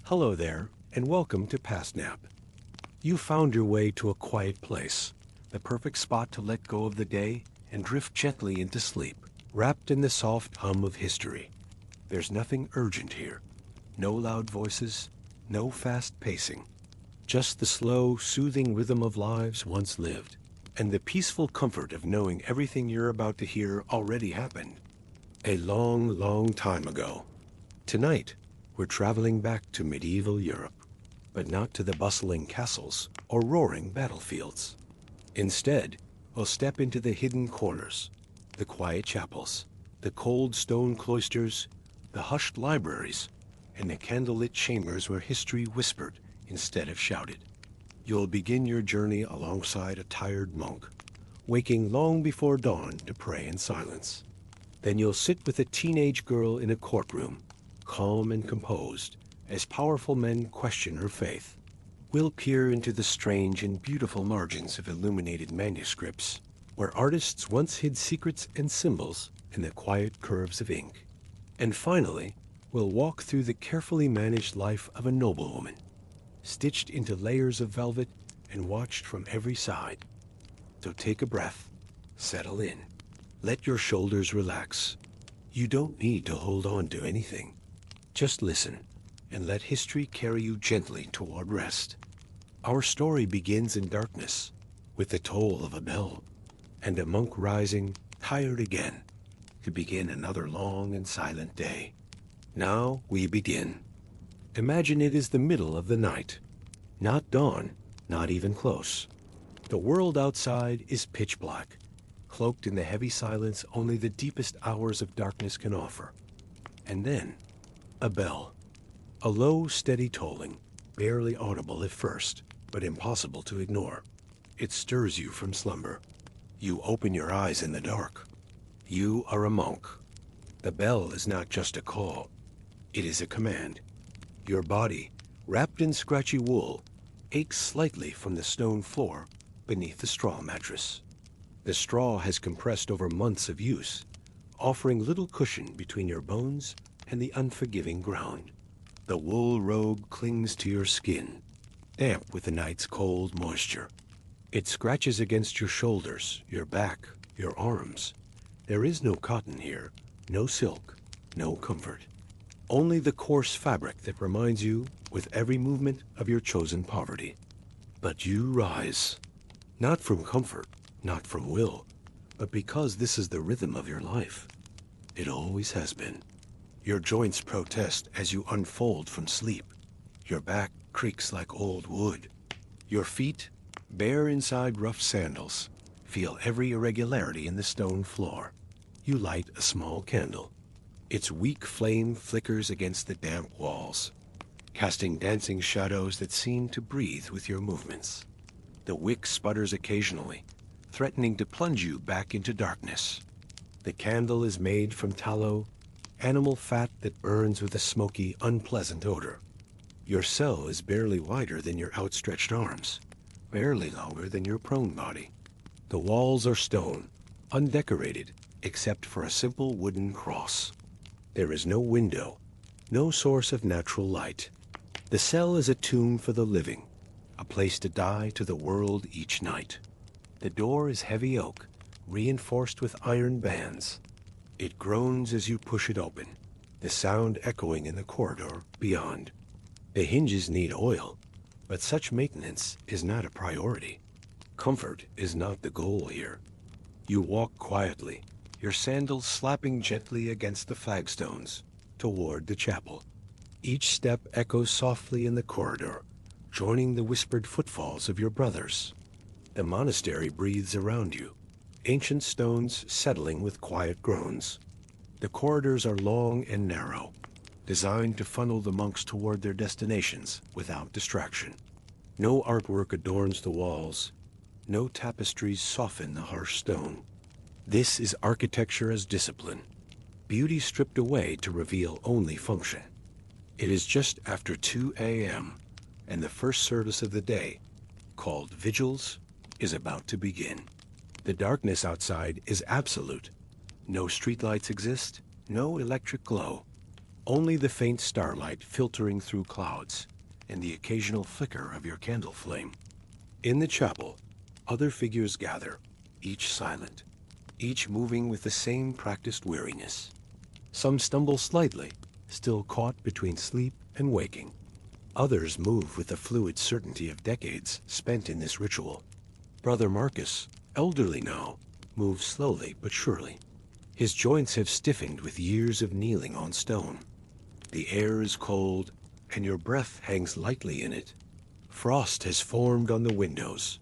Hello there, and welcome to Past Nap. You found your way to a quiet place, the perfect spot to let go of the day and drift gently into sleep, wrapped in the soft hum of history. There's nothing urgent here. No loud voices, no fast pacing. Just the slow, soothing rhythm of lives once lived, and the peaceful comfort of knowing everything you're about to hear already happened. A long, long time ago. Tonight, we're traveling back to medieval Europe, but not to the bustling castles or roaring battlefields. Instead, we'll step into the hidden corners, the quiet chapels, the cold stone cloisters, the hushed libraries, and the candlelit chambers where history whispered instead of shouted. You'll begin your journey alongside a tired monk, waking long before dawn to pray in silence. Then you'll sit with a teenage girl in a courtroom, calm and composed, as powerful men question her faith. We'll peer into the strange and beautiful margins of illuminated manuscripts, where artists once hid secrets and symbols in the quiet curves of ink. And finally, we'll walk through the carefully managed life of a noblewoman, stitched into layers of velvet and watched from every side. So take a breath, settle in, let your shoulders relax. You don't need to hold on to anything. Just listen and let history carry you gently toward rest. Our story begins in darkness, with the toll of a bell, and a monk rising, tired again, to begin another long and silent day. Now we begin. Imagine it is the middle of the night. Not dawn, not even close. The world outside is pitch black, cloaked in the heavy silence only the deepest hours of darkness can offer. And then, a bell. A low, steady tolling, barely audible at first, but impossible to ignore. It stirs you from slumber. You open your eyes in the dark. You are a monk. The bell is not just a call. It is a command. Your body, wrapped in scratchy wool, aches slightly from the stone floor beneath the straw mattress. The straw has compressed over months of use, offering little cushion between your bones and the unforgiving ground. The wool robe clings to your skin, damp with the night's cold moisture. It scratches against your shoulders, your back, your arms. There is no cotton here, no silk, no comfort. Only the coarse fabric that reminds you, with every movement, of your chosen poverty. But you rise, not from comfort, not from will, but because this is the rhythm of your life. It always has been. Your joints protest as you unfold from sleep. Your back creaks like old wood. Your feet, bare inside rough sandals, feel every irregularity in the stone floor. You light a small candle. Its weak flame flickers against the damp walls, casting dancing shadows that seem to breathe with your movements. The wick sputters occasionally, threatening to plunge you back into darkness. The candle is made from tallow, animal fat that burns with a smoky, unpleasant odor. Your cell is barely wider than your outstretched arms, barely longer than your prone body. The walls are stone, undecorated, except for a simple wooden cross. There is no window, no source of natural light. The cell is a tomb for the living, a place to die to the world each night. The door is heavy oak, reinforced with iron bands. It groans as you push it open, the sound echoing in the corridor beyond. The hinges need oil, but such maintenance is not a priority. Comfort is not the goal here. You walk quietly, your sandals slapping gently against the flagstones, toward the chapel. Each step echoes softly in the corridor, joining the whispered footfalls of your brothers. The monastery breathes around you, ancient stones settling with quiet groans. The corridors are long and narrow, designed to funnel the monks toward their destinations without distraction. No artwork adorns the walls, no tapestries soften the harsh stone. This is architecture as discipline, beauty stripped away to reveal only function. It is just after 2 a.m., and the first service of the day, called Vigils, is about to begin. The darkness outside is absolute. No streetlights exist, no electric glow. Only the faint starlight filtering through clouds and the occasional flicker of your candle flame. In the chapel, other figures gather, each silent, each moving with the same practiced weariness. Some stumble slightly, still caught between sleep and waking. Others move with the fluid certainty of decades spent in this ritual. Brother Marcus, elderly now, moves slowly but surely. His joints have stiffened with years of kneeling on stone. The air is cold, and your breath hangs lightly in it. Frost has formed on the windows,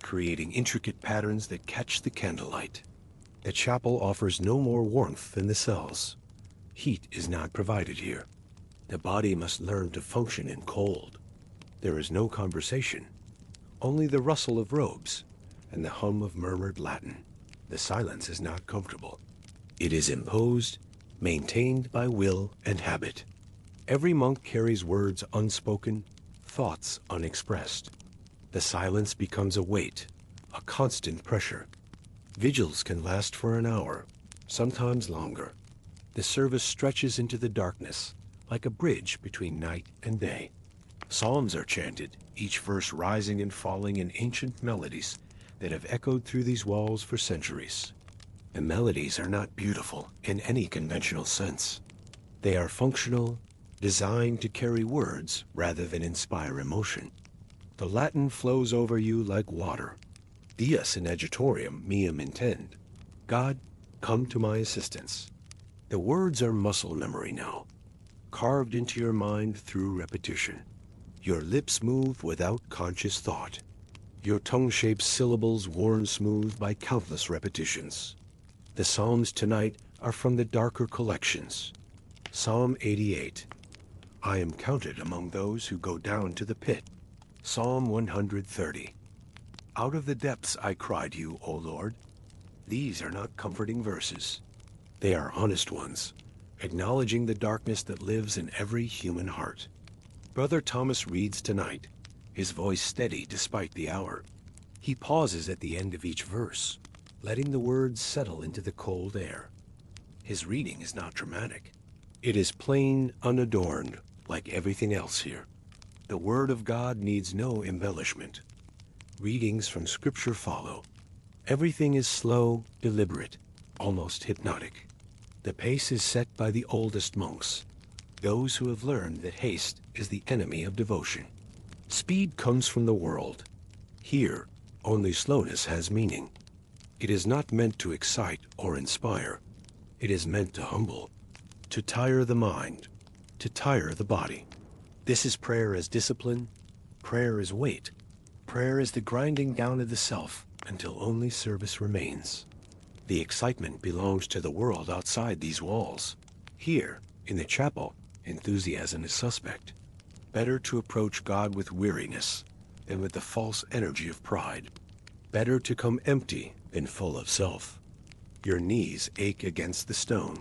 creating intricate patterns that catch the candlelight. The chapel offers no more warmth than the cells. Heat is not provided here. The body must learn to function in cold. There is no conversation, only the rustle of robes and the hum of murmured Latin. The silence is not comfortable. It is imposed, maintained by will and habit. Every monk carries words unspoken, thoughts unexpressed. The silence becomes a weight, a constant pressure. Vigils can last for an hour, sometimes longer. The service stretches into the darkness, like a bridge between night and day. Psalms are chanted, each verse rising and falling in ancient melodies that have echoed through these walls for centuries. The melodies are not beautiful in any conventional sense. They are functional, designed to carry words rather than inspire emotion. The Latin flows over you like water. Dies in adjutorium meum intend. God, come to my assistance. The words are muscle memory now, carved into your mind through repetition. Your lips move without conscious thought. Your tongue shapes syllables worn smooth by countless repetitions. The Psalms tonight are from the darker collections. Psalm 88. I am counted among those who go down to the pit. Psalm 130. Out of the depths I cried you, O Lord. These are not comforting verses. They are honest ones, acknowledging the darkness that lives in every human heart. Brother Thomas reads tonight, his voice steady despite the hour. He pauses at the end of each verse, letting the words settle into the cold air. His reading is not dramatic. It is plain, unadorned, like everything else here. The Word of God needs no embellishment. Readings from Scripture follow. Everything is slow, deliberate, almost hypnotic. The pace is set by the oldest monks, those who have learned that haste is the enemy of devotion. Speed comes from the world. Here, only slowness has meaning. It is not meant to excite or inspire. It is meant to humble, to tire the mind, to tire the body. This is prayer as discipline. Prayer as weight. Prayer is the grinding down of the self until only service remains. The excitement belongs to the world outside these walls. Here, in the chapel, enthusiasm is suspect. Better to approach God with weariness than with the false energy of pride. Better to come empty than full of self. Your knees ache against the stone.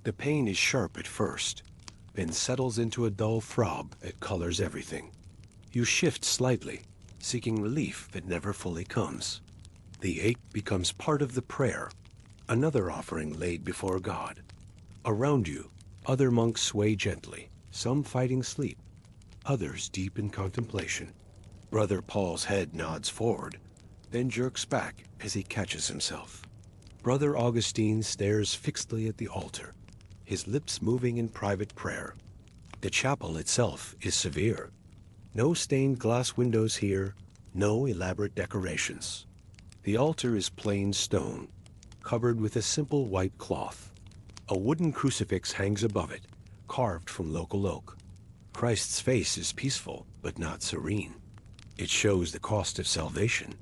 The pain is sharp at first, then settles into a dull throb that colors everything. You shift slightly, seeking relief that never fully comes. The ache becomes part of the prayer, another offering laid before God. Around you, other monks sway gently, some fighting sleep, others deep in contemplation. Brother Paul's head nods forward, then jerks back as he catches himself. Brother Augustine stares fixedly at the altar, his lips moving in private prayer. The chapel itself is severe. No stained glass windows here, no elaborate decorations. The altar is plain stone, covered with a simple white cloth. A wooden crucifix hangs above it, carved from local oak. Christ's face is peaceful, but not serene. It shows the cost of salvation.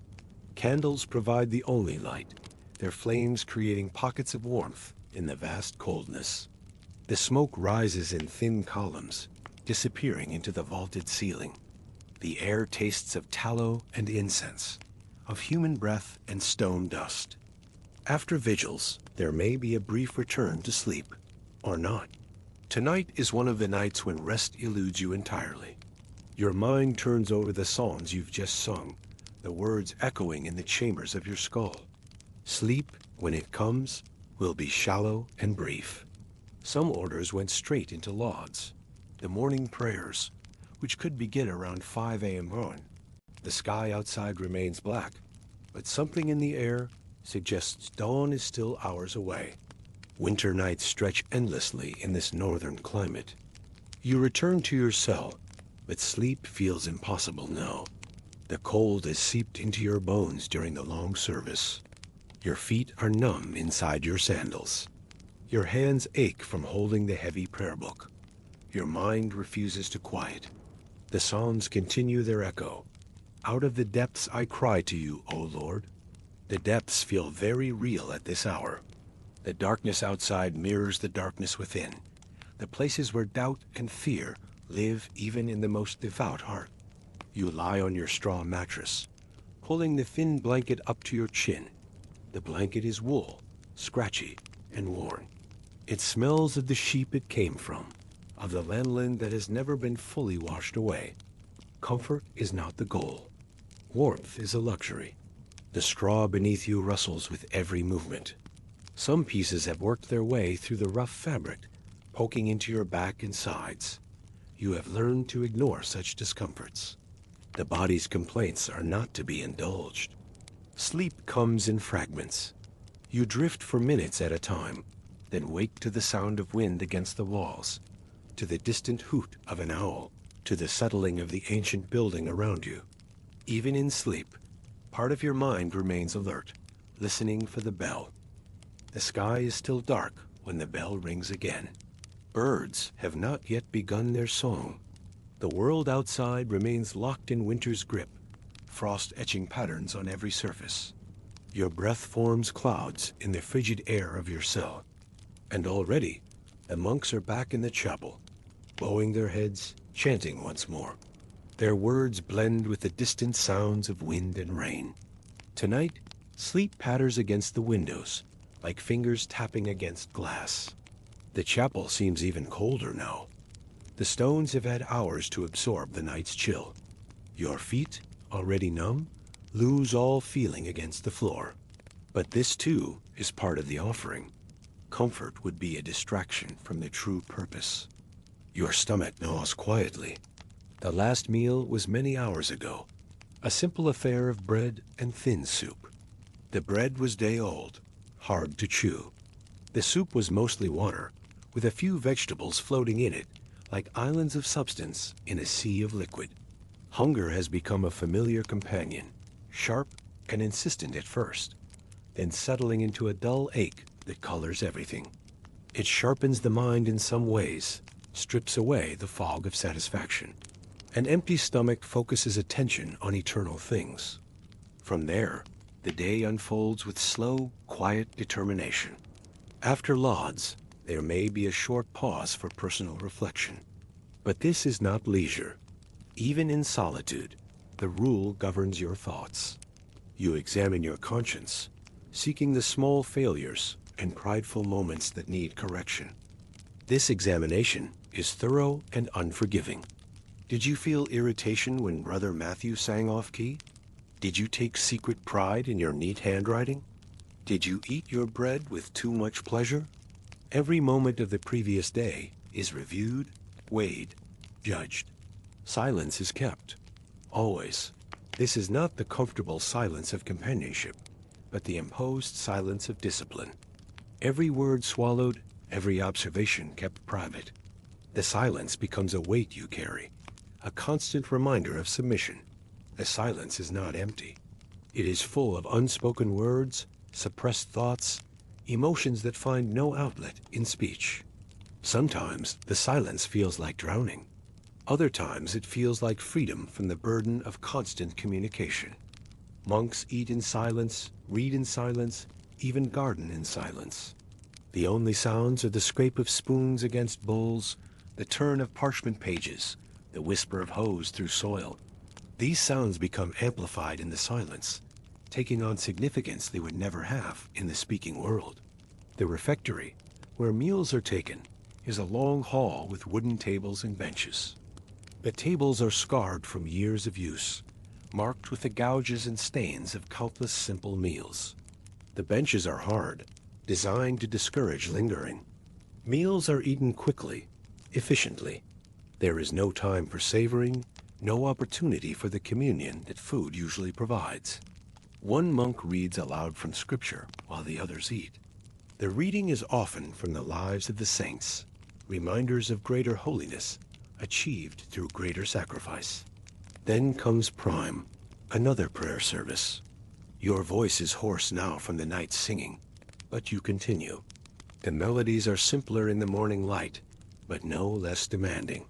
Candles provide the only light, their flames creating pockets of warmth in the vast coldness. The smoke rises in thin columns, disappearing into the vaulted ceiling. The air tastes of tallow and incense, of human breath and stone dust. After vigils, there may be a brief return to sleep, or not. Tonight is one of the nights when rest eludes you entirely. Your mind turns over the songs you've just sung, the words echoing in the chambers of your skull. Sleep, when it comes, will be shallow and brief. Some orders went straight into lauds. The morning prayers, which could begin around 5 a.m. on. The sky outside remains black, but something in the air suggests dawn is still hours away. Winter nights stretch endlessly in this northern climate. You return to your cell, but sleep feels impossible now. The cold has seeped into your bones during the long service. Your feet are numb inside your sandals. Your hands ache from holding the heavy prayer book. Your mind refuses to quiet. The Psalms continue their echo. Out of the depths I cry to you, O Lord. The depths feel very real at this hour. The darkness outside mirrors the darkness within. The places where doubt and fear live even in the most devout heart. You lie on your straw mattress, pulling the thin blanket up to your chin. The blanket is wool, scratchy and worn. It smells of the sheep it came from, of the lanolin that has never been fully washed away. Comfort is not the goal. Warmth is a luxury. The straw beneath you rustles with every movement. Some pieces have worked their way through the rough fabric, poking into your back and sides. You have learned to ignore such discomforts. The body's complaints are not to be indulged. Sleep comes in fragments. You drift for minutes at a time, then wake to the sound of wind against the walls, to the distant hoot of an owl, to the settling of the ancient building around you. Even in sleep, part of your mind remains alert, listening for the bell. The sky is still dark when the bell rings again. Birds have not yet begun their song. The world outside remains locked in winter's grip, frost etching patterns on every surface. Your breath forms clouds in the frigid air of your cell. And already, the monks are back in the chapel, bowing their heads, chanting once more. Their words blend with the distant sounds of wind and rain. Tonight, sleep patters against the windows, like fingers tapping against glass. The chapel seems even colder now. The stones have had hours to absorb the night's chill. Your feet, already numb, lose all feeling against the floor. But this too is part of the offering. Comfort would be a distraction from the true purpose. Your stomach gnaws quietly. The last meal was many hours ago, a simple affair of bread and thin soup. The bread was day-old, hard to chew. The soup was mostly water, with a few vegetables floating in it, like islands of substance in a sea of liquid. Hunger has become a familiar companion, sharp and insistent at first, then settling into a dull ache that colors everything. It sharpens the mind in some ways, strips away the fog of satisfaction. An empty stomach focuses attention on eternal things. From there, the day unfolds with slow, quiet determination. After lauds, there may be a short pause for personal reflection. But this is not leisure. Even in solitude, the rule governs your thoughts. You examine your conscience, seeking the small failures and prideful moments that need correction. This examination is thorough and unforgiving. Did you feel irritation when Brother Matthew sang off-key? Did you take secret pride in your neat handwriting? Did you eat your bread with too much pleasure? Every moment of the previous day is reviewed, weighed, judged. Silence is kept. Always. This is not the comfortable silence of companionship, but the imposed silence of discipline. Every word swallowed, every observation kept private. The silence becomes a weight you carry, a constant reminder of submission. The silence is not empty. It is full of unspoken words, suppressed thoughts, emotions that find no outlet in speech. Sometimes the silence feels like drowning. Other times it feels like freedom from the burden of constant communication. Monks eat in silence, read in silence, even garden in silence. The only sounds are the scrape of spoons against bowls, the turn of parchment pages, the whisper of hose through soil. These sounds become amplified in the silence, taking on significance they would never have in the speaking world. The refectory, where meals are taken, is a long hall with wooden tables and benches. The tables are scarred from years of use, marked with the gouges and stains of countless simple meals. The benches are hard, designed to discourage lingering. Meals are eaten quickly, efficiently. There is no time for savoring, no opportunity for the communion that food usually provides. One monk reads aloud from Scripture while the others eat. The reading is often from the lives of the saints, reminders of greater holiness achieved through greater sacrifice. Then comes prime, another prayer service. Your voice is hoarse now from the night's singing, but you continue. The melodies are simpler in the morning light, but no less demanding.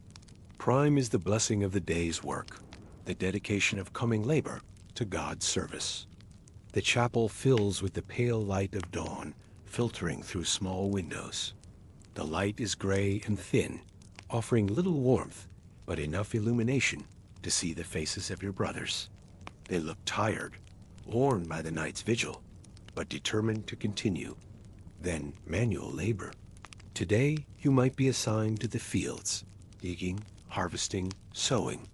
Prime is the blessing of the day's work, the dedication of coming labor to God's service. The chapel fills with the pale light of dawn, filtering through small windows. The light is gray and thin, offering little warmth, but enough illumination to see the faces of your brothers. They look tired, worn by the night's vigil, but determined to continue. Then manual labor. Today, you might be assigned to the fields, digging, harvesting, sowing.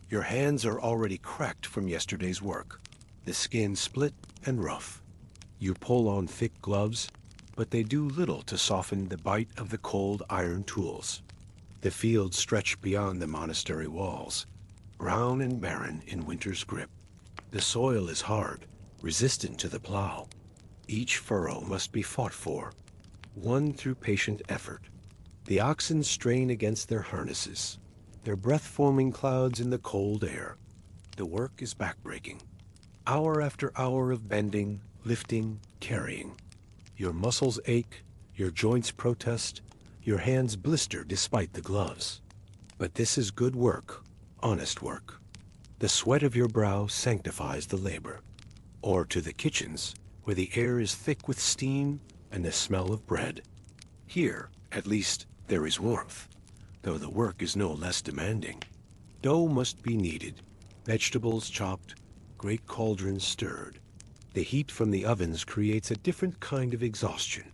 Your hands are already cracked from yesterday's work, the skin split and rough. You pull on thick gloves, but they do little to soften the bite of the cold iron tools. The fields stretch beyond the monastery walls, brown and barren in winter's grip. The soil is hard, resistant to the plow. Each furrow must be fought for, won through patient effort. The oxen strain against their harnesses, their breath forming clouds in the cold air. The work is backbreaking. Hour after hour of bending, lifting, carrying. Your muscles ache, your joints protest, your hands blister despite the gloves. But this is good work, honest work. The sweat of your brow sanctifies the labor. Or to the kitchens, where the air is thick with steam and the smell of bread. Here, at least, there is warmth, though the work is no less demanding. Dough must be kneaded, vegetables chopped, great cauldrons stirred. The heat from the ovens creates a different kind of exhaustion,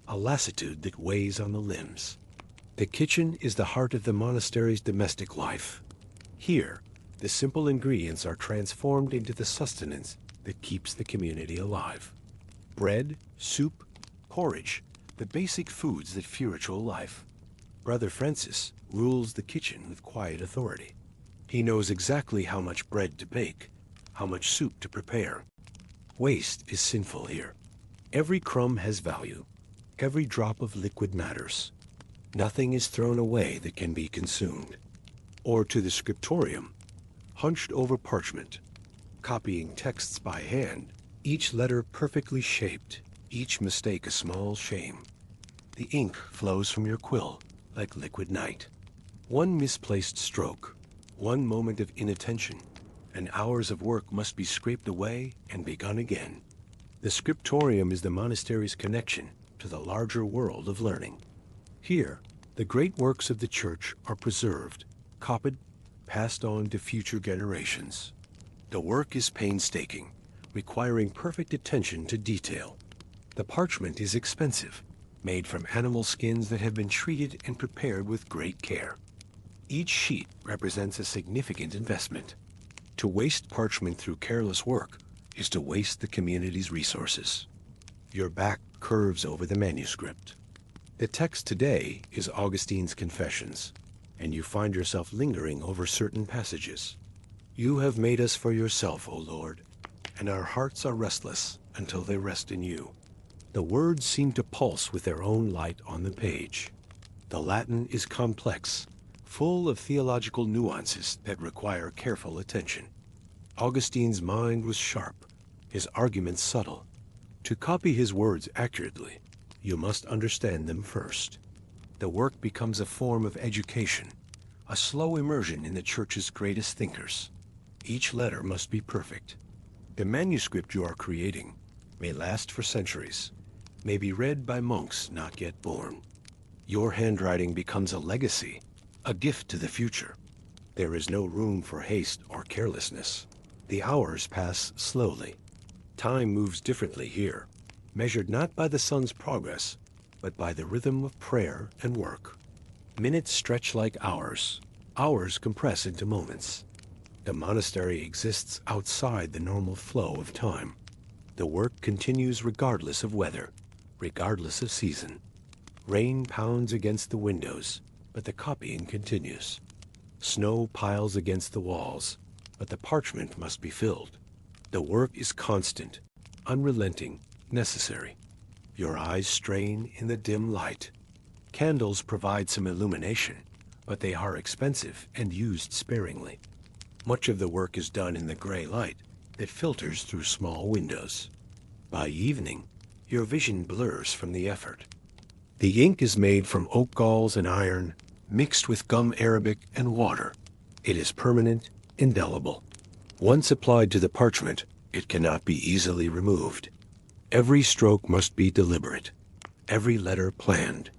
a lassitude that weighs on the limbs. The kitchen is the heart of the monastery's domestic life. Here, the simple ingredients are transformed into the sustenance that keeps the community alive. Bread, soup, porridge, the basic foods that fuel ritual life. Brother Francis rules the kitchen with quiet authority. He knows exactly how much bread to bake, how much soup to prepare. Waste is sinful here. Every crumb has value. Every drop of liquid matters. Nothing is thrown away that can be consumed. Or to the scriptorium, hunched over parchment, copying texts by hand, each letter perfectly shaped, each mistake a small shame. The ink flows from your quill like liquid night. One misplaced stroke, one moment of inattention, and hours of work must be scraped away and begun again. The scriptorium is the monastery's connection to the larger world of learning. Here, the great works of the church are preserved, copied, passed on to future generations. The work is painstaking, requiring perfect attention to detail. The parchment is expensive, made from animal skins that have been treated and prepared with great care. Each sheet represents a significant investment. To waste parchment through careless work is to waste the community's resources. Your back curves over the manuscript. The text today is Augustine's Confessions, and you find yourself lingering over certain passages. You have made us for yourself, O Lord, and our hearts are restless until they rest in you. The words seem to pulse with their own light on the page. The Latin is complex, full of theological nuances that require careful attention. Augustine's mind was sharp, his arguments subtle. To copy his words accurately, you must understand them first. The work becomes a form of education, a slow immersion in the Church's greatest thinkers. Each letter must be perfect. The manuscript you are creating may last for centuries, may be read by monks not yet born. Your handwriting becomes a legacy, a gift to the future. There is no room for haste or carelessness. The hours pass slowly. Time moves differently here, measured not by the sun's progress, but by the rhythm of prayer and work. Minutes stretch like hours. Hours compress into moments. The monastery exists outside the normal flow of time. The work continues regardless of weather, regardless of season. Rain pounds against the windows, but the copying continues. Snow piles against the walls, but the parchment must be filled. The work is constant, unrelenting, necessary. Your eyes strain in the dim light. Candles provide some illumination, but they are expensive and used sparingly. Much of the work is done in the gray light that filters through small windows. By evening, your vision blurs from the effort. The ink is made from oak galls and iron, mixed with gum arabic and water. It is permanent, indelible. Once applied to the parchment, it cannot be easily removed. Every stroke must be deliberate, every letter planned.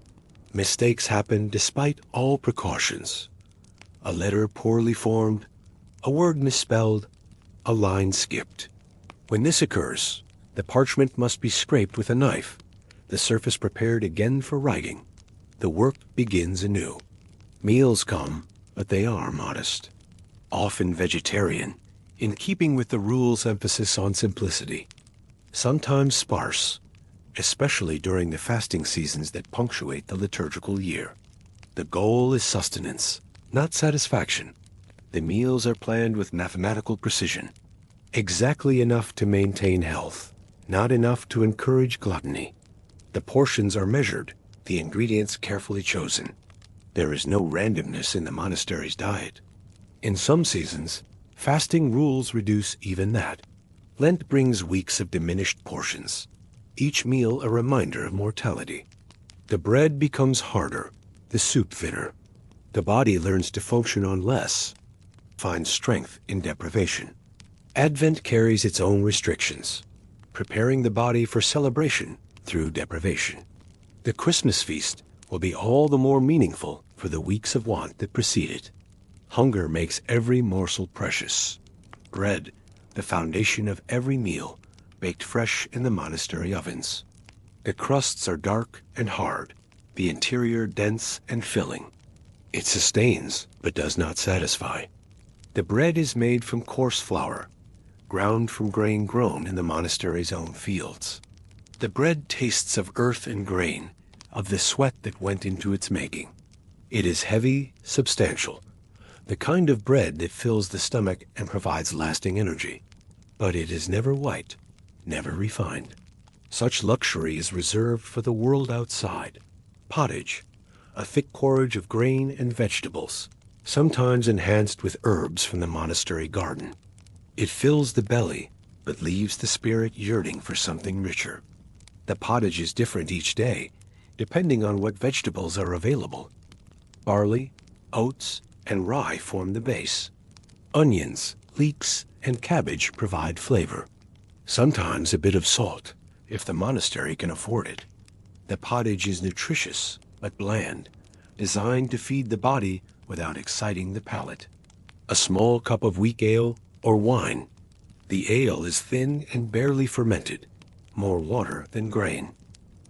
Mistakes happen despite all precautions. A letter poorly formed, a word misspelled, a line skipped. When this occurs, the parchment must be scraped with a knife, the surface prepared again for writing. The work begins anew. Meals come, but they are modest. Often vegetarian, in keeping with the rule's emphasis on simplicity. Sometimes sparse, especially during the fasting seasons that punctuate the liturgical year. The goal is sustenance, not satisfaction. The meals are planned with mathematical precision. Exactly enough to maintain health, not enough to encourage gluttony. The portions are measured, the ingredients carefully chosen. There is no randomness in the monastery's diet. In some seasons, fasting rules reduce even that. Lent brings weeks of diminished portions, each meal a reminder of mortality. The bread becomes harder, the soup thinner. The body learns to function on less, finds strength in deprivation. Advent carries its own restrictions, preparing the body for celebration through deprivation. The Christmas feast will be all the more meaningful for the weeks of want that precede it. Hunger makes every morsel precious. Bread, the foundation of every meal, baked fresh in the monastery ovens. The crusts are dark and hard, the interior dense and filling. It sustains, but does not satisfy. The bread is made from coarse flour, ground from grain grown in the monastery's own fields. The bread tastes of earth and grain, of the sweat that went into its making. It is heavy, substantial, the kind of bread that fills the stomach and provides lasting energy. But it is never white, never refined. Such luxury is reserved for the world outside. Pottage, a thick porridge of grain and vegetables, sometimes enhanced with herbs from the monastery garden. It fills the belly, but leaves the spirit yearning for something richer. The pottage is different each day, depending on what vegetables are available. Barley, oats, and rye form the base. Onions, leeks, and cabbage provide flavor. Sometimes a bit of salt, if the monastery can afford it. The pottage is nutritious, but bland, designed to feed the body without exciting the palate. A small cup of weak ale or wine. The ale is thin and barely fermented, more water than grain.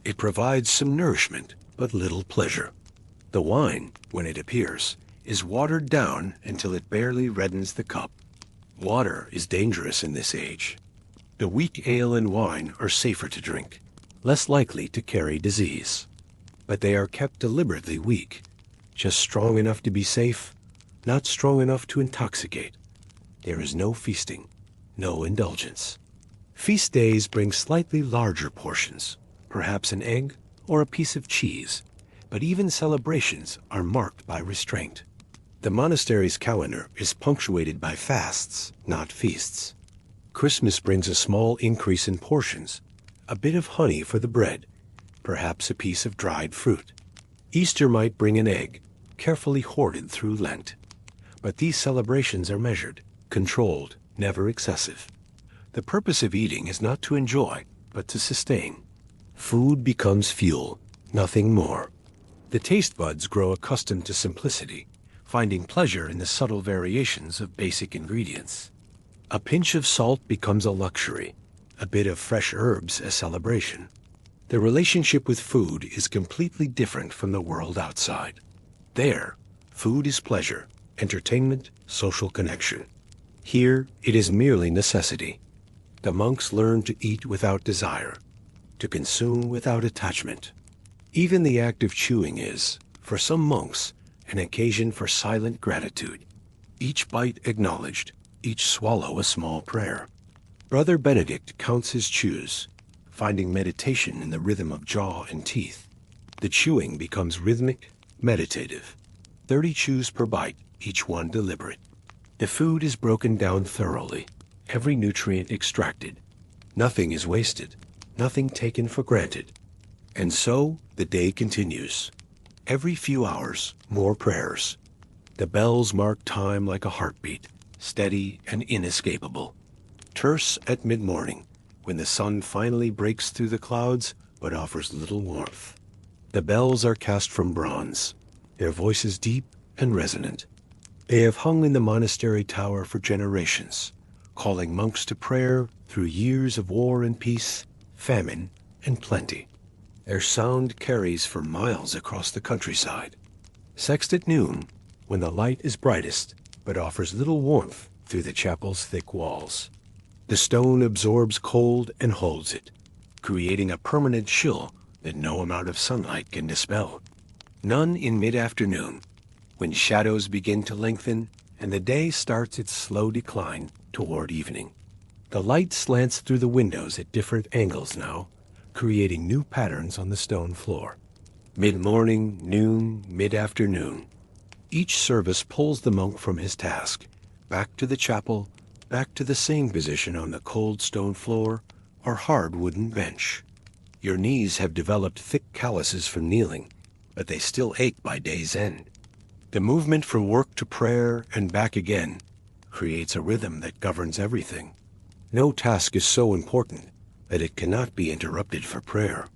It provides some nourishment, but little pleasure. The wine, when it appears, is watered down until it barely reddens the cup. Water is dangerous in this age. The weak ale and wine are safer to drink, less likely to carry disease. But they are kept deliberately weak, just strong enough to be safe, not strong enough to intoxicate. There is no feasting, no indulgence. Feast days bring slightly larger portions, perhaps an egg or a piece of cheese, but even celebrations are marked by restraint. The monastery's calendar is punctuated by fasts, not feasts. Christmas brings a small increase in portions, a bit of honey for the bread, perhaps a piece of dried fruit. Easter might bring an egg, carefully hoarded through Lent. But these celebrations are measured, controlled, never excessive. The purpose of eating is not to enjoy, but to sustain. Food becomes fuel, nothing more. The taste buds grow accustomed to simplicity, finding pleasure in the subtle variations of basic ingredients. A pinch of salt becomes a luxury, a bit of fresh herbs a celebration. The relationship with food is completely different from the world outside. There, food is pleasure, entertainment, social connection. Here, it is merely necessity. The monks learn to eat without desire, to consume without attachment. Even the act of chewing is, for some monks, an occasion for silent gratitude. Each bite acknowledged, each swallow a small prayer. Brother Benedict counts his chews, finding meditation in the rhythm of jaw and teeth. The chewing becomes rhythmic, meditative. 30 chews per bite, each one deliberate. The food is broken down thoroughly, every nutrient extracted. Nothing is wasted, nothing taken for granted. And so the day continues. Every few hours, more prayers. The bells mark time like a heartbeat, steady and inescapable. Terse at mid-morning, when the sun finally breaks through the clouds but offers little warmth. The bells are cast from bronze, their voices deep and resonant. They have hung in the monastery tower for generations, calling monks to prayer through years of war and peace, famine and plenty. Their sound carries for miles across the countryside. Sexed at noon, when the light is brightest, but offers little warmth through the chapel's thick walls. The stone absorbs cold and holds it, creating a permanent chill that no amount of sunlight can dispel. None in mid-afternoon, when shadows begin to lengthen and the day starts its slow decline toward evening. The light slants through the windows at different angles now, creating new patterns on the stone floor. Mid-morning, noon, mid-afternoon. Each service pulls the monk from his task, back to the chapel, back to the same position on the cold stone floor or hard wooden bench. Your knees have developed thick calluses from kneeling, but they still ache by day's end. The movement from work to prayer and back again creates a rhythm that governs everything. No task is so important that it cannot be interrupted for prayer.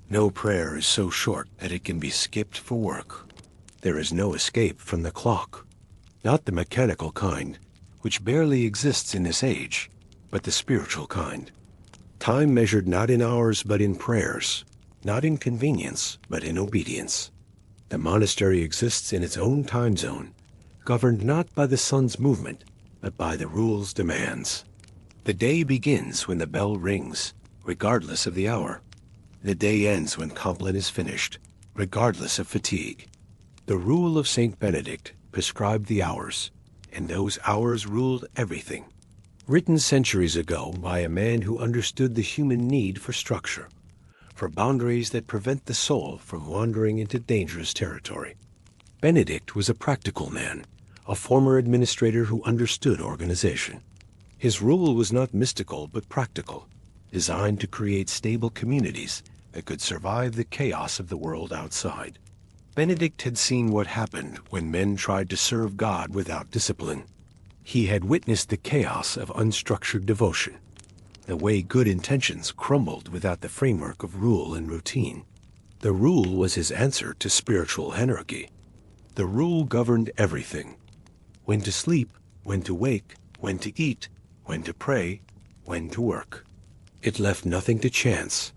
No prayer is so short that it can be skipped for work. There is no escape from the clock. Not the mechanical kind, which barely exists in this age, but the spiritual kind. Time measured not in hours but in prayers, not in convenience but in obedience. The monastery exists in its own time zone, governed not by the sun's movement, but by the rule's demands. The day begins when the bell rings, regardless of the hour. The day ends when compline is finished, regardless of fatigue. The rule of Saint Benedict prescribed the hours, and those hours ruled everything. Written centuries ago by a man who understood the human need for structure, for boundaries that prevent the soul from wandering into dangerous territory. Benedict was a practical man, a former administrator who understood organization. His rule was not mystical but practical, designed to create stable communities that could survive the chaos of the world outside. Benedict had seen what happened when men tried to serve God without discipline. He had witnessed the chaos of unstructured devotion, the way good intentions crumbled without the framework of rule and routine. The rule was his answer to spiritual anarchy. The rule governed everything: when to sleep, when to wake, when to eat, when to pray, when to work. It left nothing to chance,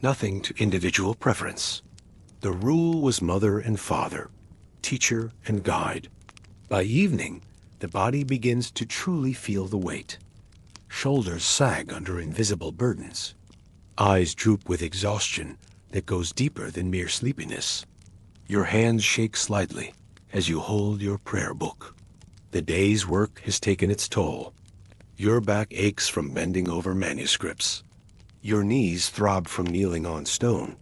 nothing to individual preference. The rule was mother and father, teacher and guide. By evening, the body begins to truly feel the weight. Shoulders sag under invisible burdens. Eyes droop with exhaustion that goes deeper than mere sleepiness. Your hands shake slightly as you hold your prayer book. The day's work has taken its toll. Your back aches from bending over manuscripts. Your knees throb from kneeling on stone.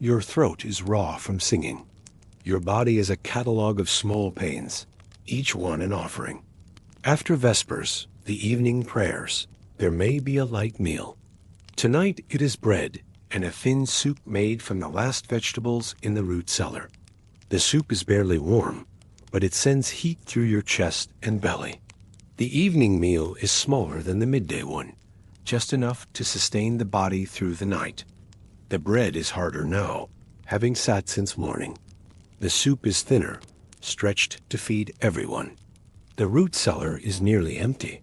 Your throat is raw from singing. Your body is a catalog of small pains, each one an offering. After Vespers, the evening prayers, there may be a light meal. Tonight it is bread and a thin soup made from the last vegetables in the root cellar. The soup is barely warm, but it sends heat through your chest and belly. The evening meal is smaller than the midday one, just enough to sustain the body through the night. The bread is harder now, having sat since morning. The soup is thinner, stretched to feed everyone. The root cellar is nearly empty.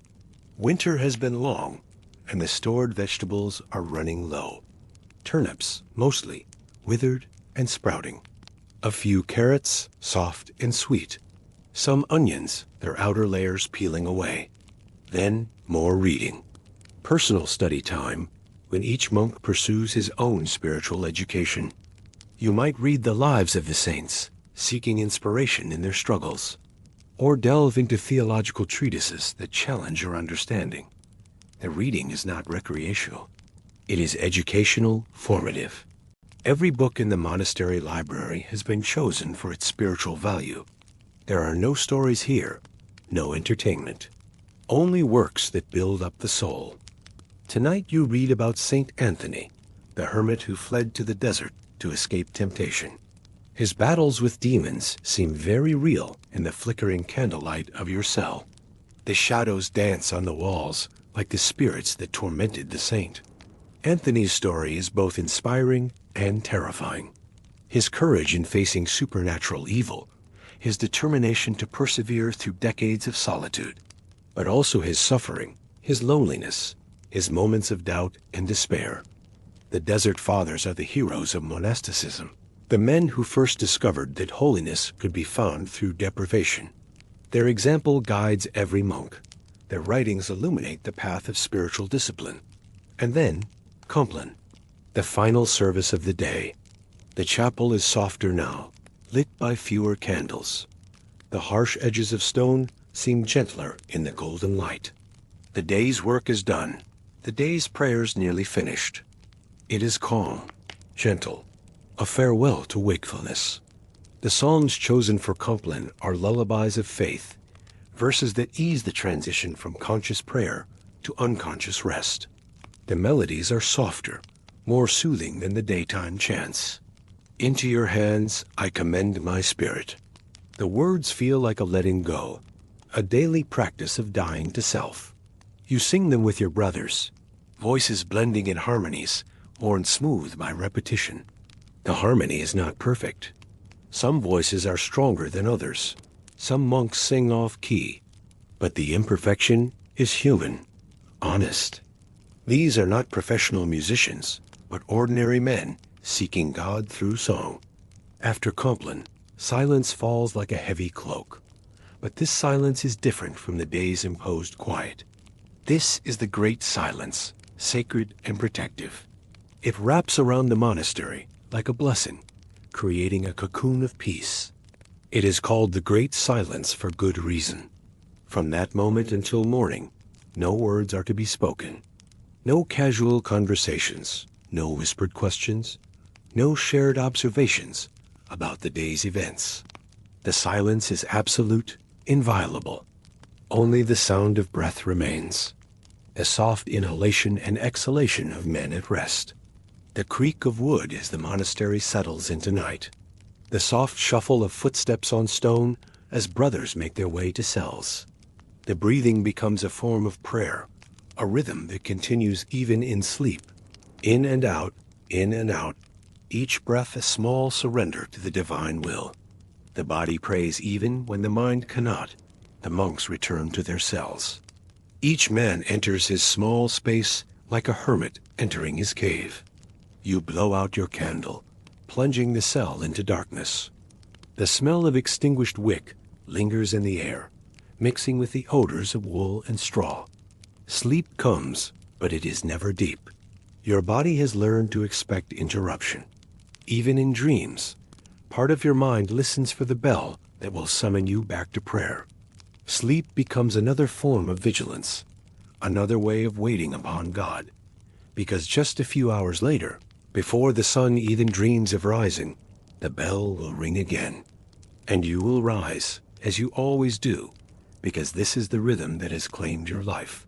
Winter has been long, and the stored vegetables are running low. Turnips, mostly, withered and sprouting. A few carrots, soft and sweet. Some onions, their outer layers peeling away. Then more reading. Personal study time, when each monk pursues his own spiritual education. You might read the lives of the saints, seeking inspiration in their struggles, or delve into theological treatises that challenge your understanding. The reading is not recreational. It is educational, formative. Every book in the monastery library has been chosen for its spiritual value. There are no stories here, no entertainment, only works that build up the soul. Tonight you read about Saint Anthony, the hermit who fled to the desert to escape temptation. His battles with demons seem very real in the flickering candlelight of your cell. The shadows dance on the walls like the spirits that tormented the saint. Anthony's story is both inspiring and terrifying. His courage in facing supernatural evil, his determination to persevere through decades of solitude, but also his suffering, his loneliness, his moments of doubt and despair. The Desert Fathers are the heroes of monasticism, the men who first discovered that holiness could be found through deprivation. Their example guides every monk. Their writings illuminate the path of spiritual discipline. And then, Compline, the final service of the day. The chapel is softer now, lit by fewer candles. The harsh edges of stone seem gentler in the golden light. The day's work is done, the day's prayers nearly finished. It is calm, gentle, a farewell to wakefulness. The songs chosen for Compline are lullabies of faith, verses that ease the transition from conscious prayer to unconscious rest. The melodies are softer, more soothing than the daytime chants. Into your hands I commend my spirit. The words feel like a letting go, a daily practice of dying to self. You sing them with your brothers, voices blending in harmonies, worn smooth by repetition. The harmony is not perfect. Some voices are stronger than others. Some monks sing off key. But the imperfection is human, honest. These are not professional musicians, but ordinary men seeking God through song. After Compline, silence falls like a heavy cloak. But this silence is different from the day's imposed quiet. This is the great silence, sacred and protective. It wraps around the monastery like a blessing, creating a cocoon of peace. It is called the Great Silence for good reason. From that moment until morning, no words are to be spoken. No casual conversations, no whispered questions, no shared observations about the day's events. The silence is absolute, inviolable. Only the sound of breath remains, a soft inhalation and exhalation of men at rest. The creak of wood as the monastery settles into night. The soft shuffle of footsteps on stone as brothers make their way to cells. The breathing becomes a form of prayer, a rhythm that continues even in sleep. In and out, each breath a small surrender to the divine will. The body prays even when the mind cannot. The monks return to their cells. Each man enters his small space like a hermit entering his cave. You blow out your candle, plunging the cell into darkness. The smell of extinguished wick lingers in the air, mixing with the odors of wool and straw. Sleep comes, but it is never deep. Your body has learned to expect interruption. Even in dreams, part of your mind listens for the bell that will summon you back to prayer. Sleep becomes another form of vigilance, another way of waiting upon God. Because just a few hours later, before the sun even dreams of rising, the bell will ring again. And you will rise, as you always do, because this is the rhythm that has claimed your life,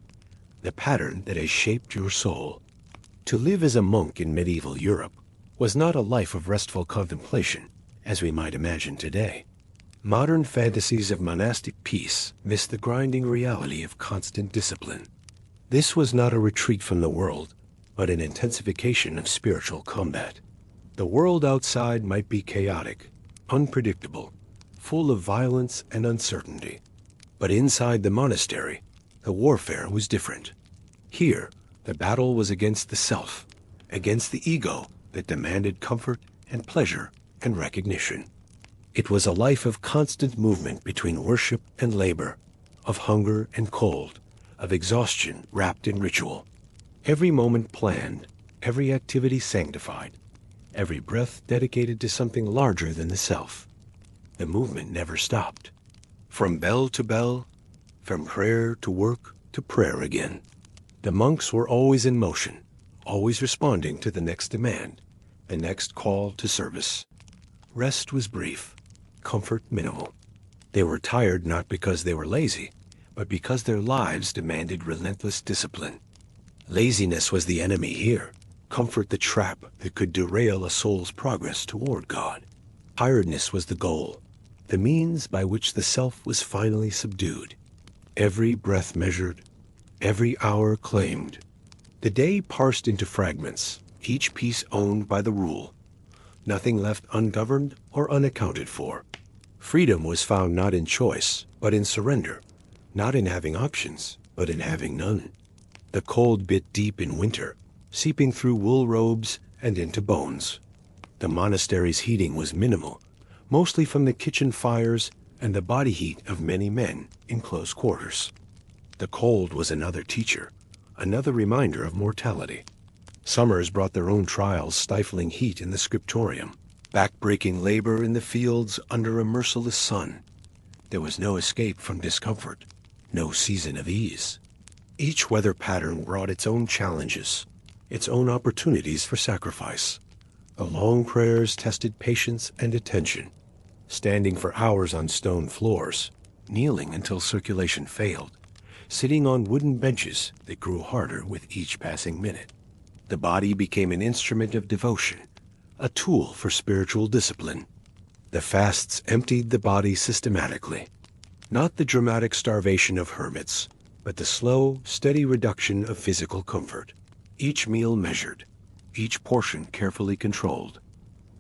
the pattern that has shaped your soul. To live as a monk in medieval Europe was not a life of restful contemplation, as we might imagine today. Modern fantasies of monastic peace miss the grinding reality of constant discipline. This was not a retreat from the world, but an intensification of spiritual combat. The world outside might be chaotic, unpredictable, full of violence and uncertainty. But inside the monastery, the warfare was different. Here, the battle was against the self, against the ego that demanded comfort and pleasure and recognition. It was a life of constant movement between worship and labor, of hunger and cold, of exhaustion wrapped in ritual. Every moment planned, every activity sanctified. every breath dedicated to something larger than the self. The movement never stopped. From bell to bell, from prayer to work to prayer again. The monks were always in motion, always responding to the next demand, the next call to service. Rest was brief, comfort minimal. They were tired not because they were lazy, but because their lives demanded relentless discipline. Laziness was the enemy here, comfort the trap that could derail a soul's progress toward God. Tiredness was the goal, the means by which the self was finally subdued. Every breath measured, every hour claimed. The day parsed into fragments, each piece owned by the rule. Nothing left ungoverned or unaccounted for. Freedom was found not in choice, but in surrender, not in having options, but in having none. The cold bit deep in winter, seeping through wool robes and into bones. The monastery's heating was minimal, mostly from the kitchen fires and the body heat of many men in close quarters. The cold was another teacher, another reminder of mortality. Summers brought their own trials, stifling heat in the scriptorium, back-breaking labor in the fields under a merciless sun. There was no escape from discomfort, no season of ease. Each weather pattern brought its own challenges, its own opportunities for sacrifice. The long prayers tested patience and attention, standing for hours on stone floors, kneeling until circulation failed, sitting on wooden benches that grew harder with each passing minute. The body became an instrument of devotion, a tool for spiritual discipline. The fasts emptied the body systematically. Not the dramatic starvation of hermits, but the slow, steady reduction of physical comfort. Each meal measured, each portion carefully controlled.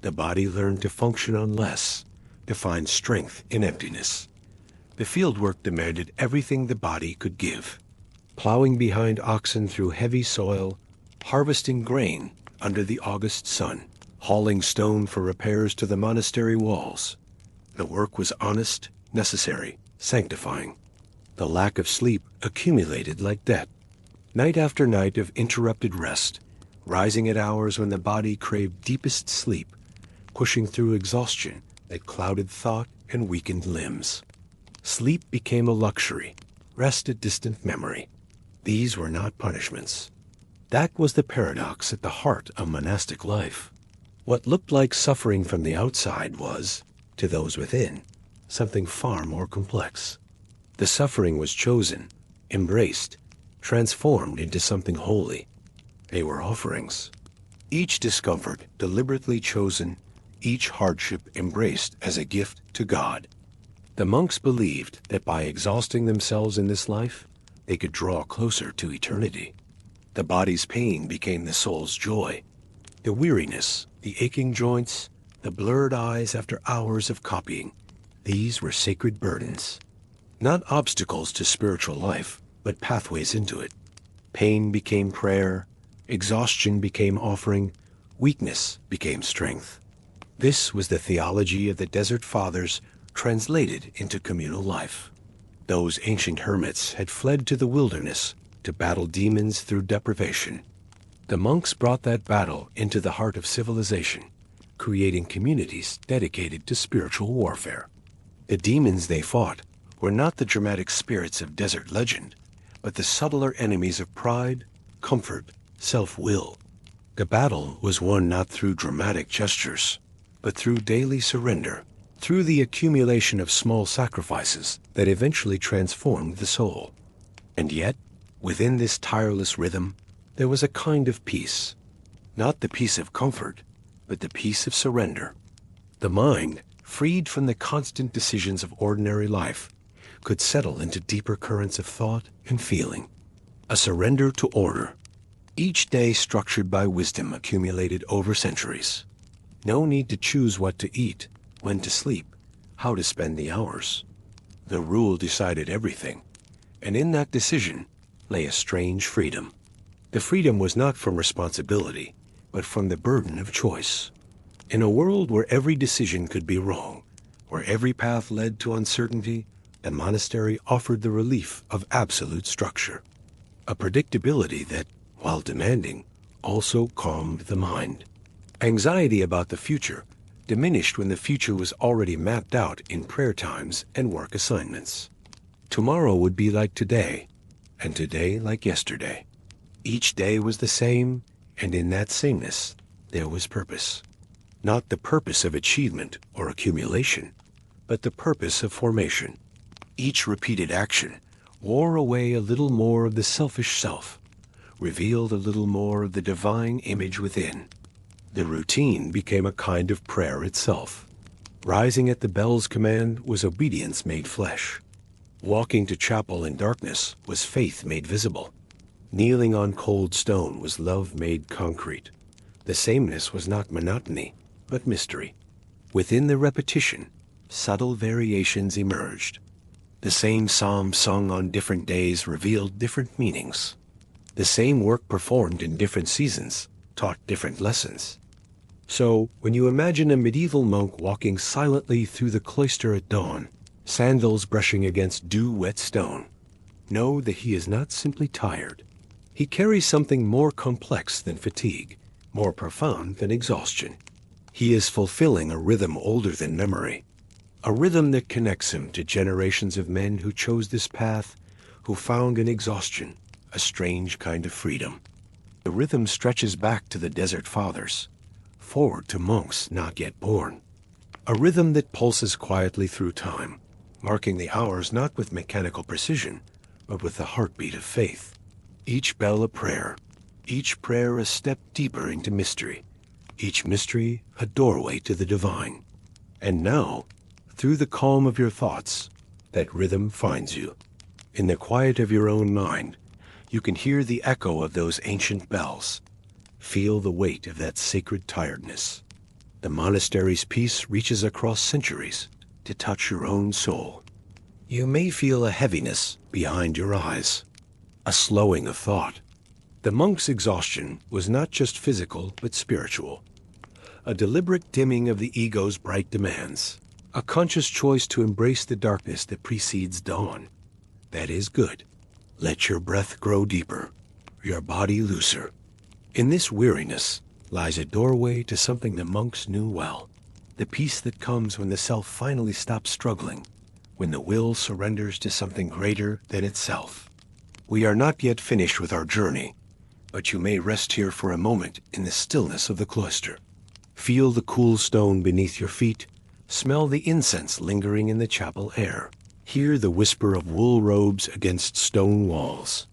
The body learned to function on less, to find strength in emptiness. The fieldwork demanded everything the body could give. Plowing behind oxen through heavy soil, harvesting grain under the August sun, hauling stone for repairs to the monastery walls. The work was honest, necessary, sanctifying. The lack of sleep accumulated like debt. Night after night of interrupted rest, rising at hours when the body craved deepest sleep, pushing through exhaustion that clouded thought and weakened limbs. Sleep became a luxury, rest a distant memory. These were not punishments. That was the paradox at the heart of monastic life. What looked like suffering from the outside was, to those within, something far more complex. The suffering was chosen, embraced, transformed into something holy. They were offerings. Each discomfort deliberately chosen, each hardship embraced as a gift to God. The monks believed that by exhausting themselves in this life, they could draw closer to eternity. The body's pain became the soul's joy. The weariness, the aching joints, the blurred eyes after hours of copying, these were sacred burdens. Not obstacles to spiritual life, but pathways into it. Pain became prayer, exhaustion became offering, weakness became strength. This was the theology of the Desert Fathers translated into communal life. Those ancient hermits had fled to the wilderness to battle demons through deprivation. The monks brought that battle into the heart of civilization, creating communities dedicated to spiritual warfare. The demons they fought were not the dramatic spirits of desert legend, but the subtler enemies of pride, comfort, self-will. The battle was won not through dramatic gestures, but through daily surrender, through the accumulation of small sacrifices that eventually transformed the soul. And yet, within this tireless rhythm, there was a kind of peace. Not the peace of comfort, but the peace of surrender. The mind, freed from the constant decisions of ordinary life, could settle into deeper currents of thought and feeling. A surrender to order, each day structured by wisdom accumulated over centuries. No need to choose what to eat, when to sleep, how to spend the hours. The rule decided everything, and in that decision lay a strange freedom. The freedom was not from responsibility, but from the burden of choice. In a world where every decision could be wrong, where every path led to uncertainty, the monastery offered the relief of absolute structure. A predictability that, while demanding, also calmed the mind. Anxiety about the future diminished when the future was already mapped out in prayer times and work assignments. Tomorrow would be like today, and today like yesterday. Each day was the same, and in that sameness there was purpose. Not the purpose of achievement or accumulation, but the purpose of formation. Each repeated action wore away a little more of the selfish self, revealed a little more of the divine image within. The routine became a kind of prayer itself. Rising at the bell's command was obedience made flesh. Walking to chapel in darkness was faith made visible. Kneeling on cold stone was love made concrete. The sameness was not monotony, but mystery. Within the repetition, subtle variations emerged. The same psalm sung on different days revealed different meanings. The same work performed in different seasons taught different lessons. So, when you imagine a medieval monk walking silently through the cloister at dawn, sandals brushing against dew-wet stone, know that he is not simply tired. He carries something more complex than fatigue, more profound than exhaustion. He is fulfilling a rhythm older than memory, a rhythm that connects him to generations of men who chose this path, who found in exhaustion a strange kind of freedom. The rhythm stretches back to the Desert Fathers, forward to monks not yet born. A rhythm that pulses quietly through time, marking the hours not with mechanical precision, but with the heartbeat of faith. Each bell a prayer, each prayer a step deeper into mystery, each mystery a doorway to the divine. And now, through the calm of your thoughts, that rhythm finds you. In the quiet of your own mind, you can hear the echo of those ancient bells. Feel the weight of that sacred tiredness. The monastery's peace reaches across centuries to touch your own soul. You may feel a heaviness behind your eyes, a slowing of thought. The monk's exhaustion was not just physical but spiritual. A deliberate dimming of the ego's bright demands, a conscious choice to embrace the darkness that precedes dawn. That is good. Let your breath grow deeper, your body looser. In this weariness lies a doorway to something the monks knew well, the peace that comes when the self finally stops struggling, when the will surrenders to something greater than itself. We are not yet finished with our journey, but you may rest here for a moment in the stillness of the cloister. Feel the cool stone beneath your feet, smell the incense lingering in the chapel air. Hear the whisper of wool robes against stone walls.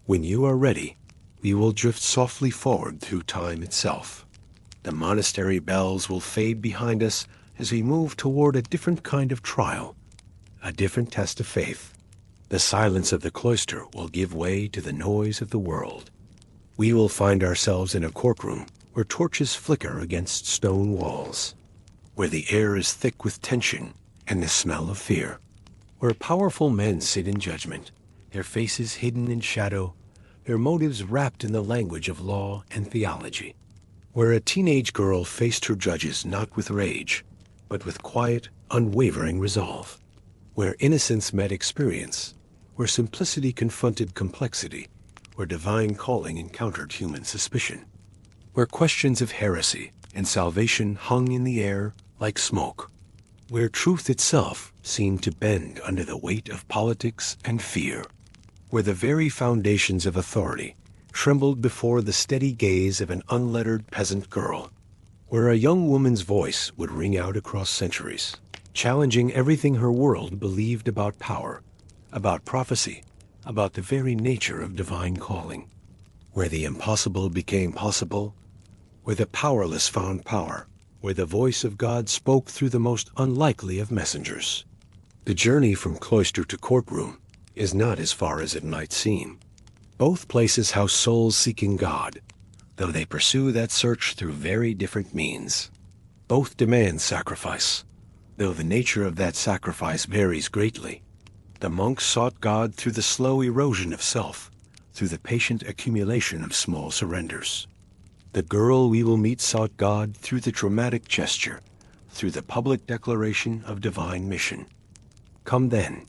When you are ready, we will drift softly forward through time itself. The monastery bells will fade behind us as we move toward a different kind of trial, a different test of faith. The silence of the cloister will give way to the noise of the world. We will find ourselves in a courtroom where torches flicker against stone walls, where the air is thick with tension and the smell of fear, where powerful men sit in judgment, their faces hidden in shadow, their motives wrapped in the language of law and theology, where a teenage girl faced her judges not with rage, but with quiet, unwavering resolve, where innocence met experience, where simplicity confronted complexity, where divine calling encountered human suspicion, where questions of heresy and salvation hung in the air like smoke, where truth itself seemed to bend under the weight of politics and fear, where the very foundations of authority trembled before the steady gaze of an unlettered peasant girl, where a young woman's voice would ring out across centuries, challenging everything her world believed about power, about prophecy, about the very nature of divine calling, where the impossible became possible, where the powerless found power, where the voice of God spoke through the most unlikely of messengers. The journey from cloister to courtroom is not as far as it might seem. Both places house souls seeking God, though they pursue that search through very different means. Both demand sacrifice, though the nature of that sacrifice varies greatly. The monks sought God through the slow erosion of self, through the patient accumulation of small surrenders. The girl we will meet sought God through the dramatic gesture, through the public declaration of divine mission. Come then,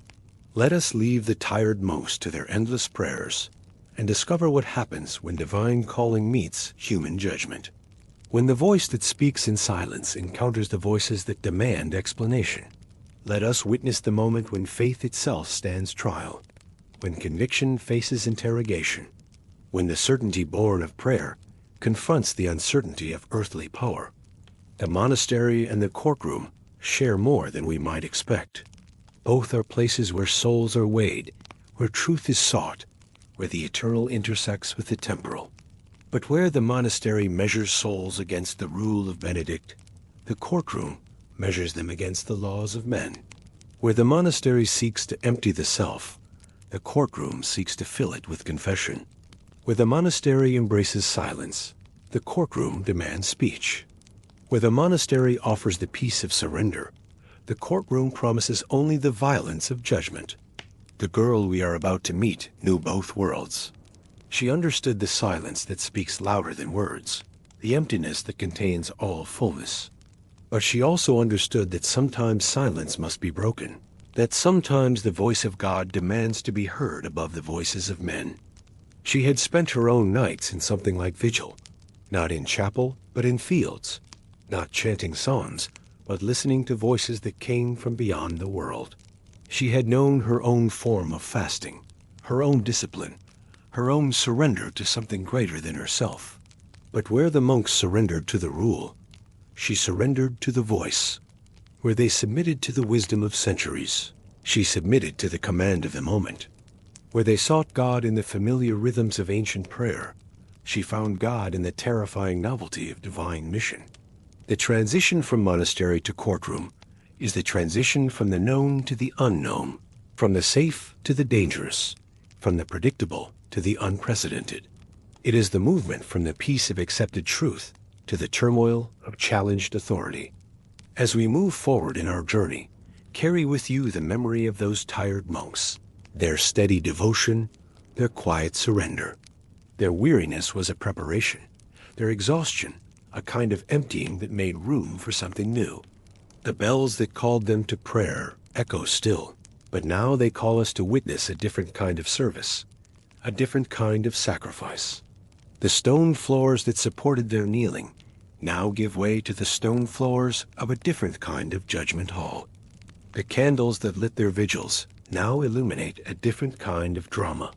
let us leave the tired monks to their endless prayers and discover what happens when divine calling meets human judgment. When the voice that speaks in silence encounters the voices that demand explanation, let us witness the moment when faith itself stands trial, when conviction faces interrogation, when the certainty born of prayer confronts the uncertainty of earthly power. The monastery and the courtroom share more than we might expect. Both are places where souls are weighed, where truth is sought, where the eternal intersects with the temporal. But where the monastery measures souls against the rule of Benedict, the courtroom measures them against the laws of men. Where the monastery seeks to empty the self, the courtroom seeks to fill it with confession. Where the monastery embraces silence, the courtroom demands speech. Where the monastery offers the peace of surrender, the courtroom promises only the violence of judgment. The girl we are about to meet knew both worlds. She understood the silence that speaks louder than words, the emptiness that contains all fullness. But she also understood that sometimes silence must be broken, that sometimes the voice of God demands to be heard above the voices of men. She had spent her own nights in something like vigil, not in chapel, but in fields, not chanting psalms, but listening to voices that came from beyond the world. She had known her own form of fasting, her own discipline, her own surrender to something greater than herself. But where the monks surrendered to the rule, she surrendered to the voice. Where they submitted to the wisdom of centuries, she submitted to the command of the moment. Where they sought God in the familiar rhythms of ancient prayer, she found God in the terrifying novelty of divine mission. The transition from monastery to courtroom is the transition from the known to the unknown, from the safe to the dangerous, from the predictable to the unprecedented. It is the movement from the peace of accepted truth to the turmoil of challenged authority. As we move forward in our journey, carry with you the memory of those tired monks, their steady devotion, their quiet surrender. Their weariness was a preparation, their exhaustion a kind of emptying that made room for something new. The bells that called them to prayer echo still, but now they call us to witness a different kind of service, a different kind of sacrifice. The stone floors that supported their kneeling now give way to the stone floors of a different kind of judgment hall. The candles that lit their vigils now illuminate a different kind of drama.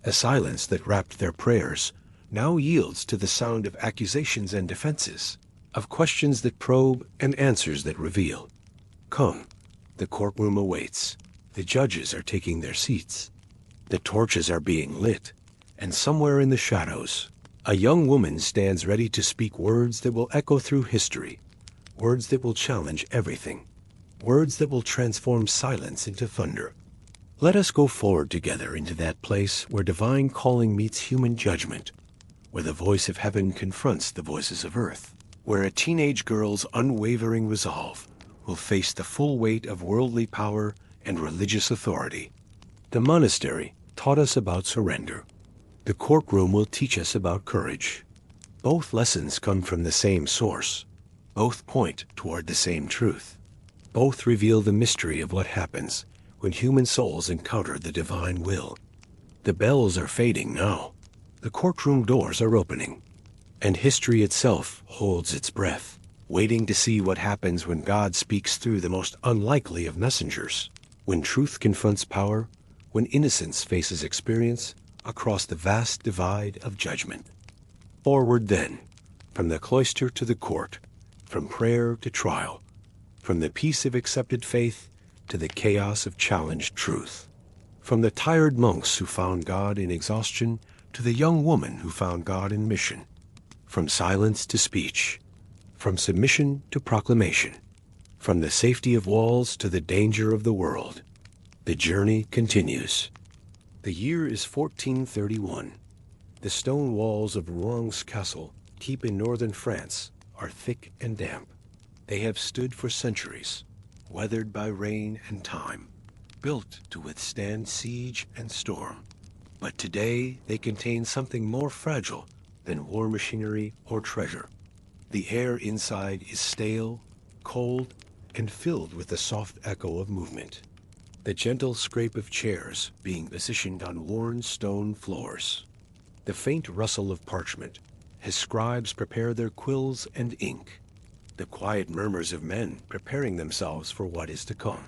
A silence that wrapped their prayers now yields to the sound of accusations and defenses, of questions that probe and answers that reveal. Come, the courtroom awaits. The judges are taking their seats. The torches are being lit, and somewhere in the shadows, a young woman stands ready to speak words that will echo through history, words that will challenge everything, words that will transform silence into thunder. Let us go forward together into that place where divine calling meets human judgment, where the voice of heaven confronts the voices of earth, where a teenage girl's unwavering resolve will face the full weight of worldly power and religious authority. The monastery taught us about surrender. The courtroom will teach us about courage. Both lessons come from the same source. Both point toward the same truth. Both reveal the mystery of what happens when human souls encounter the divine will. The bells are fading now. The courtroom doors are opening, and history itself holds its breath, waiting to see what happens when God speaks through the most unlikely of messengers, when truth confronts power, when innocence faces experience across the vast divide of judgment. Forward then, from the cloister to the court, from prayer to trial, from the peace of accepted faith to the chaos of challenged truth, from the tired monks who found God in exhaustion to the young woman who found God in mission, from silence to speech, from submission to proclamation, from the safety of walls to the danger of the world. The journey continues. The year is 1431. The stone walls of Rouen castle, deep in northern France, are thick and damp. They have stood for centuries, weathered by rain and time, built to withstand siege and storm. But today they contain something more fragile than war machinery or treasure. The air inside is stale, cold, and filled with the soft echo of movement. The gentle scrape of chairs being positioned on worn stone floors. The faint rustle of parchment His scribes prepare their quills and ink. The quiet murmurs of men preparing themselves for what is to come.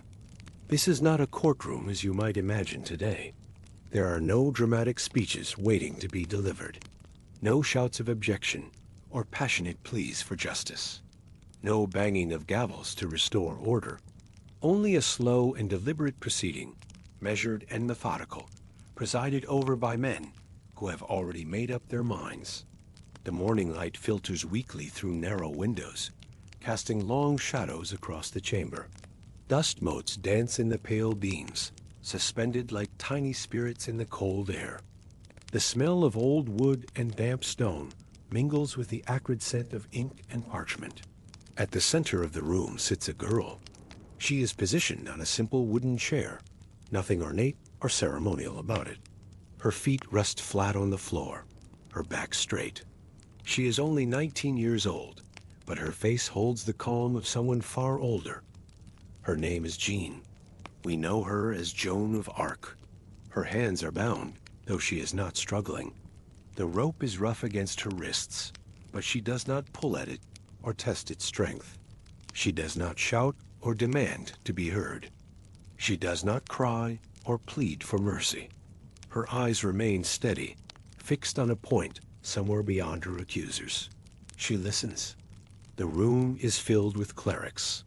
This is not a courtroom as you might imagine today. There are no dramatic speeches waiting to be delivered. No shouts of objection or passionate pleas for justice. No banging of gavels to restore order. Only a slow and deliberate proceeding, measured and methodical, presided over by men who have already made up their minds. The morning light filters weakly through narrow windows, casting long shadows across the chamber. Dust motes dance in the pale beams, suspended like tiny spirits in the cold air. The smell of old wood and damp stone mingles with the acrid scent of ink and parchment. At the center of the room sits a girl. She is positioned on a simple wooden chair, nothing ornate or ceremonial about it. Her feet rest flat on the floor, her back straight. She is only 19 years old, but her face holds the calm of someone far older. Her name is Jean. We know her as Joan of Arc. Her hands are bound, though she is not struggling. The rope is rough against her wrists, but she does not pull at it or test its strength. She does not shout or demand to be heard. She does not cry or plead for mercy. Her eyes remain steady, fixed on a point somewhere beyond her accusers. She listens. The room is filled with clerics.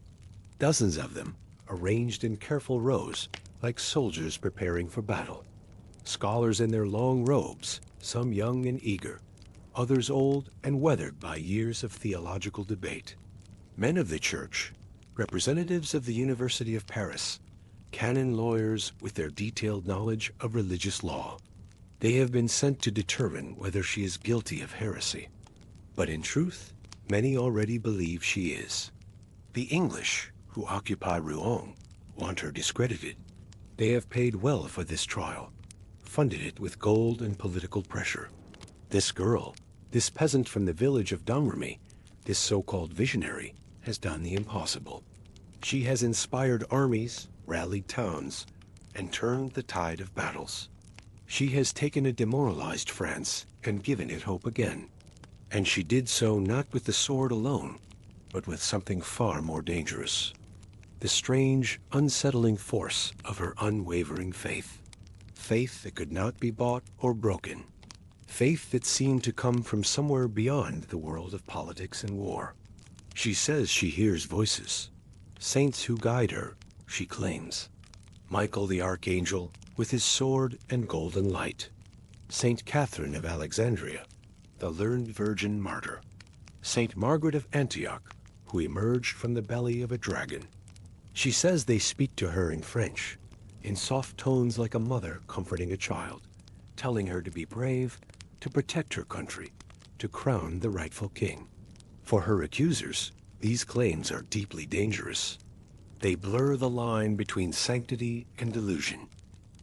Dozens of them, arranged in careful rows, like soldiers preparing for battle. Scholars in their long robes, some young and eager, others old and weathered by years of theological debate. Men of the church, representatives of the University of Paris, canon lawyers with their detailed knowledge of religious law. They have been sent to determine whether she is guilty of heresy. But in truth, many already believe she is. The English, who occupy Rouen, want her discredited. They have paid well for this trial, funded it with gold and political pressure. This girl, this peasant from the village of Domremy, this so-called visionary, has done the impossible. She has inspired armies, rallied towns, and turned the tide of battles. She has taken a demoralized France and given it hope again. And she did so not with the sword alone, but with something far more dangerous. The strange, unsettling force of her unwavering faith. Faith that could not be bought or broken. Faith that seemed to come from somewhere beyond the world of politics and war. She says she hears voices. Saints who guide her, she claims. Michael the Archangel with his sword and golden light. Saint Catherine of Alexandria, the learned virgin martyr. Saint Margaret of Antioch, who emerged from the belly of a dragon. She says they speak to her in French, in soft tones like a mother comforting a child, telling her to be brave, to protect her country, to crown the rightful king. For her accusers, these claims are deeply dangerous. They blur the line between sanctity and delusion,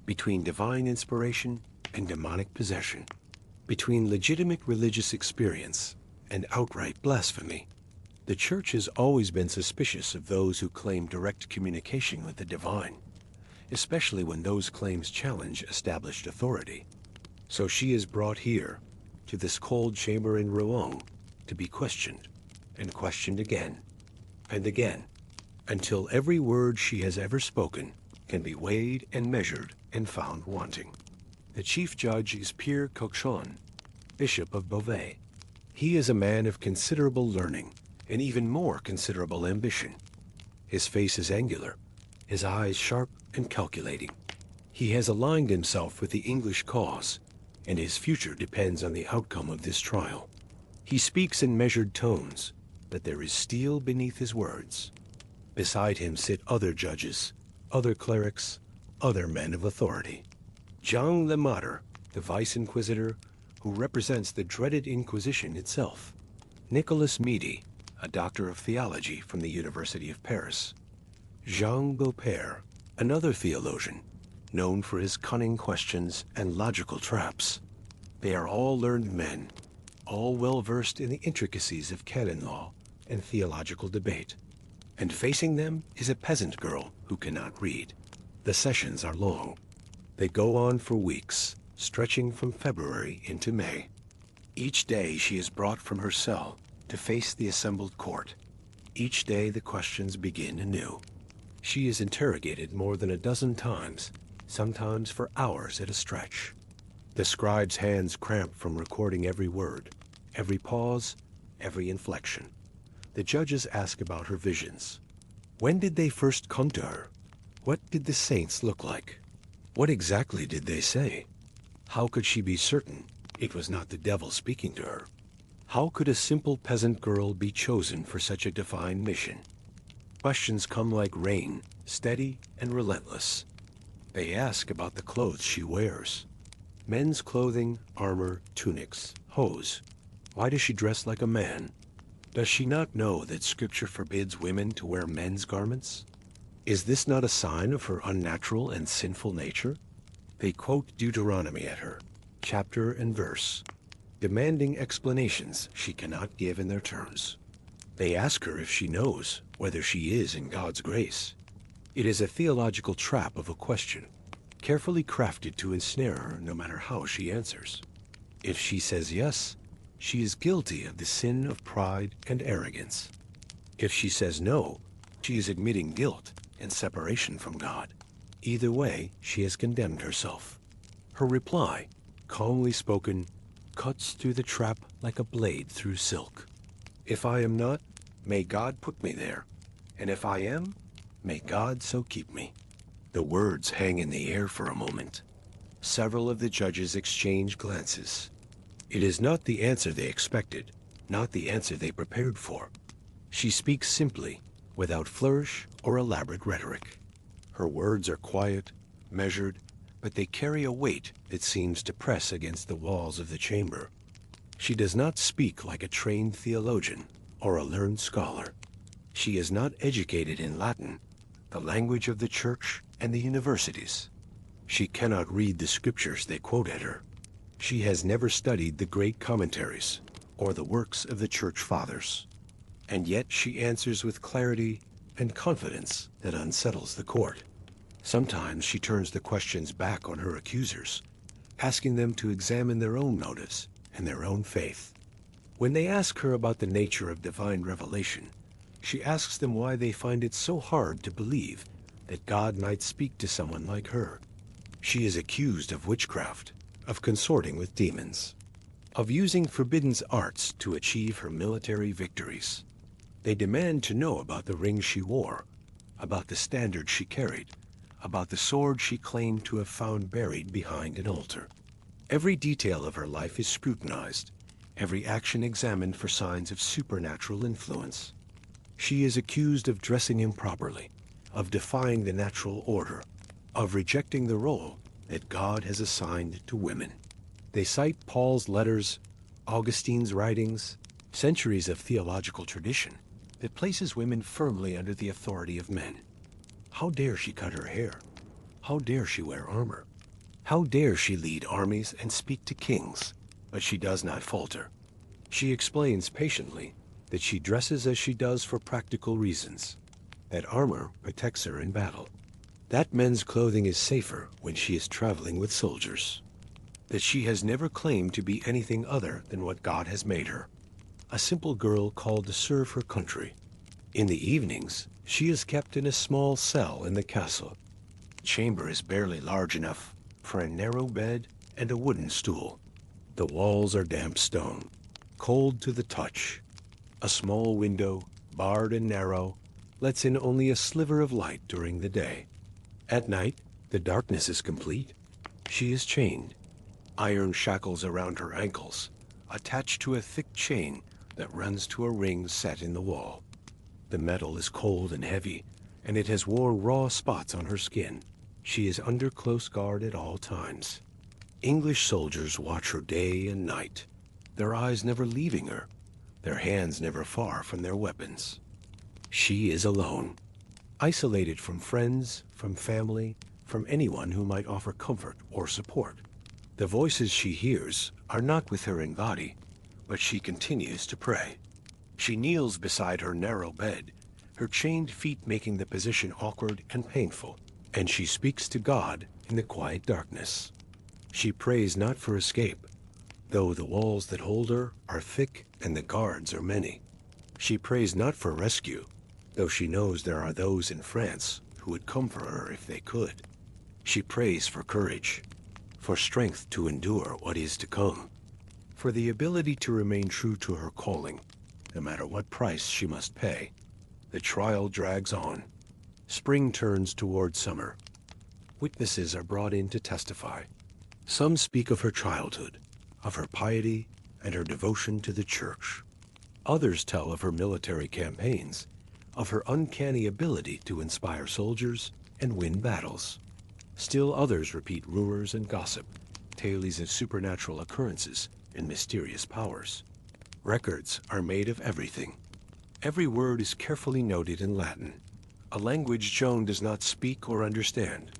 between divine inspiration and demonic possession, between legitimate religious experience and outright blasphemy. The Church has always been suspicious of those who claim direct communication with the divine, especially when those claims challenge established authority. So she is brought here, to this cold chamber in Rouen, to be questioned, and questioned again, and again, until every word she has ever spoken can be weighed and measured and found wanting. The chief judge is Pierre Cochon, Bishop of Beauvais. He is a man of considerable learning and even more considerable ambition. His face is angular, his eyes sharp and calculating. He has aligned himself with the English cause, and his future depends on the outcome of this trial. He speaks in measured tones, but there is steel beneath his words. Beside him sit other judges, other clerics, other men of authority. Jean le Martyr, the vice inquisitor, who represents the dreaded Inquisition itself. Nicolas Midi, a doctor of theology from the University of Paris. Jean Beaupère, another theologian, known for his cunning questions and logical traps. They are all learned men, all well-versed in the intricacies of canon law and theological debate. And facing them is a peasant girl who cannot read. The sessions are long. They go on for weeks, stretching from February into May. Each day she is brought from her cell to face the assembled court. Each day the questions begin anew. She is interrogated more than a dozen times, sometimes for hours at a stretch. The scribe's hands cramp from recording every word, every pause, every inflection. The judges ask about her visions. When did they first come to her? What did the saints look like? What exactly did they say? How could she be certain it was not the devil speaking to her? How could a simple peasant girl be chosen for such a divine mission? Questions come like rain, steady and relentless. They ask about the clothes she wears. Men's clothing, armor, tunics, hose. Why does she dress like a man? Does she not know that Scripture forbids women to wear men's garments? Is this not a sign of her unnatural and sinful nature? They quote Deuteronomy at her, chapter and verse, demanding explanations she cannot give in their terms. They ask her if she knows whether she is in God's grace. It is a theological trap of a question, carefully crafted to ensnare her no matter how she answers. If she says yes, she is guilty of the sin of pride and arrogance. If she says no, she is admitting guilt and separation from God. Either way, she has condemned herself. Her reply, calmly spoken, cuts through the trap like a blade through silk. If I am not, may God put me there, and if I am, may God so keep me. The words hang in the air for a moment. Several of the judges exchange glances. It is not the answer they expected, not the answer they prepared for. She speaks simply, without flourish or elaborate rhetoric. Her words are quiet, measured, but they carry a weight that seems to press against the walls of the chamber. She does not speak like a trained theologian or a learned scholar. She is not educated in Latin, the language of the church and the universities. She cannot read the scriptures they quote at her. She has never studied the great commentaries or the works of the church fathers. And yet she answers with clarity and confidence that unsettles the court. Sometimes she turns the questions back on her accusers, asking them to examine their own motives and their own faith. When they ask her about the nature of divine revelation, she asks them why they find it so hard to believe that God might speak to someone like her. She is accused of witchcraft, of consorting with demons, of using forbidden arts to achieve her military victories. They demand to know about the ring she wore, about the standard she carried, about the sword she claimed to have found buried behind an altar. Every detail of her life is scrutinized, every action examined for signs of supernatural influence. She is accused of dressing improperly, of defying the natural order, of rejecting the role that God has assigned to women. They cite Paul's letters, Augustine's writings, centuries of theological tradition that places women firmly under the authority of men. How dare she cut her hair? How dare she wear armor? How dare she lead armies and speak to kings? But she does not falter. She explains patiently that she dresses as she does for practical reasons, that armor protects her in battle, that men's clothing is safer when she is traveling with soldiers, that she has never claimed to be anything other than what God has made her, a simple girl called to serve her country. In the evenings, she is kept in a small cell in the castle. The chamber is barely large enough for a narrow bed and a wooden stool. The walls are damp stone, cold to the touch. A small window, barred and narrow, lets in only a sliver of light during the day. At night, the darkness is complete. She is chained, iron shackles around her ankles, attached to a thick chain that runs to a ring set in the wall. The metal is cold and heavy, and it has worn raw spots on her skin. She is under close guard at all times. English soldiers watch her day and night, their eyes never leaving her, their hands never far from their weapons. She is alone, isolated from friends, from family, from anyone who might offer comfort or support. The voices she hears are not with her in body, but she continues to pray. She kneels beside her narrow bed, her chained feet making the position awkward and painful, and she speaks to God in the quiet darkness. She prays not for escape, though the walls that hold her are thick and the guards are many. She prays not for rescue, though she knows there are those in France who would come for her if they could. She prays for courage, for strength to endure what is to come, for the ability to remain true to her calling, no matter what price she must pay. The trial drags on. Spring turns toward summer. Witnesses are brought in to testify. Some speak of her childhood, of her piety and her devotion to the church. Others tell of her military campaigns, of her uncanny ability to inspire soldiers and win battles. Still others repeat rumors and gossip, tales of supernatural occurrences and mysterious powers. Records are made of everything. Every word is carefully noted in Latin, a language Joan does not speak or understand.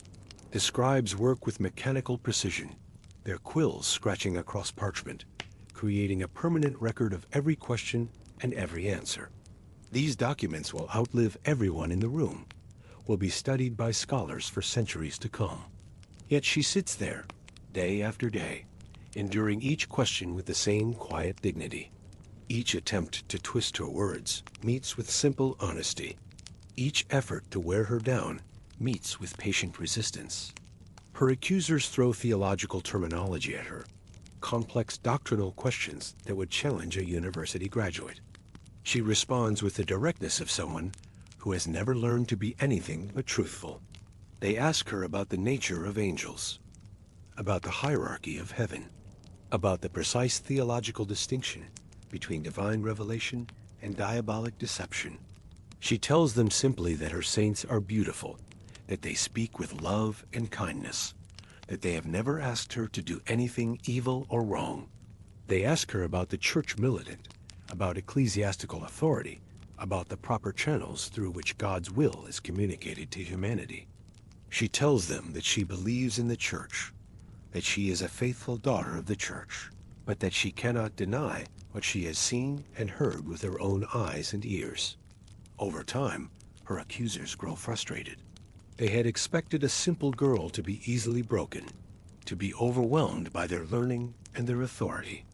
The scribes work with mechanical precision, their quills scratching across parchment, creating a permanent record of every question and every answer. These documents will outlive everyone in the room, will be studied by scholars for centuries to come. Yet she sits there, day after day, enduring each question with the same quiet dignity. Each attempt to twist her words meets with simple honesty. Each effort to wear her down meets with patient resistance. Her accusers throw theological terminology at her, complex doctrinal questions that would challenge a university graduate. She responds with the directness of someone who has never learned to be anything but truthful. They ask her about the nature of angels, about the hierarchy of heaven, about the precise theological distinction between divine revelation and diabolic deception. She tells them simply that her saints are beautiful, that they speak with love and kindness, that they have never asked her to do anything evil or wrong. They ask her about the church militant, about ecclesiastical authority, about the proper channels through which God's will is communicated to humanity. She tells them that she believes in the church, that she is a faithful daughter of the church, but that she cannot deny what she has seen and heard with her own eyes and ears. Over time, her accusers grow frustrated. They had expected a simple girl to be easily broken, to be overwhelmed by their learning and their authority.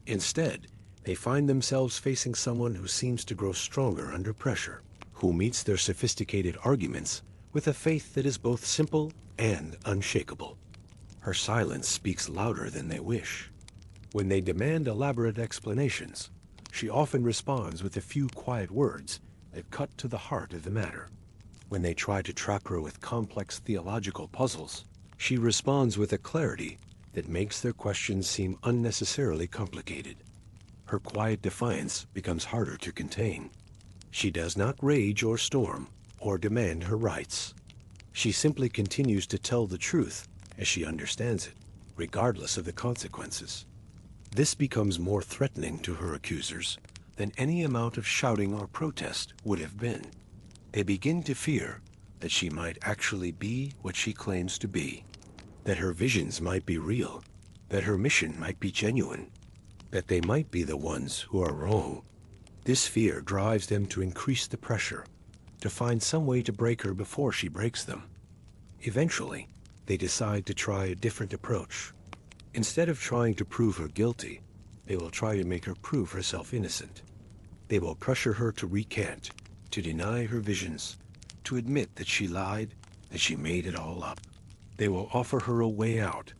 Instead, they find themselves facing someone who seems to grow stronger under pressure, who meets their sophisticated arguments with a faith that is both simple and unshakable. Her silence speaks louder than they wish. When they demand elaborate explanations, she often responds with a few quiet words that cut to the heart of the matter. When they try to trap her with complex theological puzzles, she responds with a clarity that makes their questions seem unnecessarily complicated. Her quiet defiance becomes harder to contain. She does not rage or storm or demand her rights. She simply continues to tell the truth as she understands it, regardless of the consequences. This becomes more threatening to her accusers than any amount of shouting or protest would have been. They begin to fear that she might actually be what she claims to be, that her visions might be real, that her mission might be genuine, that they might be the ones who are wrong. This fear drives them to increase the pressure, to find some way to break her before she breaks them. Eventually, they decide to try a different approach. Instead of trying to prove her guilty, they will try to make her prove herself innocent. They will pressure her to recant, to deny her visions, to admit that she lied, that she made it all up. They will offer her a way out,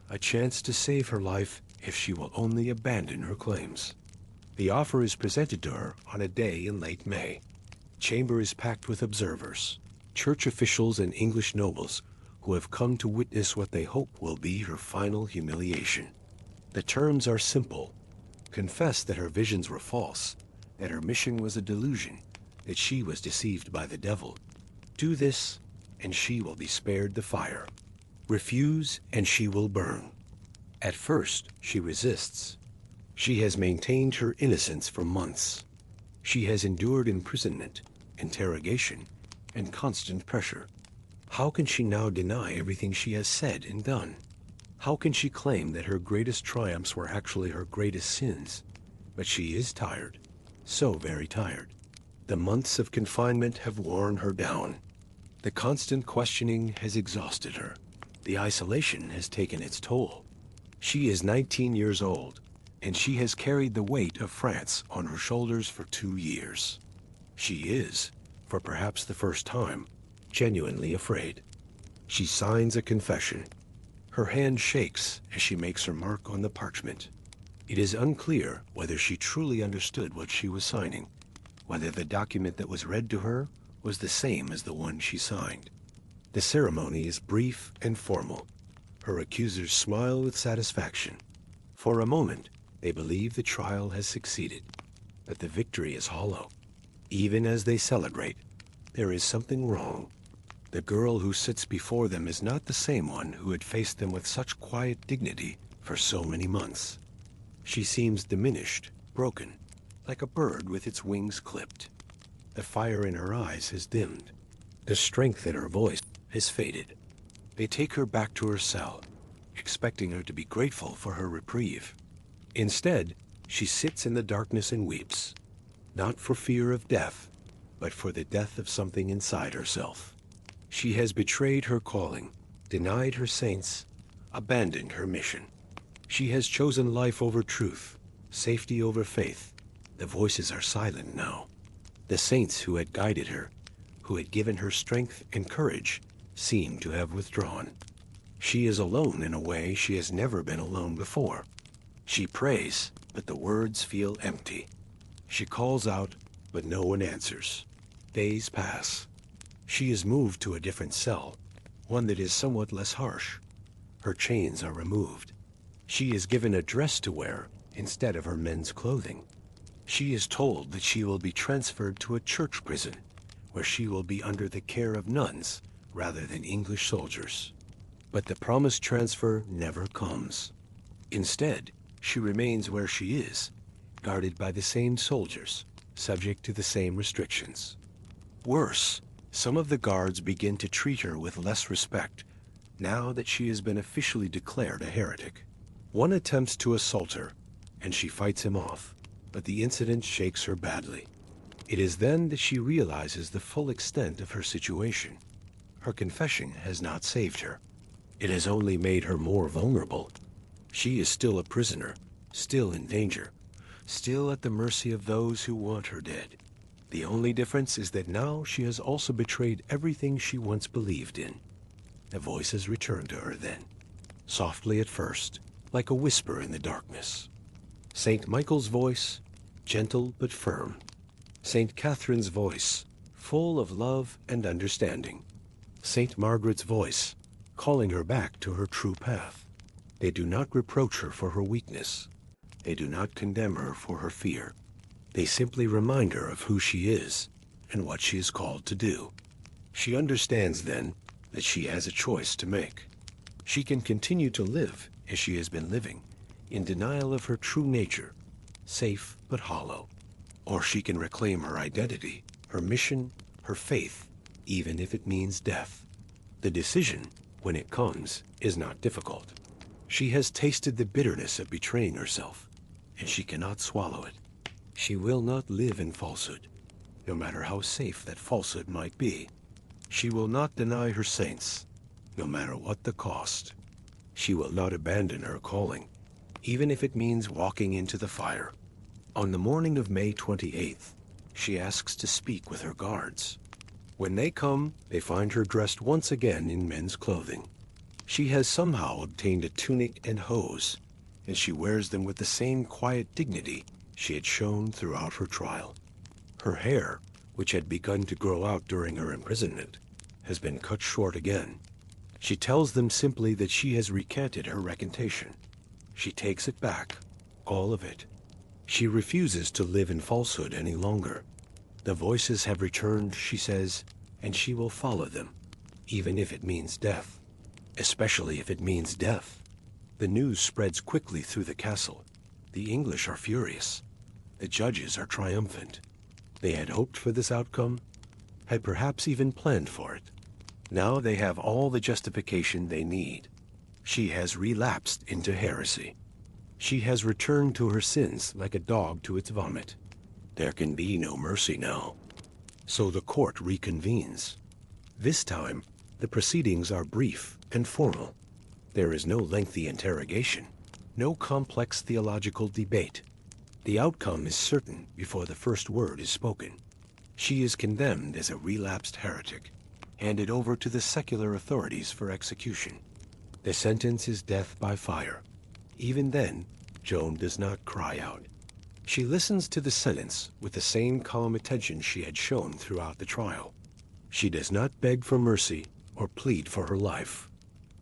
a chance to save her life if she will only abandon her claims. The offer is presented to her on a day in late May. Chamber is packed with observers, church officials and English nobles who have come to witness what they hope will be her final humiliation. The terms are simple. Confess that her visions were false, that her mission was a delusion, that she was deceived by the devil. Do this, and she will be spared the fire. Refuse, and she will burn. At first, she resists. She has maintained her innocence for months. She has endured imprisonment, interrogation, and constant pressure. How can she now deny everything she has said and done? How can she claim that her greatest triumphs were actually her greatest sins? But she is tired, so very tired. The months of confinement have worn her down. The constant questioning has exhausted her. The isolation has taken its toll. She is 19 years old, and she has carried the weight of France on her shoulders for 2 years. She is, for perhaps the first time, genuinely afraid. She signs a confession. Her hand shakes as she makes her mark on the parchment. It is unclear whether she truly understood what she was signing, whether the document that was read to her was the same as the one she signed. The ceremony is brief and formal. Her accusers smile with satisfaction. For a moment, they believe the trial has succeeded, but the victory is hollow. Even as they celebrate, there is something wrong. The girl who sits before them is not the same one who had faced them with such quiet dignity for so many months. She seems diminished, broken, like a bird with its wings clipped. The fire in her eyes has dimmed. The strength in her voice has faded. They take her back to her cell, expecting her to be grateful for her reprieve. Instead, she sits in the darkness and weeps, not for fear of death, but for the death of something inside herself. She has betrayed her calling, denied her saints, abandoned her mission. She has chosen life over truth, safety over faith. The voices are silent now. The saints who had guided her, who had given her strength and courage, seem to have withdrawn. She is alone in a way she has never been alone before. She prays, but the words feel empty. She calls out, but no one answers. Days pass. She is moved to a different cell, one that is somewhat less harsh. Her chains are removed. She is given a dress to wear instead of her men's clothing. She is told that she will be transferred to a church prison, where she will be under the care of nuns rather than English soldiers. But the promised transfer never comes. Instead, she remains where she is, guarded by the same soldiers, subject to the same restrictions. Worse, some of the guards begin to treat her with less respect, now that she has been officially declared a heretic. One attempts to assault her, and she fights him off, but the incident shakes her badly. It is then that she realizes the full extent of her situation. Her confession has not saved her. It has only made her more vulnerable. She is still a prisoner, still in danger, still at the mercy of those who want her dead. The only difference is that now she has also betrayed everything she once believed in. The voices return to her then, softly at first, like a whisper in the darkness. St. Michael's voice, gentle but firm. St. Catherine's voice, full of love and understanding. St. Margaret's voice, calling her back to her true path. They do not reproach her for her weakness. They do not condemn her for her fear. They simply remind her of who she is and what she is called to do. She understands then that she has a choice to make. She can continue to live as she has been living, in denial of her true nature, safe but hollow. Or she can reclaim her identity, her mission, her faith, even if it means death. The decision, when it comes, is not difficult. She has tasted the bitterness of betraying herself, and she cannot swallow it. She will not live in falsehood, no matter how safe that falsehood might be. She will not deny her saints, no matter what the cost. She will not abandon her calling, even if it means walking into the fire. On the morning of May 28th, she asks to speak with her guards. When they come, they find her dressed once again in men's clothing. She has somehow obtained a tunic and hose, and she wears them with the same quiet dignity she had shown throughout her trial. Her hair, which had begun to grow out during her imprisonment, has been cut short again. She tells them simply that she has recanted her recantation. She takes it back, all of it. She refuses to live in falsehood any longer. The voices have returned, she says, and she will follow them, even if it means death. Especially if it means death. The news spreads quickly through the castle. The English are furious. The judges are triumphant. They had hoped for this outcome, had perhaps even planned for it. Now they have all the justification they need. She has relapsed into heresy. She has returned to her sins like a dog to its vomit. There can be no mercy now. So the court reconvenes. This time, the proceedings are brief and formal. There is no lengthy interrogation. No complex theological debate. The outcome is certain before the first word is spoken. She is condemned as a relapsed heretic, handed over to the secular authorities for execution. The sentence is death by fire. Even then, Joan does not cry out. She listens to the sentence with the same calm attention she had shown throughout the trial. She does not beg for mercy or plead for her life.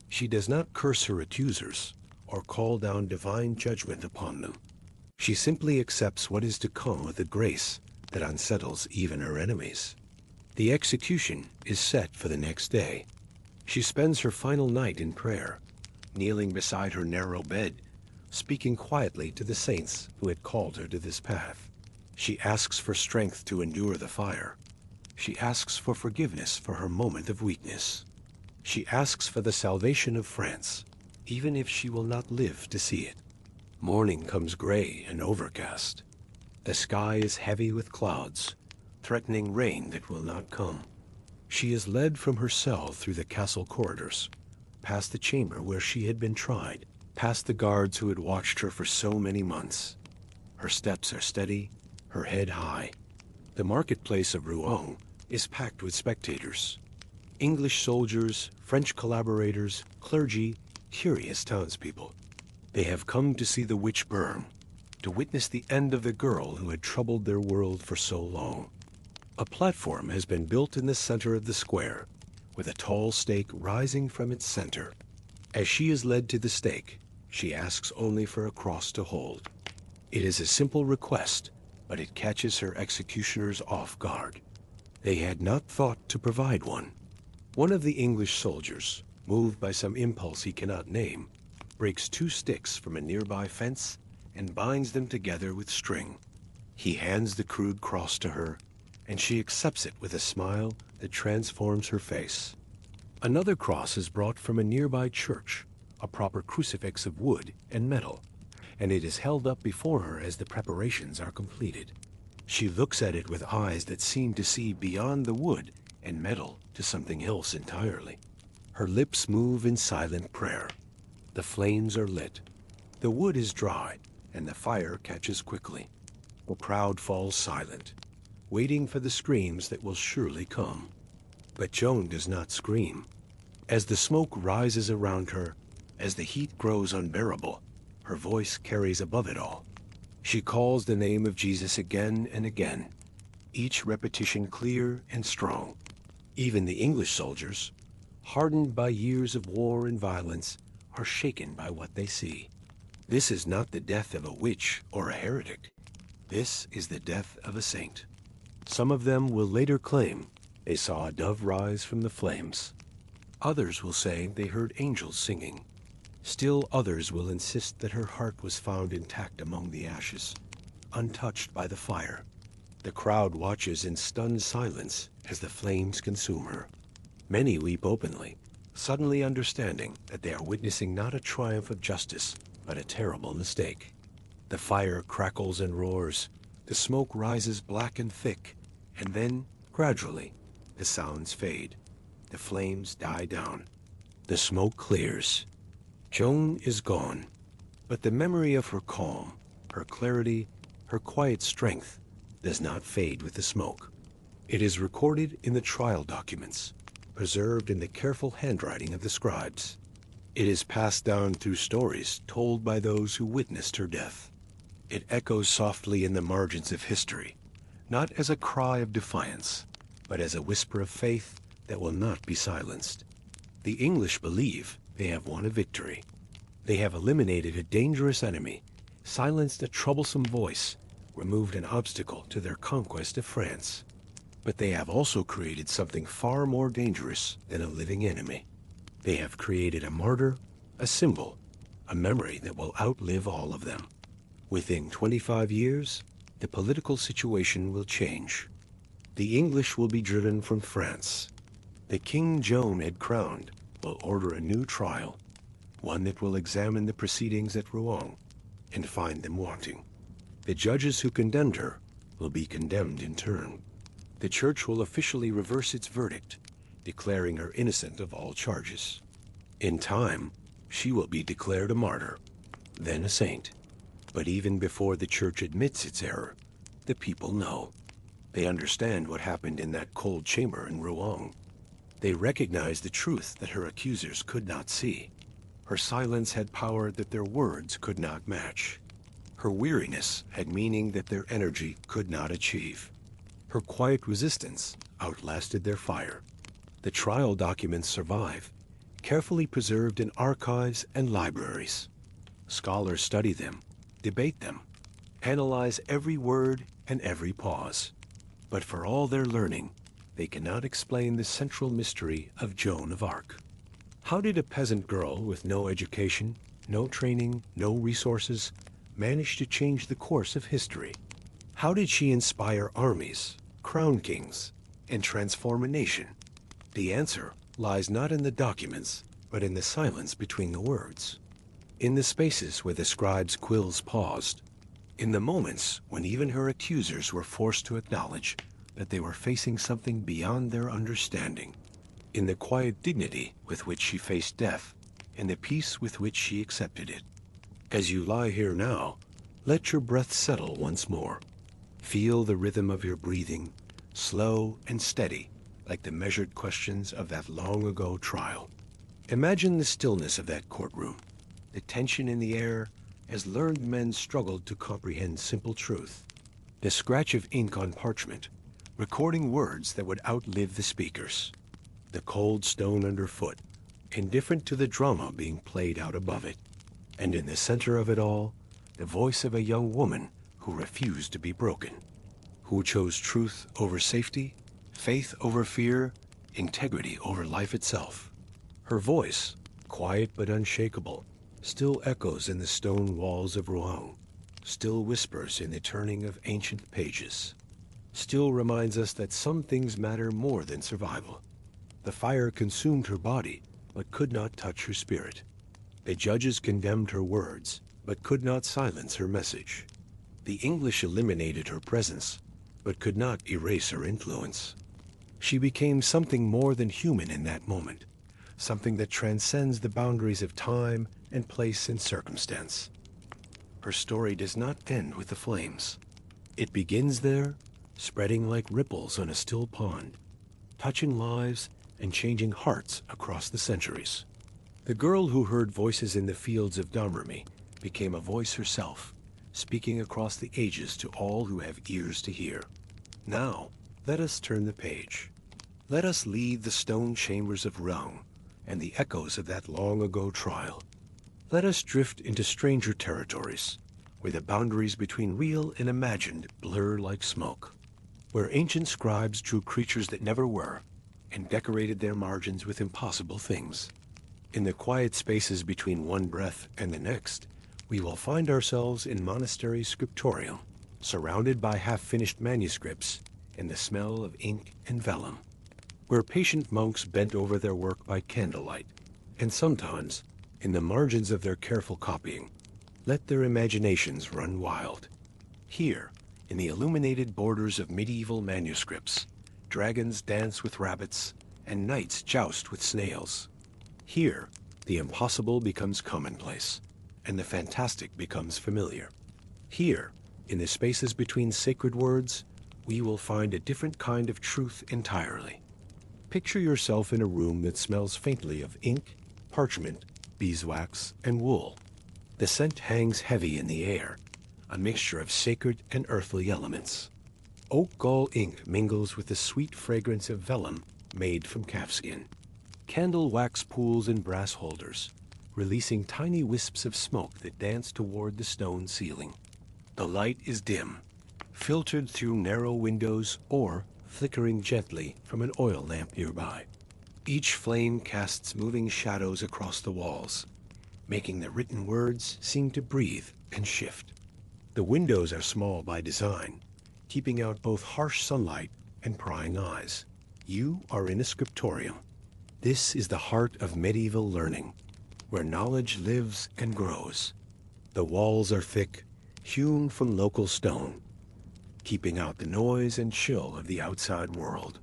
She does not curse her accusers or call down divine judgment upon them. She simply accepts what is to come with a grace that unsettles even her enemies. The execution is set for the next day. She spends her final night in prayer, kneeling beside her narrow bed, speaking quietly to the saints who had called her to this path. She asks for strength to endure the fire. She asks for forgiveness for her moment of weakness. She asks for the salvation of France, even if she will not live to see it. Morning comes gray and overcast. The sky is heavy with clouds, threatening rain that will not come. She is led from her cell through the castle corridors, past the chamber where she had been tried, past the guards who had watched her for so many months. Her steps are steady, her head high. The marketplace of Rouen is packed with spectators. English soldiers, French collaborators, clergy, curious townspeople. They have come to see the witch burn, to witness the end of the girl who had troubled their world for so long. A platform has been built in the center of the square, with a tall stake rising from its center. As she is led to the stake, she asks only for a cross to hold. It is a simple request, but it catches her executioners off guard. They had not thought to provide one. One of the English soldiers, moved by some impulse he cannot name, breaks 2 sticks from a nearby fence and binds them together with string. He hands the crude cross to her, and she accepts it with a smile that transforms her face. Another cross is brought from a nearby church, a proper crucifix of wood and metal, and it is held up before her as the preparations are completed. She looks at it with eyes that seem to see beyond the wood and metal to something else entirely. Her lips move in silent prayer. The flames are lit. The wood is dry, and the fire catches quickly. The crowd falls silent, waiting for the screams that will surely come. But Joan does not scream. As the smoke rises around her, as the heat grows unbearable, her voice carries above it all. She calls the name of Jesus again and again, each repetition clear and strong. Even the English soldiers, hardened by years of war and violence, are shaken by what they see. This is not the death of a witch or a heretic. This is the death of a saint. Some of them will later claim they saw a dove rise from the flames. Others will say they heard angels singing. Still others will insist that her heart was found intact among the ashes, untouched by the fire. The crowd watches in stunned silence as the flames consume her. Many weep openly, suddenly understanding that they are witnessing not a triumph of justice, but a terrible mistake. The fire crackles and roars. The smoke rises black and thick, and then, gradually, the sounds fade. The flames die down. The smoke clears. Joan is gone, but the memory of her calm, her clarity, her quiet strength does not fade with the smoke. It is recorded in the trial documents, preserved in the careful handwriting of the scribes. It is passed down through stories told by those who witnessed her death. It echoes softly in the margins of history, not as a cry of defiance, but as a whisper of faith that will not be silenced. The English believe they have won a victory. They have eliminated a dangerous enemy, silenced a troublesome voice, removed an obstacle to their conquest of France. But they have also created something far more dangerous than a living enemy. They have created a martyr, a symbol, a memory that will outlive all of them. Within 25 years, the political situation will change. The English will be driven from France. The king Joan had crowned will order a new trial, one that will examine the proceedings at Rouen and find them wanting. The judges who condemned her will be condemned in turn. The church will officially reverse its verdict, declaring her innocent of all charges. In time, she will be declared a martyr, then a saint. But even before the church admits its error, the people know. They understand what happened in that cold chamber in Rouen. They recognize the truth that her accusers could not see. Her silence had power that their words could not match. Her weariness had meaning that their energy could not achieve. Her quiet resistance outlasted their fire. The trial documents survive, carefully preserved in archives and libraries. Scholars study them, debate them, analyze every word and every pause. But for all their learning, they cannot explain the central mystery of Joan of Arc. How did a peasant girl with no education, no training, no resources, manage to change the course of history? How did she inspire armies, crown kings, and transform a nation? The answer lies not in the documents, but in the silence between the words. In the spaces where the scribe's quills paused. In the moments when even her accusers were forced to acknowledge that they were facing something beyond their understanding. In the quiet dignity with which she faced death, and the peace with which she accepted it. As you lie here now, let your breath settle once more. Feel the rhythm of your breathing, slow and steady, like the measured questions of that long-ago trial. Imagine the stillness of that courtroom, the tension in the air as learned men struggled to comprehend simple truth. The scratch of ink on parchment, recording words that would outlive the speakers. The cold stone underfoot, indifferent to the drama being played out above it. And in the center of it all, the voice of a young woman who refused to be broken, who chose truth over safety, faith over fear, integrity over life itself. Her voice, quiet but unshakable, still echoes in the stone walls of Rouen, still whispers in the turning of ancient pages, still reminds us that some things matter more than survival. The fire consumed her body, but could not touch her spirit. The judges condemned her words, but could not silence her message. The English eliminated her presence, but could not erase her influence. She became something more than human in that moment, something that transcends the boundaries of time and place and circumstance. Her story does not end with the flames. It begins there, spreading like ripples on a still pond, touching lives and changing hearts across the centuries. The girl who heard voices in the fields of Domremy became a voice herself, speaking across the ages to all who have ears to hear. Now, let us turn the page. Let us leave the stone chambers of Rouen and the echoes of that long-ago trial. Let us drift into stranger territories, where the boundaries between real and imagined blur like smoke, where ancient scribes drew creatures that never were, and decorated their margins with impossible things. In the quiet spaces between one breath and the next, we will find ourselves in monastery scriptorium, surrounded by half-finished manuscripts and the smell of ink and vellum, where patient monks bent over their work by candlelight, and sometimes, in the margins of their careful copying, let their imaginations run wild. Here, in the illuminated borders of medieval manuscripts, dragons dance with rabbits, and knights joust with snails. Here, the impossible becomes commonplace, and the fantastic becomes familiar. Here, in the spaces between sacred words, we will find a different kind of truth entirely. Picture yourself in a room that smells faintly of ink, parchment, beeswax, and wool. The scent hangs heavy in the air, a mixture of sacred and earthly elements. Oak gall ink mingles with the sweet fragrance of vellum made from calfskin. Candle wax pools in brass holders, releasing tiny wisps of smoke that dance toward the stone ceiling. The light is dim, filtered through narrow windows or flickering gently from an oil lamp nearby. Each flame casts moving shadows across the walls, making the written words seem to breathe and shift. The windows are small by design, keeping out both harsh sunlight and prying eyes. You are in a scriptorium. This is the heart of medieval learning, where knowledge lives and grows. The walls are thick, hewn from local stone, keeping out the noise and chill of the outside world.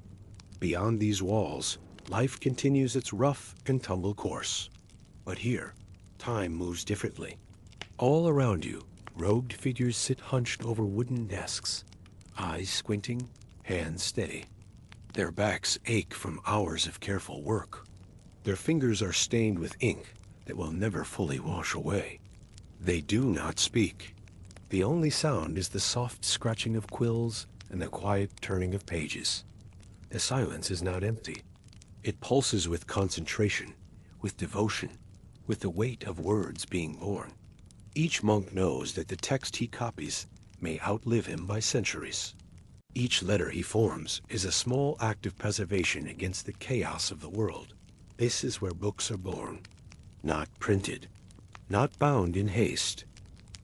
Beyond these walls, life continues its rough and tumble course. But here, time moves differently. All around you, robed figures sit hunched over wooden desks, eyes squinting, hands steady. Their backs ache from hours of careful work. Their fingers are stained with ink that will never fully wash away. They do not speak. The only sound is the soft scratching of quills and the quiet turning of pages. The silence is not empty. It pulses with concentration, with devotion, with the weight of words being born. Each monk knows that the text he copies may outlive him by centuries. Each letter he forms is a small act of preservation against the chaos of the world. This is where books are born, not printed, not bound in haste,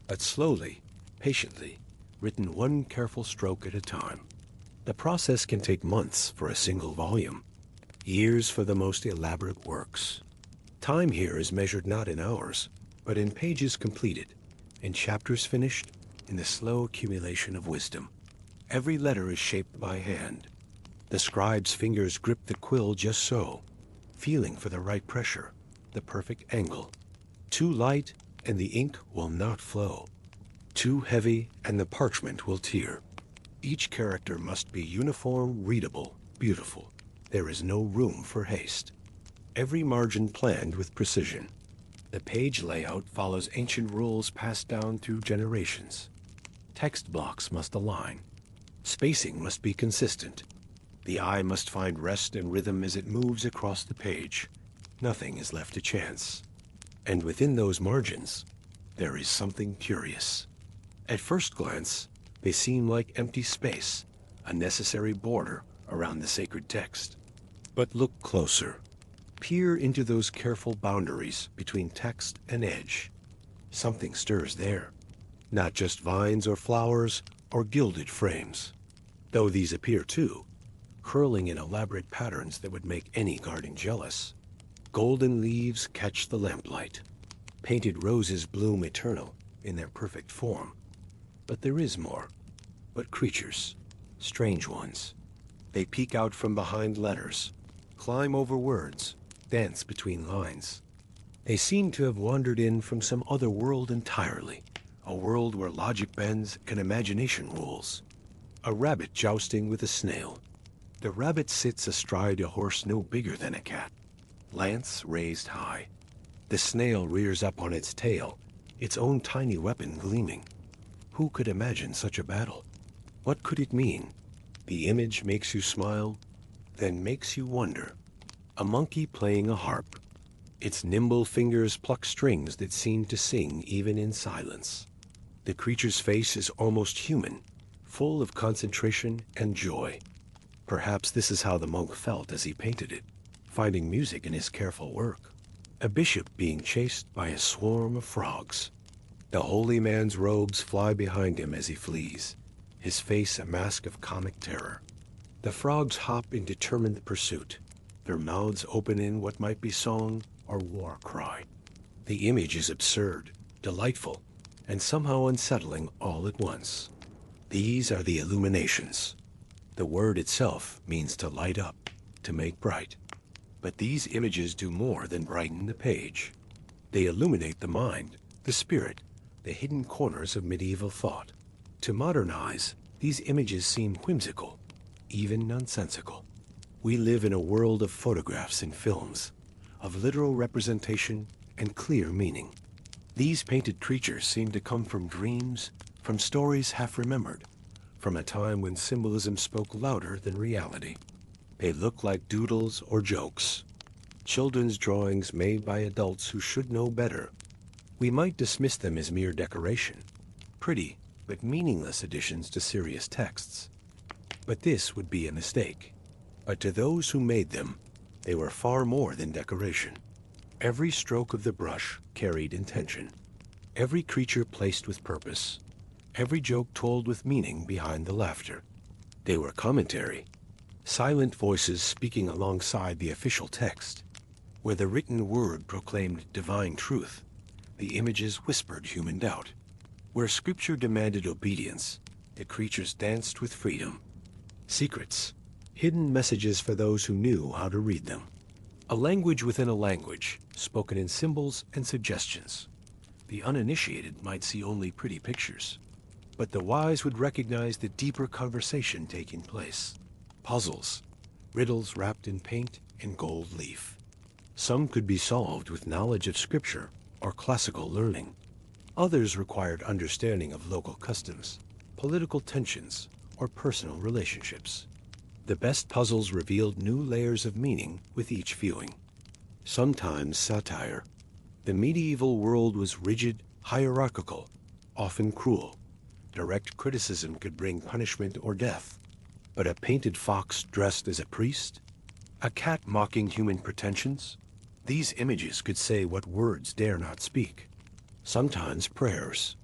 but slowly, patiently, written one careful stroke at a time. The process can take months for a single volume, years for the most elaborate works. Time here is measured not in hours, but in pages completed, in chapters finished, in the slow accumulation of wisdom. Every letter is shaped by hand. The scribe's fingers grip the quill just so, feeling for the right pressure, the perfect angle. Too light, and the ink will not flow. Too heavy, and the parchment will tear. Each character must be uniform, readable, beautiful. There is no room for haste. Every margin planned with precision. The page layout follows ancient rules passed down through generations. Text blocks must align. Spacing must be consistent. The eye must find rest and rhythm as it moves across the page. Nothing is left to chance. And within those margins, there is something curious. At first glance, they seem like empty space, a necessary border around the sacred text. But look closer. Peer into those careful boundaries between text and edge. Something stirs there. Not just vines or flowers or gilded frames, though these appear too, curling in elaborate patterns that would make any garden jealous. Golden leaves catch the lamplight. Painted roses bloom eternal in their perfect form. But there is more. But creatures, strange ones. They peek out from behind letters, climb over words, dance between lines. They seem to have wandered in from some other world entirely, a world where logic bends and imagination rules. A rabbit jousting with a snail. The rabbit sits astride a horse no bigger than a cat, lance raised high. The snail rears up on its tail, its own tiny weapon gleaming. Who could imagine such a battle? What could it mean? The image makes you smile, then makes you wonder. A monkey playing a harp. Its nimble fingers pluck strings that seem to sing even in silence. The creature's face is almost human, full of concentration and joy. Perhaps this is how the monk felt as he painted it, finding music in his careful work. A bishop being chased by a swarm of frogs. The holy man's robes fly behind him as he flees, his face a mask of comic terror. The frogs hop in determined pursuit, their mouths open in what might be song or war cry. The image is absurd, delightful, and somehow unsettling all at once. These are the illuminations. The word itself means to light up, to make bright. But these images do more than brighten the page. They illuminate the mind, the spirit, the hidden corners of medieval thought. To modern eyes, these images seem whimsical, even nonsensical. We live in a world of photographs and films, of literal representation and clear meaning. These painted creatures seem to come from dreams, from stories half remembered, from a time when symbolism spoke louder than reality. They look like doodles or jokes, children's drawings made by adults who should know better. We might dismiss them as mere decoration, pretty but meaningless additions to serious texts. But this would be a mistake. But to those who made them, they were far more than decoration. Every stroke of the brush carried intention. Every creature placed with purpose. Every joke told with meaning behind the laughter. They were commentary, silent voices speaking alongside the official text. Where the written word proclaimed divine truth, the images whispered human doubt. Where scripture demanded obedience, the creatures danced with freedom. Secrets, hidden messages for those who knew how to read them. A language within a language, spoken in symbols and suggestions. The uninitiated might see only pretty pictures, but the wise would recognize the deeper conversation taking place. Puzzles, riddles wrapped in paint and gold leaf. Some could be solved with knowledge of scripture or classical learning. Others required understanding of local customs, political tensions, or personal relationships. The best puzzles revealed new layers of meaning with each viewing. Sometimes satire. The medieval world was rigid, hierarchical, often cruel. Direct criticism could bring punishment or death. But a painted fox dressed as a priest? A cat mocking human pretensions? These images could say what words dare not speak. Sometimes prayers.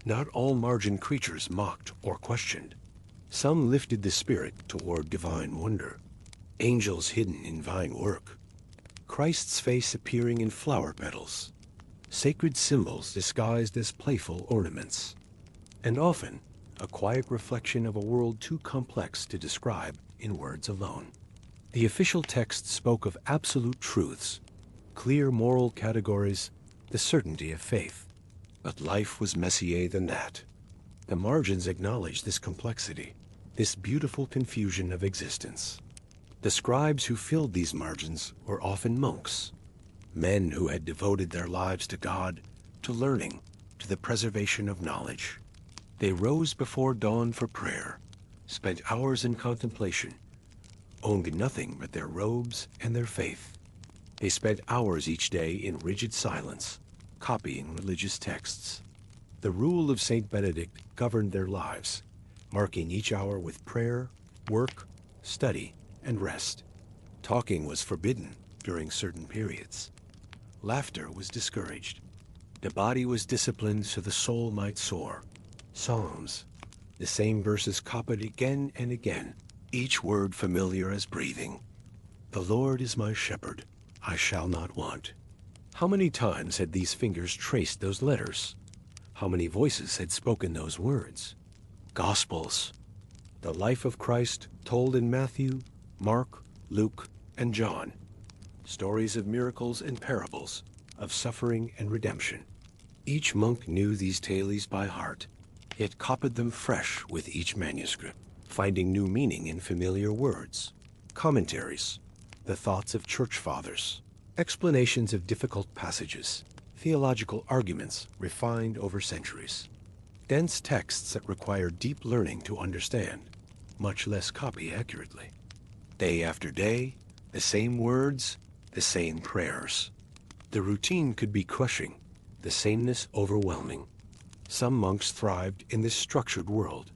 Not all margin creatures mocked or questioned. Some lifted the spirit toward divine wonder. Angels hidden in vine work. Christ's face appearing in flower petals. Sacred symbols disguised as playful ornaments. And often, a quiet reflection of a world too complex to describe in words alone. The official text spoke of absolute truths, clear moral categories, the certainty of faith. But life was messier than that. The margins acknowledged this complexity, this beautiful confusion of existence. The scribes who filled these margins were often monks, men who had devoted their lives to God, to learning, to the preservation of knowledge. They rose before dawn for prayer, spent hours in contemplation, owned nothing but their robes and their faith. They spent hours each day in rigid silence, copying religious texts. The rule of Saint Benedict governed their lives, marking each hour with prayer, work, study, and rest. Talking was forbidden during certain periods. Laughter was discouraged. The body was disciplined so the soul might soar. Psalms, the same verses copied again and again, each word familiar as breathing. The Lord is my shepherd, I shall not want. How many times had these fingers traced those letters? How many voices had spoken those words? Gospels, the life of Christ told in Matthew, Mark, Luke, and John. Stories of miracles and parables, of suffering and redemption. Each monk knew these tales by heart, yet copied them fresh with each manuscript, finding new meaning in familiar words, commentaries, the thoughts of church fathers, explanations of difficult passages, theological arguments refined over centuries. Dense texts that require deep learning to understand, much less copy accurately. Day after day, the same words, the same prayers. The routine could be crushing, the sameness overwhelming. Some monks thrived in this structured world.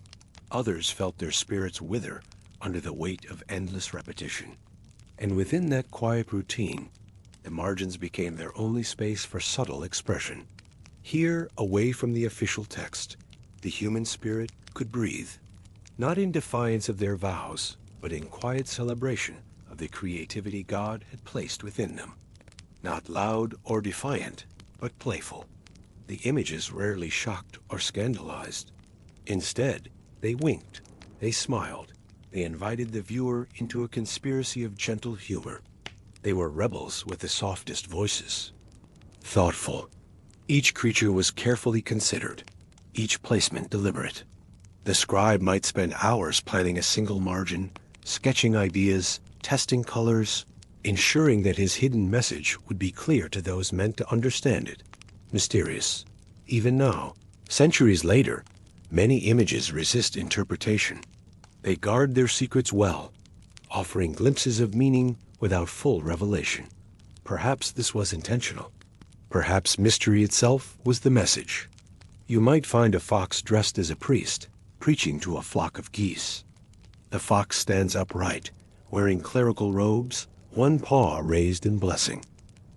Others felt their spirits wither under the weight of endless repetition. And within that quiet routine, the margins became their only space for subtle expression. Here, away from the official text, the human spirit could breathe, not in defiance of their vows, but in quiet celebration of the creativity God had placed within them. Not loud or defiant, but playful. The images rarely shocked or scandalized. Instead, they winked, they smiled, they invited the viewer into a conspiracy of gentle humor. They were rebels with the softest voices. Thoughtful. Each creature was carefully considered, each placement deliberate. The scribe might spend hours planning a single margin, sketching ideas, testing colors, ensuring that his hidden message would be clear to those meant to understand it. Mysterious. Even now, centuries later, many images resist interpretation. They guard their secrets well, offering glimpses of meaning without full revelation. Perhaps this was intentional. Perhaps mystery itself was the message. You might find a fox dressed as a priest, preaching to a flock of geese. The fox stands upright, wearing clerical robes, one paw raised in blessing.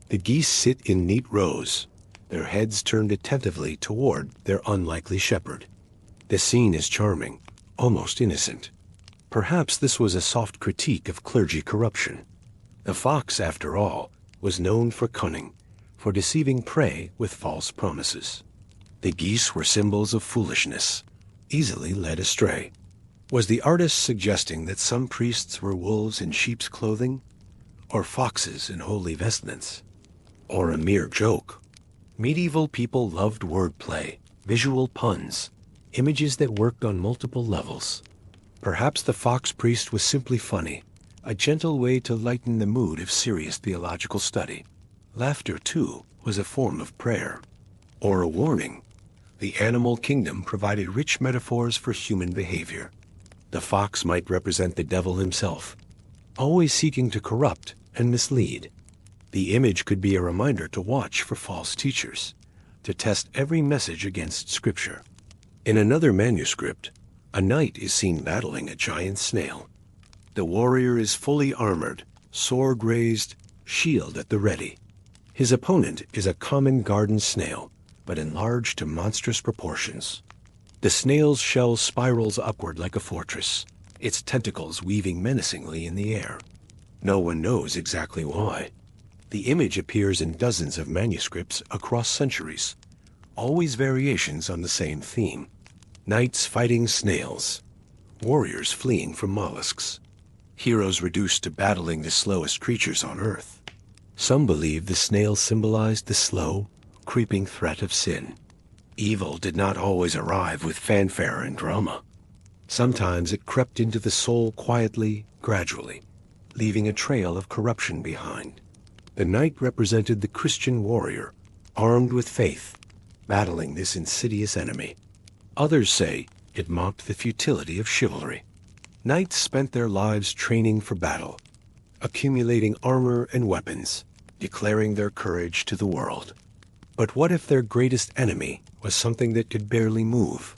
The geese sit in neat rows, their heads turned attentively toward their unlikely shepherd. The scene is charming, almost innocent. Perhaps this was a soft critique of clergy corruption. The fox, after all, was known for cunning, for deceiving prey with false promises. The geese were symbols of foolishness, easily led astray. Was the artist suggesting that some priests were wolves in sheep's clothing, or foxes in holy vestments, or a mere joke? Medieval people loved wordplay, visual puns, images that worked on multiple levels. Perhaps the fox priest was simply funny, a gentle way to lighten the mood of serious theological study. Laughter, too, was a form of prayer. Or a warning. The animal kingdom provided rich metaphors for human behavior. The fox might represent the devil himself, always seeking to corrupt and mislead. The image could be a reminder to watch for false teachers, to test every message against Scripture. In another manuscript, a knight is seen battling a giant snail. The warrior is fully armored, sword raised, shield at the ready. His opponent is a common garden snail, but enlarged to monstrous proportions. The snail's shell spirals upward like a fortress, its tentacles weaving menacingly in the air. No one knows exactly why. The image appears in dozens of manuscripts across centuries, always variations on the same theme. Knights fighting snails, warriors fleeing from mollusks, heroes reduced to battling the slowest creatures on Earth. Some believe the snail symbolized the slow, creeping threat of sin. Evil did not always arrive with fanfare and drama. Sometimes it crept into the soul quietly, gradually, leaving a trail of corruption behind. The knight represented the Christian warrior, armed with faith, battling this insidious enemy. Others say it mocked the futility of chivalry. Knights spent their lives training for battle, accumulating armor and weapons, declaring their courage to the world. But what if their greatest enemy was something that could barely move?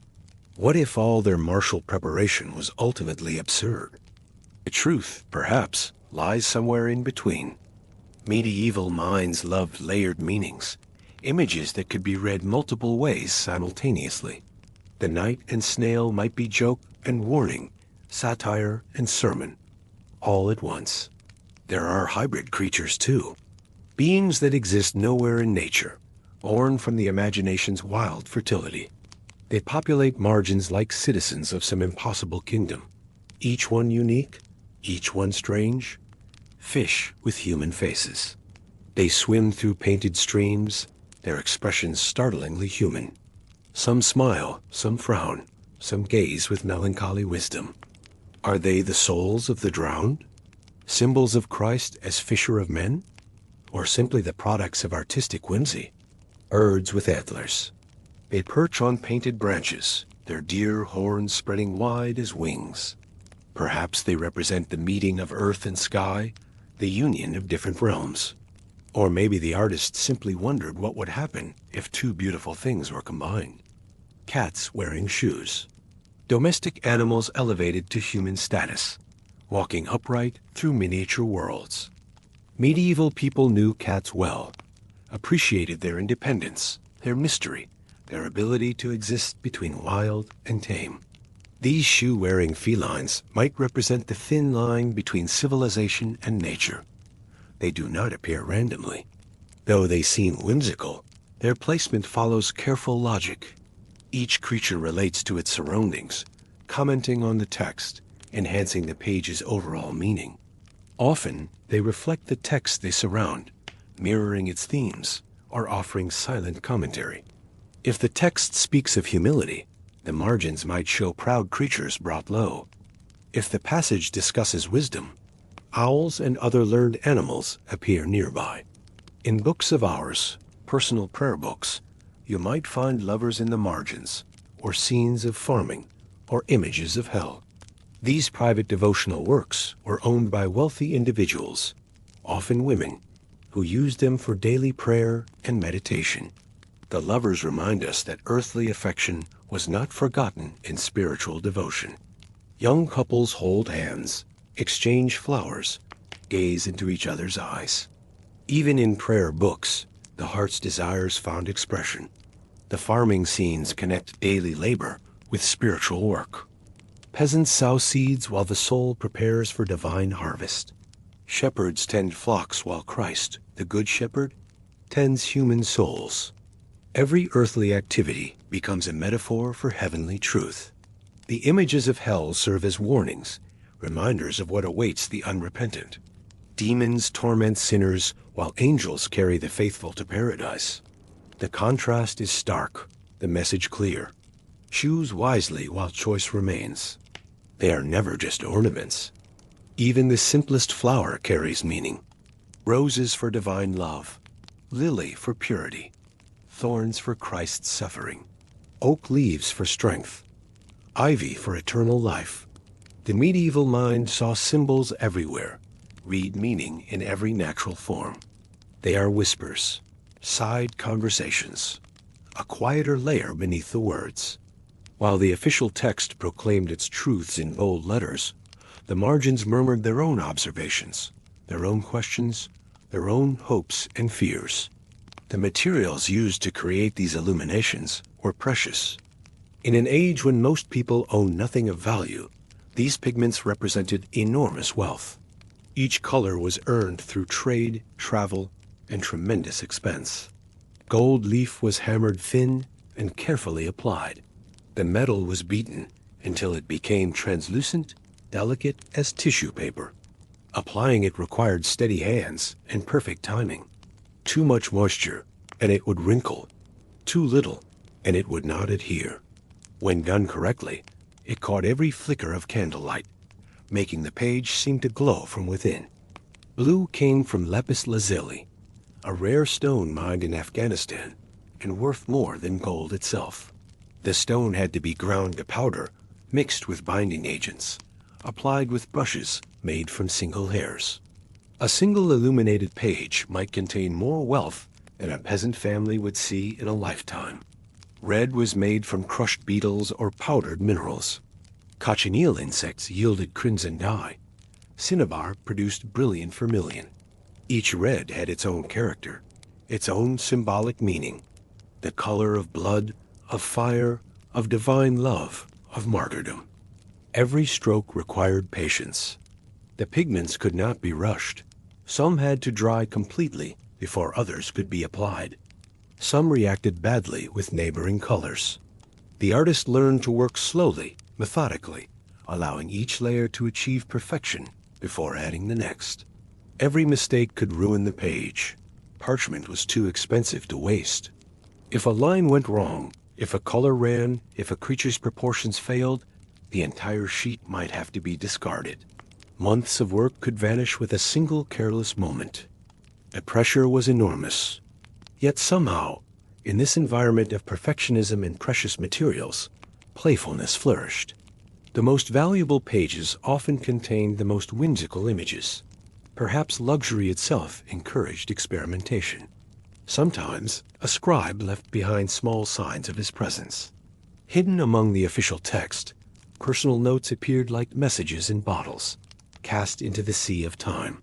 What if all their martial preparation was ultimately absurd? The truth, perhaps, lies somewhere in between. Medieval minds loved layered meanings, images that could be read multiple ways simultaneously. The knight and snail might be joke and warning, satire and sermon, all at once. There are hybrid creatures too, beings that exist nowhere in nature, born from the imagination's wild fertility. They populate margins like citizens of some impossible kingdom, each one unique, each one strange. Fish with human faces. They swim through painted streams, their expressions startlingly human. Some smile, some frown, some gaze with melancholy wisdom. Are they the souls of the drowned? Symbols of Christ as fisher of men? Or simply the products of artistic whimsy? Birds with antlers. They perch on painted branches, their deer horns spreading wide as wings. Perhaps they represent the meeting of earth and sky, the union of different realms. Or maybe the artist simply wondered what would happen if two beautiful things were combined. Cats wearing shoes. Domestic animals elevated to human status, walking upright through miniature worlds. Medieval people knew cats well, appreciated their independence, their mystery, their ability to exist between wild and tame. These shoe-wearing felines might represent the thin line between civilization and nature. They do not appear randomly. Though they seem whimsical, their placement follows careful logic. Each creature relates to its surroundings, commenting on the text, enhancing the page's overall meaning. Often, they reflect the text they surround, mirroring its themes, or offering silent commentary. If the text speaks of humility, the margins might show proud creatures brought low. If the passage discusses wisdom, owls and other learned animals appear nearby. In books of hours, personal prayer books, you might find lovers in the margins, or scenes of farming, or images of hell. These private devotional works were owned by wealthy individuals, often women, who used them for daily prayer and meditation. The lovers remind us that earthly affection was not forgotten in spiritual devotion. Young couples hold hands, exchange flowers, gaze into each other's eyes. Even in prayer books, the heart's desires found expression. The farming scenes connect daily labor with spiritual work. Peasants sow seeds while the soul prepares for divine harvest. Shepherds tend flocks while Christ, the Good Shepherd, tends human souls. Every earthly activity becomes a metaphor for heavenly truth. The images of hell serve as warnings, reminders of what awaits the unrepentant. Demons torment sinners while angels carry the faithful to paradise. The contrast is stark, the message clear. Choose wisely while choice remains. They are never just ornaments. Even the simplest flower carries meaning. Roses for divine love, lily for purity, thorns for Christ's suffering, oak leaves for strength, ivy for eternal life. The medieval mind saw symbols everywhere, read meaning in every natural form. They are whispers, side conversations, a quieter layer beneath the words. While the official text proclaimed its truths in bold letters, the margins murmured their own observations, their own questions, their own hopes and fears. The materials used to create these illuminations were precious. In an age when most people own nothing of value, these pigments represented enormous wealth. Each color was earned through trade, travel, and tremendous expense. Gold leaf was hammered thin and carefully applied. The metal was beaten until it became translucent, delicate as tissue paper. Applying it required steady hands and perfect timing. Too much moisture, and it would wrinkle. Too little, and it would not adhere. When done correctly, it caught every flicker of candlelight, making the page seem to glow from within. Blue came from lapis lazuli, a rare stone mined in Afghanistan and worth more than gold itself. The stone had to be ground to powder, mixed with binding agents, applied with brushes made from single hairs. A single illuminated page might contain more wealth than a peasant family would see in a lifetime. Red was made from crushed beetles or powdered minerals. Cochineal insects yielded crimson dye. Cinnabar produced brilliant vermilion. Each red had its own character, its own symbolic meaning. The color of blood, of fire, of divine love, of martyrdom. Every stroke required patience. The pigments could not be rushed. Some had to dry completely before others could be applied. Some reacted badly with neighboring colors. The artist learned to work slowly, methodically, allowing each layer to achieve perfection before adding the next. Every mistake could ruin the page. Parchment was too expensive to waste. If a line went wrong, if a color ran, if a creature's proportions failed, the entire sheet might have to be discarded. Months of work could vanish with a single careless moment. The pressure was enormous. Yet somehow, in this environment of perfectionism and precious materials, playfulness flourished. The most valuable pages often contained the most whimsical images. Perhaps luxury itself encouraged experimentation. Sometimes, a scribe left behind small signs of his presence. Hidden among the official text, personal notes appeared like messages in bottles, cast into the sea of time.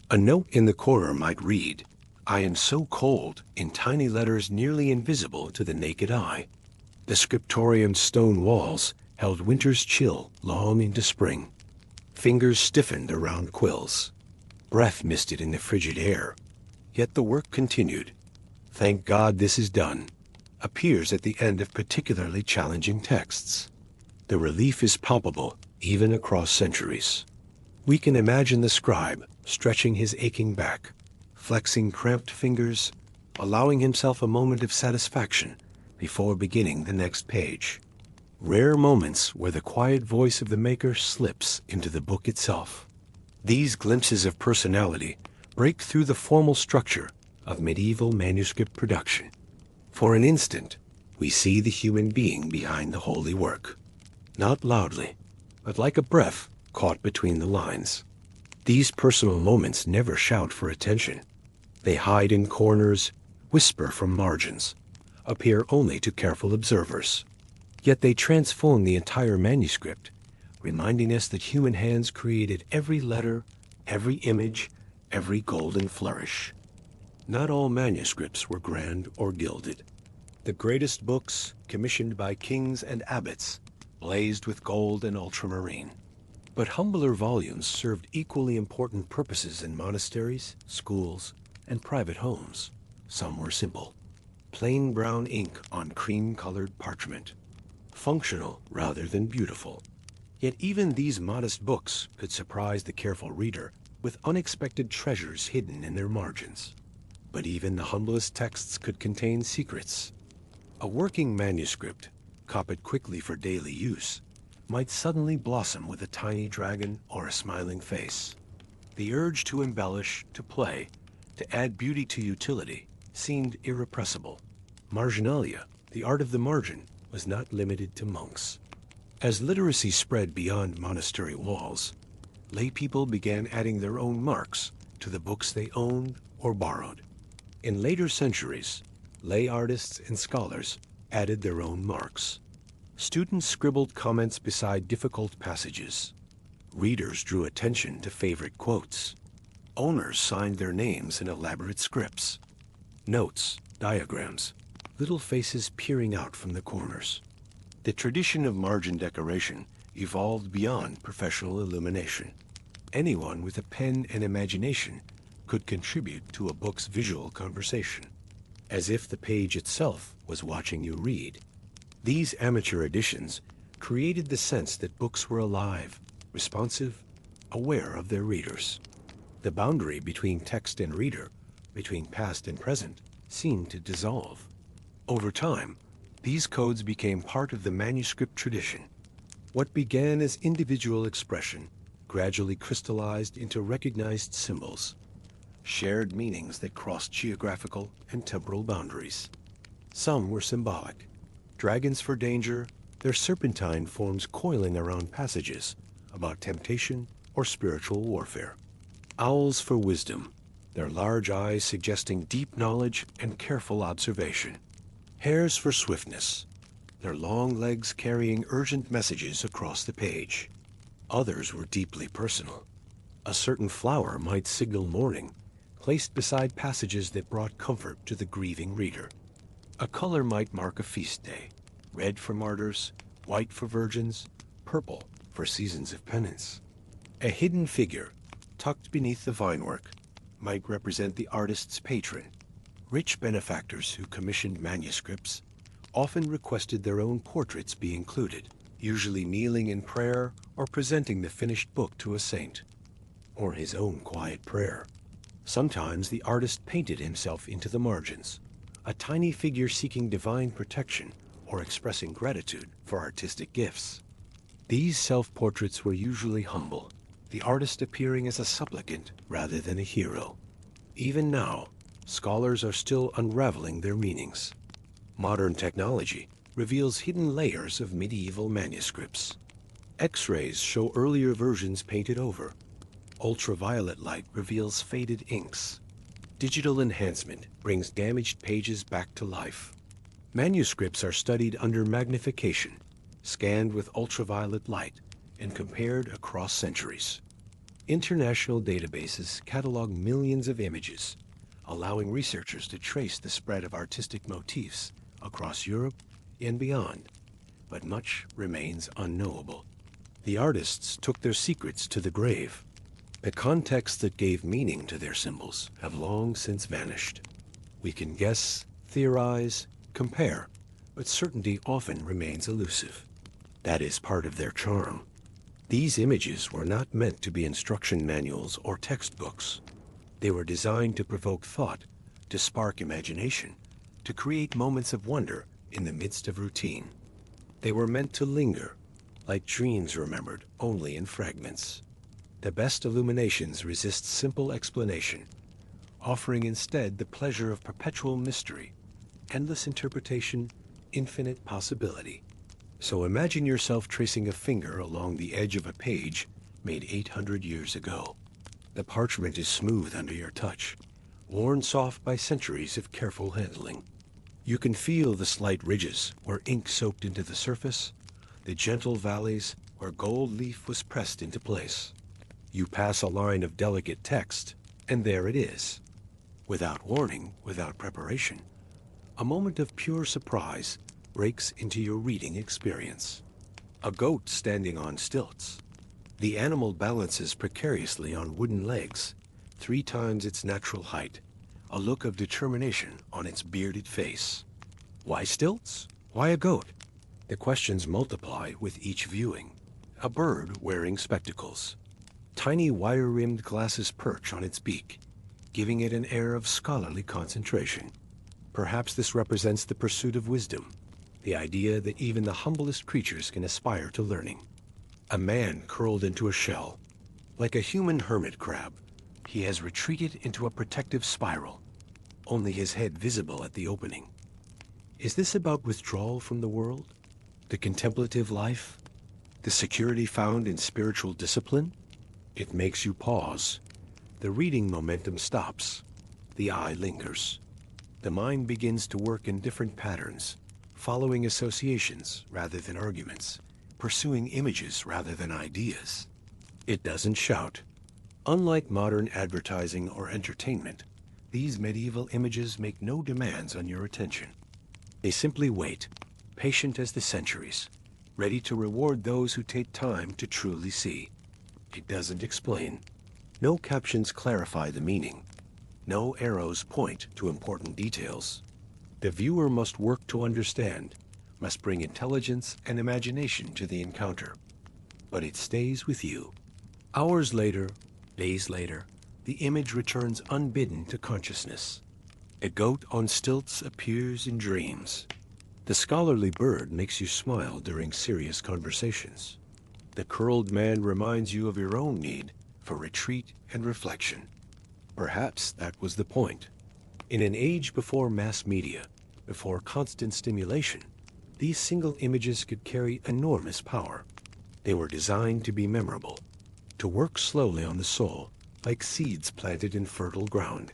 A note in the corner might read, "I am so cold," in tiny letters nearly invisible to the naked eye. The scriptorium's stone walls held winter's chill long into spring. Fingers stiffened around quills. Breath misted in the frigid air. Yet the work continued. "Thank God this is done," appears at the end of particularly challenging texts. The relief is palpable, even across centuries. We can imagine the scribe stretching his aching back, flexing cramped fingers, allowing himself a moment of satisfaction before beginning the next page. Rare moments where the quiet voice of the maker slips into the book itself. These glimpses of personality break through the formal structure of medieval manuscript production. For an instant, we see the human being behind the holy work. Not loudly, but like a breath caught between the lines. These personal moments never shout for attention. They hide in corners, whisper from margins, appear only to careful observers. Yet they transform the entire manuscript, reminding us that human hands created every letter, every image, every golden flourish. Not all manuscripts were grand or gilded. The greatest books, commissioned by kings and abbots, blazed with gold and ultramarine. But humbler volumes served equally important purposes in monasteries, schools, and private homes. Some were simple. Plain brown ink on cream-colored parchment. Functional rather than beautiful. Yet even these modest books could surprise the careful reader with unexpected treasures hidden in their margins. But even the humblest texts could contain secrets. A working manuscript, copied quickly for daily use, might suddenly blossom with a tiny dragon or a smiling face. The urge to embellish, to play, to add beauty to utility, seemed irrepressible. Marginalia, the art of the margin, was not limited to monks. As literacy spread beyond monastery walls, lay people began adding their own marks to the books they owned or borrowed. In later centuries, lay artists and scholars added their own marks. Students scribbled comments beside difficult passages. Readers drew attention to favorite quotes. Owners signed their names in elaborate scripts. Notes, diagrams, little faces peering out from the corners. The tradition of margin decoration evolved beyond professional illumination. Anyone with a pen and imagination could contribute to a book's visual conversation, as if the page itself was watching you read. These amateur editions created the sense that books were alive, responsive, aware of their readers. The boundary between text and reader, between past and present, seemed to dissolve. Over time, these codes became part of the manuscript tradition. What began as individual expression gradually crystallized into recognized symbols, shared meanings that crossed geographical and temporal boundaries. Some were symbolic. Dragons for danger, their serpentine forms coiling around passages about temptation or spiritual warfare. Owls for wisdom, their large eyes suggesting deep knowledge and careful observation. Hares for swiftness, their long legs carrying urgent messages across the page. Others were deeply personal. A certain flower might signal mourning, placed beside passages that brought comfort to the grieving reader. A color might mark a feast day, red for martyrs, white for virgins, purple for seasons of penance. A hidden figure, tucked beneath the vinework, might represent the artist's patron. Rich benefactors who commissioned manuscripts often requested their own portraits be included, usually kneeling in prayer or presenting the finished book to a saint, or his own quiet prayer. Sometimes the artist painted himself into the margins, a tiny figure seeking divine protection or expressing gratitude for artistic gifts. These self-portraits were usually humble, the artist appearing as a supplicant rather than a hero. Even now, scholars are still unraveling their meanings. Modern technology reveals hidden layers of medieval manuscripts. X-rays show earlier versions painted over. Ultraviolet light reveals faded inks. Digital enhancement brings damaged pages back to life. Manuscripts are studied under magnification, scanned with ultraviolet light, and compared across centuries. International databases catalog millions of images, allowing researchers to trace the spread of artistic motifs across Europe and beyond. But much remains unknowable. The artists took their secrets to the grave. The contexts that gave meaning to their symbols have long since vanished. We can guess, theorize, compare, but certainty often remains elusive. That is part of their charm. These images were not meant to be instruction manuals or textbooks. They were designed to provoke thought, to spark imagination, to create moments of wonder in the midst of routine. They were meant to linger, like dreams remembered only in fragments. The best illuminations resist simple explanation, offering instead the pleasure of perpetual mystery, endless interpretation, infinite possibility. So imagine yourself tracing a finger along the edge of a page made 800 years ago. The parchment is smooth under your touch, worn soft by centuries of careful handling. You can feel the slight ridges where ink soaked into the surface, the gentle valleys where gold leaf was pressed into place. You pass a line of delicate text, and there it is. Without warning, without preparation, a moment of pure surprise breaks into your reading experience. A goat standing on stilts. The animal balances precariously on wooden legs, 3 times its natural height, a look of determination on its bearded face. Why stilts? Why a goat? The questions multiply with each viewing. A bird wearing spectacles. Tiny wire-rimmed glasses perch on its beak. giving it an air of scholarly concentration. Perhaps this represents the pursuit of wisdom, the idea that even the humblest creatures can aspire to learning. A man curled into a shell. Like a human hermit crab, he has retreated into a protective spiral, only his head visible at the opening. Is this about withdrawal from the world? The contemplative life? The security found in spiritual discipline? It makes you pause. The reading momentum stops. The eye lingers. The mind begins to work in different patterns, following associations rather than arguments, pursuing images rather than ideas. It doesn't shout. Unlike modern advertising or entertainment, these medieval images make no demands on your attention. They simply wait, patient as the centuries, ready to reward those who take time to truly see. It doesn't explain. No captions clarify the meaning. No arrows point to important details. The viewer must work to understand, must bring intelligence and imagination to the encounter. But it stays with you. Hours later, days later, the image returns unbidden to consciousness. A goat on stilts appears in dreams. The scholarly bird makes you smile during serious conversations. The curled man reminds you of your own need for retreat and reflection. Perhaps that was the point. In an age before mass media, before constant stimulation, these single images could carry enormous power. They were designed to be memorable, to work slowly on the soul, like seeds planted in fertile ground.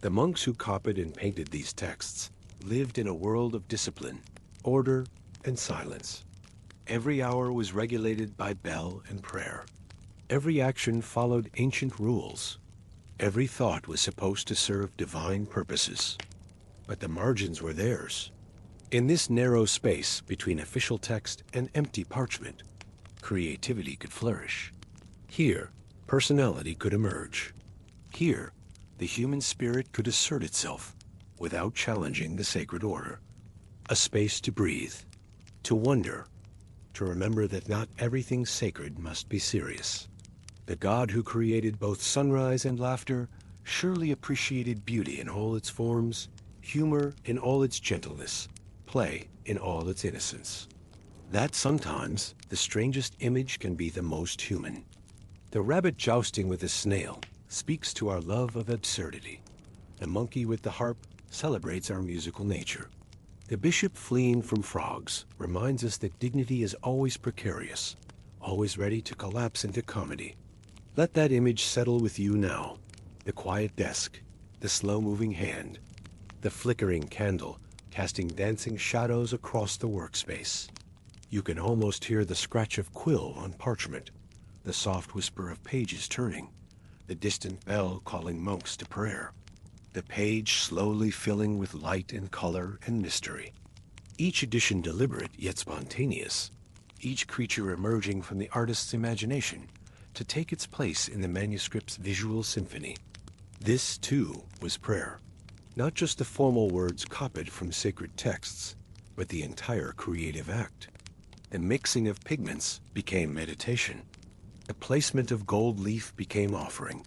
The monks who copied and painted these texts lived in a world of discipline, order, and silence. Every hour was regulated by bell and prayer. Every action followed ancient rules. Every thought was supposed to serve divine purposes. But the margins were theirs. In this narrow space between official text and empty parchment, creativity could flourish. Here, personality could emerge. Here, the human spirit could assert itself without challenging the sacred order. A space to breathe, to wonder, to remember that not everything sacred must be serious. The God who created both sunrise and laughter surely appreciated beauty in all its forms, humor in all its gentleness, play in all its innocence. That sometimes the strangest image can be the most human. The rabbit jousting with the snail speaks to our love of absurdity. The monkey with the harp celebrates our musical nature. The bishop fleeing from frogs reminds us that dignity is always precarious, always ready to collapse into comedy. Let that image settle with you now. The quiet desk, the slow-moving hand, the flickering candle casting dancing shadows across the workspace. You can almost hear the scratch of quill on parchment, the soft whisper of pages turning, the distant bell calling monks to prayer, the page slowly filling with light and color and mystery. Each edition deliberate yet spontaneous, each creature emerging from the artist's imagination to take its place in the manuscript's visual symphony. This, too, was prayer. Not just the formal words copied from sacred texts, but the entire creative act. The mixing of pigments became meditation. The placement of gold leaf became offering.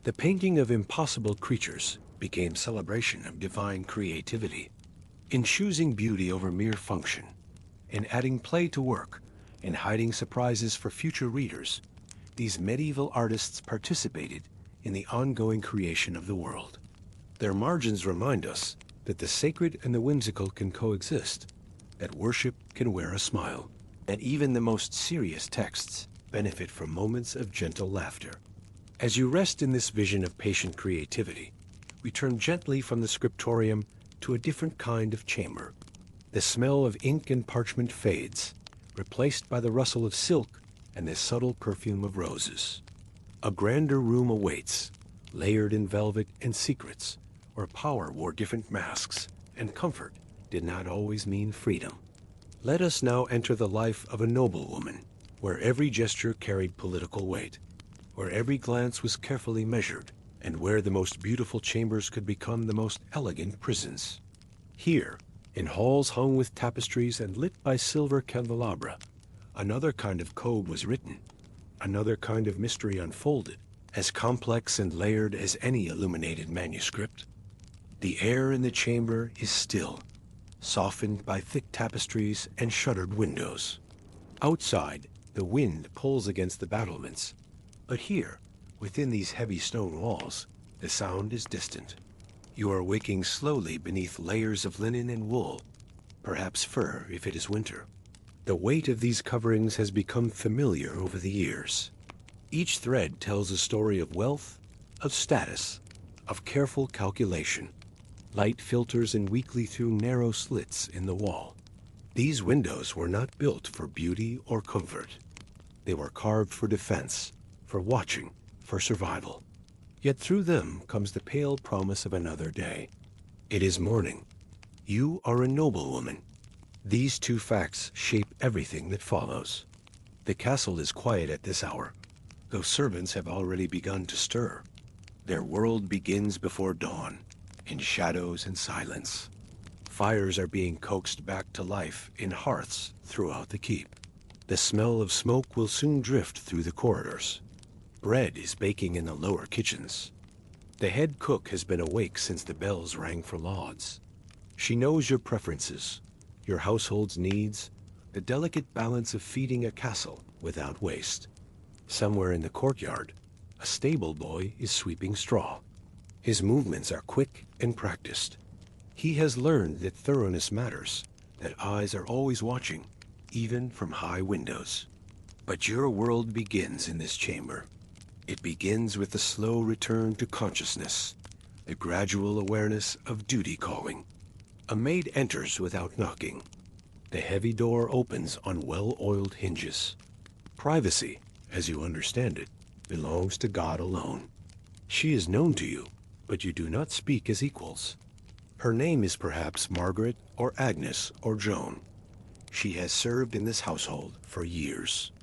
The painting of impossible creatures became celebration of divine creativity. In choosing beauty over mere function, in adding play to work, in hiding surprises for future readers, these medieval artists participated in the ongoing creation of the world. Their margins remind us that the sacred and the whimsical can coexist, that worship can wear a smile, and even the most serious texts benefit from moments of gentle laughter. As you rest in this vision of patient creativity, we turn gently from the scriptorium to a different kind of chamber. The smell of ink and parchment fades, replaced by the rustle of silk and the subtle perfume of roses. A grander room awaits, layered in velvet and secrets, where power wore different masks and comfort did not always mean freedom. Let us now enter the life of a noblewoman, where every gesture carried political weight, where every glance was carefully measured, and where the most beautiful chambers could become the most elegant prisons. Here, in halls hung with tapestries and lit by silver candelabra, another kind of code was written, another kind of mystery unfolded, as complex and layered as any illuminated manuscript. The air in the chamber is still, softened by thick tapestries and shuttered windows. Outside, the wind pulls against the battlements, but here, within these heavy stone walls, the sound is distant. You are waking slowly beneath layers of linen and wool, perhaps fur if it is winter. The weight of these coverings has become familiar over the years. Each thread tells a story of wealth, of status, of careful calculation. Light filters in weakly through narrow slits in the wall. These windows were not built for beauty or comfort. They were carved for defense, for watching, for survival. Yet through them comes the pale promise of another day. It is morning. You are a noblewoman. These two facts shape everything that follows. The castle is quiet at this hour, though servants have already begun to stir. Their world begins before dawn, in shadows and silence. Fires are being coaxed back to life in hearths throughout the keep. The smell of smoke will soon drift through the corridors. Bread is baking in the lower kitchens. The head cook has been awake since the bells rang for lauds. She knows your preferences, your household's needs, the delicate balance of feeding a castle without waste. Somewhere in the courtyard, a stable boy is sweeping straw. His movements are quick and practiced. He has learned that thoroughness matters, that eyes are always watching, even from high windows. But your world begins in this chamber. It begins with the slow return to consciousness, the gradual awareness of duty calling. A maid enters without knocking. The heavy door opens on well-oiled hinges. Privacy, as you understand it, belongs to God alone. She is known to you, but you do not speak as equals. Her name is perhaps Margaret or Agnes or Joan. She has served in this household for years.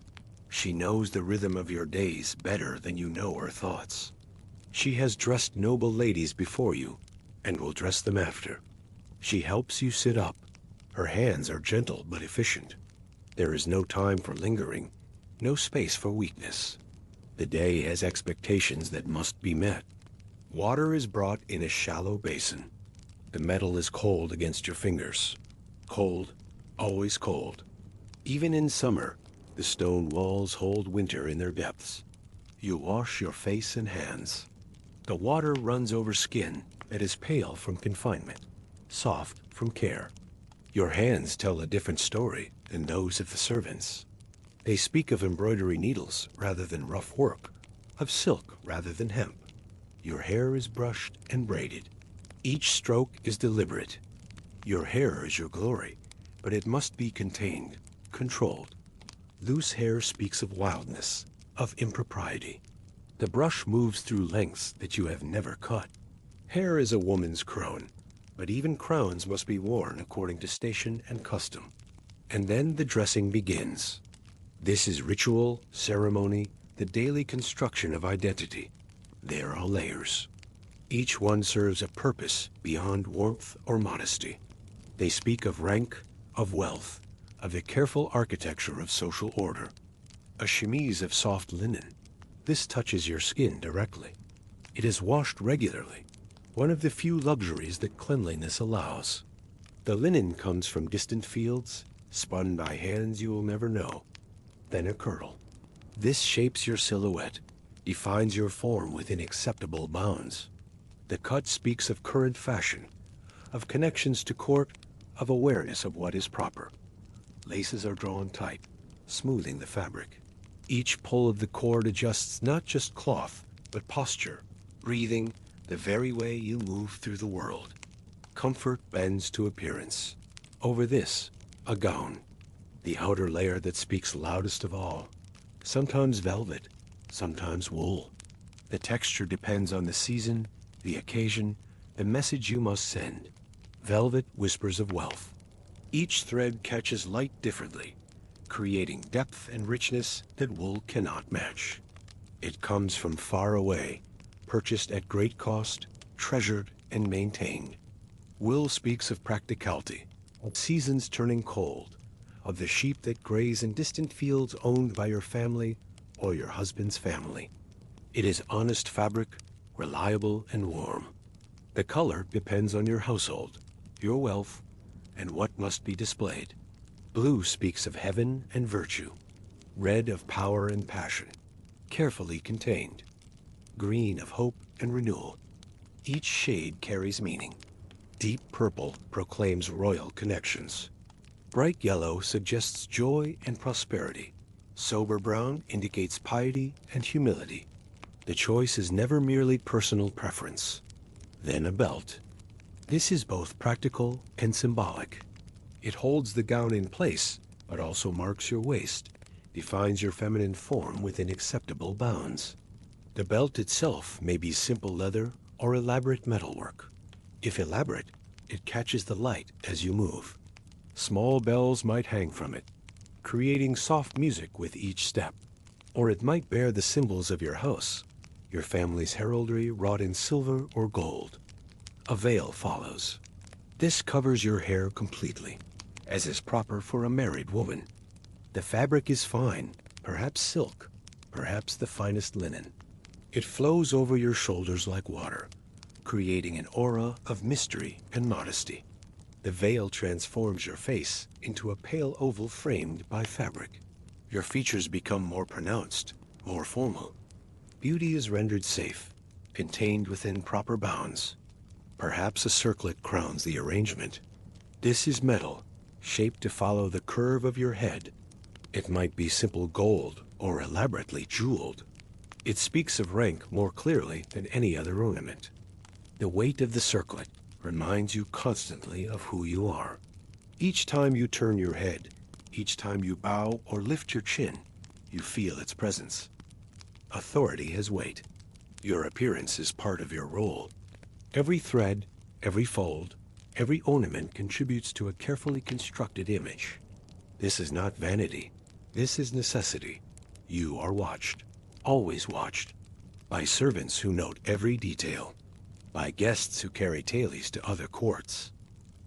She knows the rhythm of your days better than you know her thoughts. She has dressed noble ladies before you, and will dress them after. She helps you sit up. Her hands are gentle but efficient. There is no time for lingering, no space for weakness. The day has expectations that must be met. Water is brought in a shallow basin. The metal is cold against your fingers. Cold, always cold. Even in summer, the stone walls hold winter in their depths. You wash your face and hands. The water runs over skin that is pale from confinement, soft from care. Your hands tell a different story than those of the servants. They speak of embroidery needles rather than rough work, of silk rather than hemp. Your hair is brushed and braided. Each stroke is deliberate. Your hair is your glory, but it must be contained, controlled. Loose hair speaks of wildness, of impropriety. The brush moves through lengths that you have never cut. Hair is a woman's crown, but even crowns must be worn according to station and custom. And then the dressing begins. This is ritual, ceremony, the daily construction of identity. There are layers. Each one serves a purpose beyond warmth or modesty. They speak of rank, of wealth, of the careful architecture of social order. A chemise of soft linen. This touches your skin directly. It is washed regularly, one of the few luxuries that cleanliness allows. The linen comes from distant fields, spun by hands you will never know. Then a kirtle. This shapes your silhouette, defines your form within acceptable bounds. The cut speaks of current fashion, of connections to court, of awareness of what is proper. Laces are drawn tight, smoothing the fabric. Each pull of the cord adjusts not just cloth, but posture, breathing, the very way you move through the world. Comfort bends to appearance. Over this, a gown, the outer layer that speaks loudest of all. Sometimes velvet, sometimes wool. The texture depends on the season, the occasion, the message you must send. Velvet whispers of wealth. Each thread catches light differently, creating depth and richness that wool cannot match. It comes from far away, purchased at great cost, treasured and maintained. Wool speaks of practicality, of seasons turning cold, of the sheep that graze in distant fields owned by your family or your husband's family. It is honest fabric, reliable and warm. The color depends on your household, your wealth, and what must be displayed. Blue speaks of heaven and virtue. Red of power and passion, carefully contained. Green of hope and renewal. Each shade carries meaning. Deep purple proclaims royal connections. Bright yellow suggests joy and prosperity. Sober brown indicates piety and humility. The choice is never merely personal preference. Then a belt. This is both practical and symbolic. It holds the gown in place, but also marks your waist, defines your feminine form within acceptable bounds. The belt itself may be simple leather or elaborate metalwork. If elaborate, it catches the light as you move. Small bells might hang from it, creating soft music with each step. Or it might bear the symbols of your house, your family's heraldry wrought in silver or gold. A veil follows. This covers your hair completely, as is proper for a married woman. The fabric is fine, perhaps silk, perhaps the finest linen. It flows over your shoulders like water, creating an aura of mystery and modesty. The veil transforms your face into a pale oval framed by fabric. Your features become more pronounced, more formal. Beauty is rendered safe, contained within proper bounds. Perhaps a circlet crowns the arrangement. This is metal, shaped to follow the curve of your head. It might be simple gold or elaborately jeweled. It speaks of rank more clearly than any other ornament. The weight of the circlet reminds you constantly of who you are. Each time you turn your head, each time you bow or lift your chin, you feel its presence. Authority has weight. Your appearance is part of your role. Every thread, every fold, every ornament contributes to a carefully constructed image. This is not vanity. This is necessity. You are watched, always watched, by servants who note every detail, by guests who carry tailies to other courts,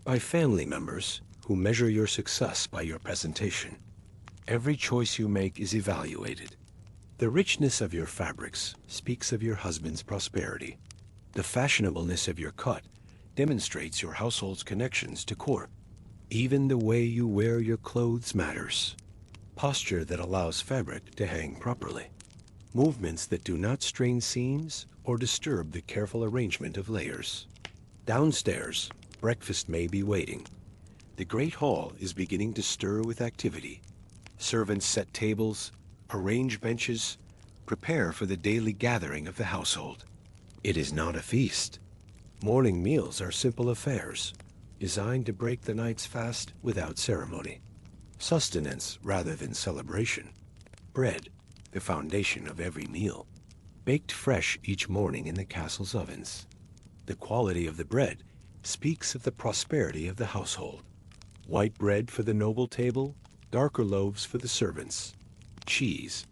by family members who measure your success by your presentation. Every choice you make is evaluated. The richness of your fabrics speaks of your husband's prosperity. The fashionableness of your cut demonstrates your household's connections to court. Even the way you wear your clothes matters. Posture that allows fabric to hang properly. Movements that do not strain seams or disturb the careful arrangement of layers. Downstairs, breakfast may be waiting. The great hall is beginning to stir with activity. Servants set tables, arrange benches, prepare for the daily gathering of the household. It is not a feast. Morning meals are simple affairs, designed to break the night's fast without ceremony. Sustenance rather than celebration. Bread, the foundation of every meal, baked fresh each morning in the castle's ovens. The quality of the bread speaks of the prosperity of the household. White bread for the noble table, darker loaves for the servants. Cheese,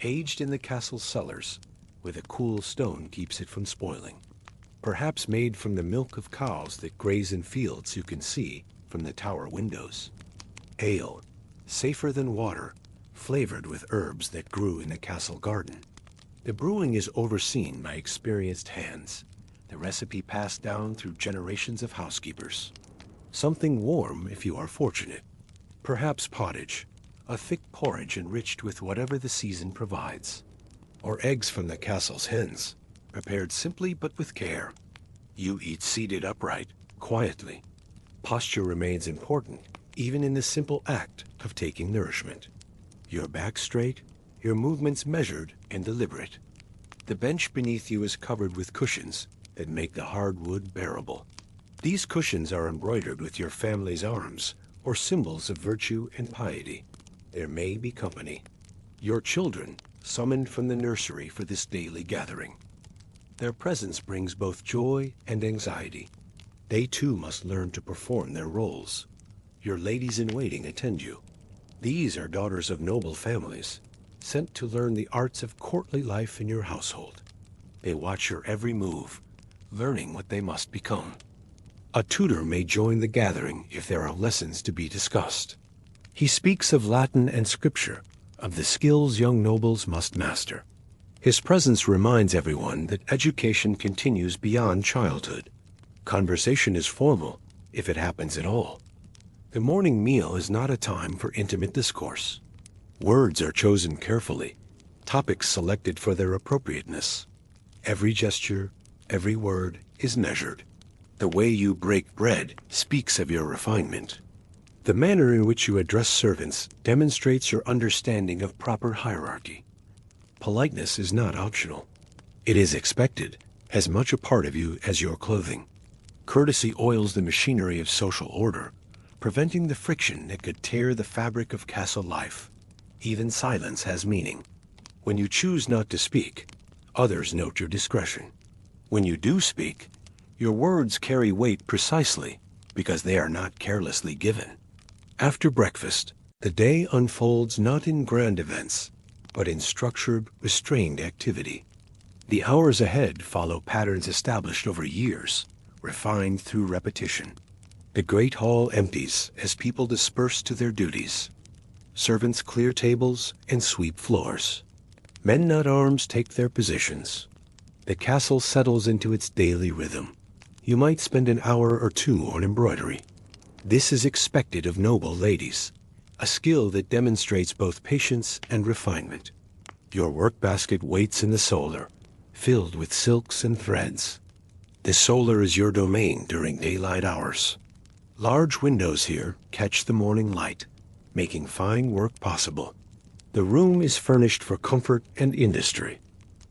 aged in the castle cellars, where the cool stone keeps it from spoiling. Perhaps made from the milk of cows that graze in fields you can see from the tower windows. Ale, safer than water, flavored with herbs that grew in the castle garden. The brewing is overseen by experienced hands, the recipe passed down through generations of housekeepers. Something warm if you are fortunate. Perhaps pottage, a thick porridge enriched with whatever the season provides. Or eggs from the castle's hens, prepared simply but with care. You eat seated upright, quietly. Posture remains important, even in the simple act of taking nourishment. Your back straight, your movements measured and deliberate. The bench beneath you is covered with cushions that make the hard wood bearable. These cushions are embroidered with your family's arms, or symbols of virtue and piety. There may be company. Your children, summoned from the nursery for this daily gathering. Their presence brings both joy and anxiety. They too must learn to perform their roles. Your ladies-in-waiting attend you. These are daughters of noble families, sent to learn the arts of courtly life in your household. They watch your every move, learning what they must become. A tutor may join the gathering if there are lessons to be discussed. He speaks of Latin and Scripture, of the skills young nobles must master. His presence reminds everyone that education continues beyond childhood. Conversation is formal, if it happens at all. The morning meal is not a time for intimate discourse. Words are chosen carefully, topics selected for their appropriateness. Every gesture, every word is measured. The way you break bread speaks of your refinement. The manner in which you address servants demonstrates your understanding of proper hierarchy. Politeness is not optional. It is expected, as much a part of you as your clothing. Courtesy oils the machinery of social order, preventing the friction that could tear the fabric of castle life. Even silence has meaning. When you choose not to speak, others note your discretion. When you do speak, your words carry weight precisely because they are not carelessly given. After breakfast, the day unfolds not in grand events, but in structured, restrained activity. The hours ahead follow patterns established over years, refined through repetition. The great hall empties as people disperse to their duties. Servants clear tables and sweep floors. Men not arms take their positions. The castle settles into its daily rhythm. You might spend an hour or two on embroidery. This is expected of noble ladies, a skill that demonstrates both patience and refinement. Your work basket waits in the solar, filled with silks and threads. The solar is your domain during daylight hours. Large windows here catch the morning light, making fine work possible. The room is furnished for comfort and industry.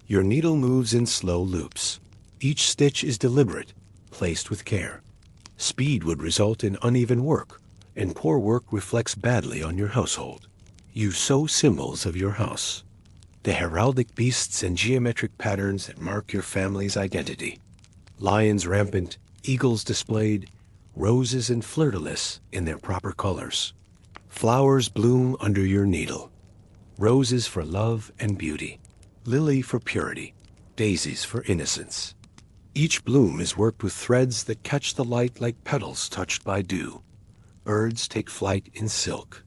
Your needle moves in slow loops. Each stitch is deliberate, placed with care. Speed would result in uneven work, and poor work reflects badly on your household. You sew symbols of your house, the heraldic beasts and geometric patterns that mark your family's identity. Lions rampant, eagles displayed, roses and fleur-de-lis in their proper colors. Flowers bloom under your needle. Roses for love and beauty, lily for purity, daisies for innocence. Each bloom is worked with threads that catch the light like petals touched by dew. Birds take flight in silk.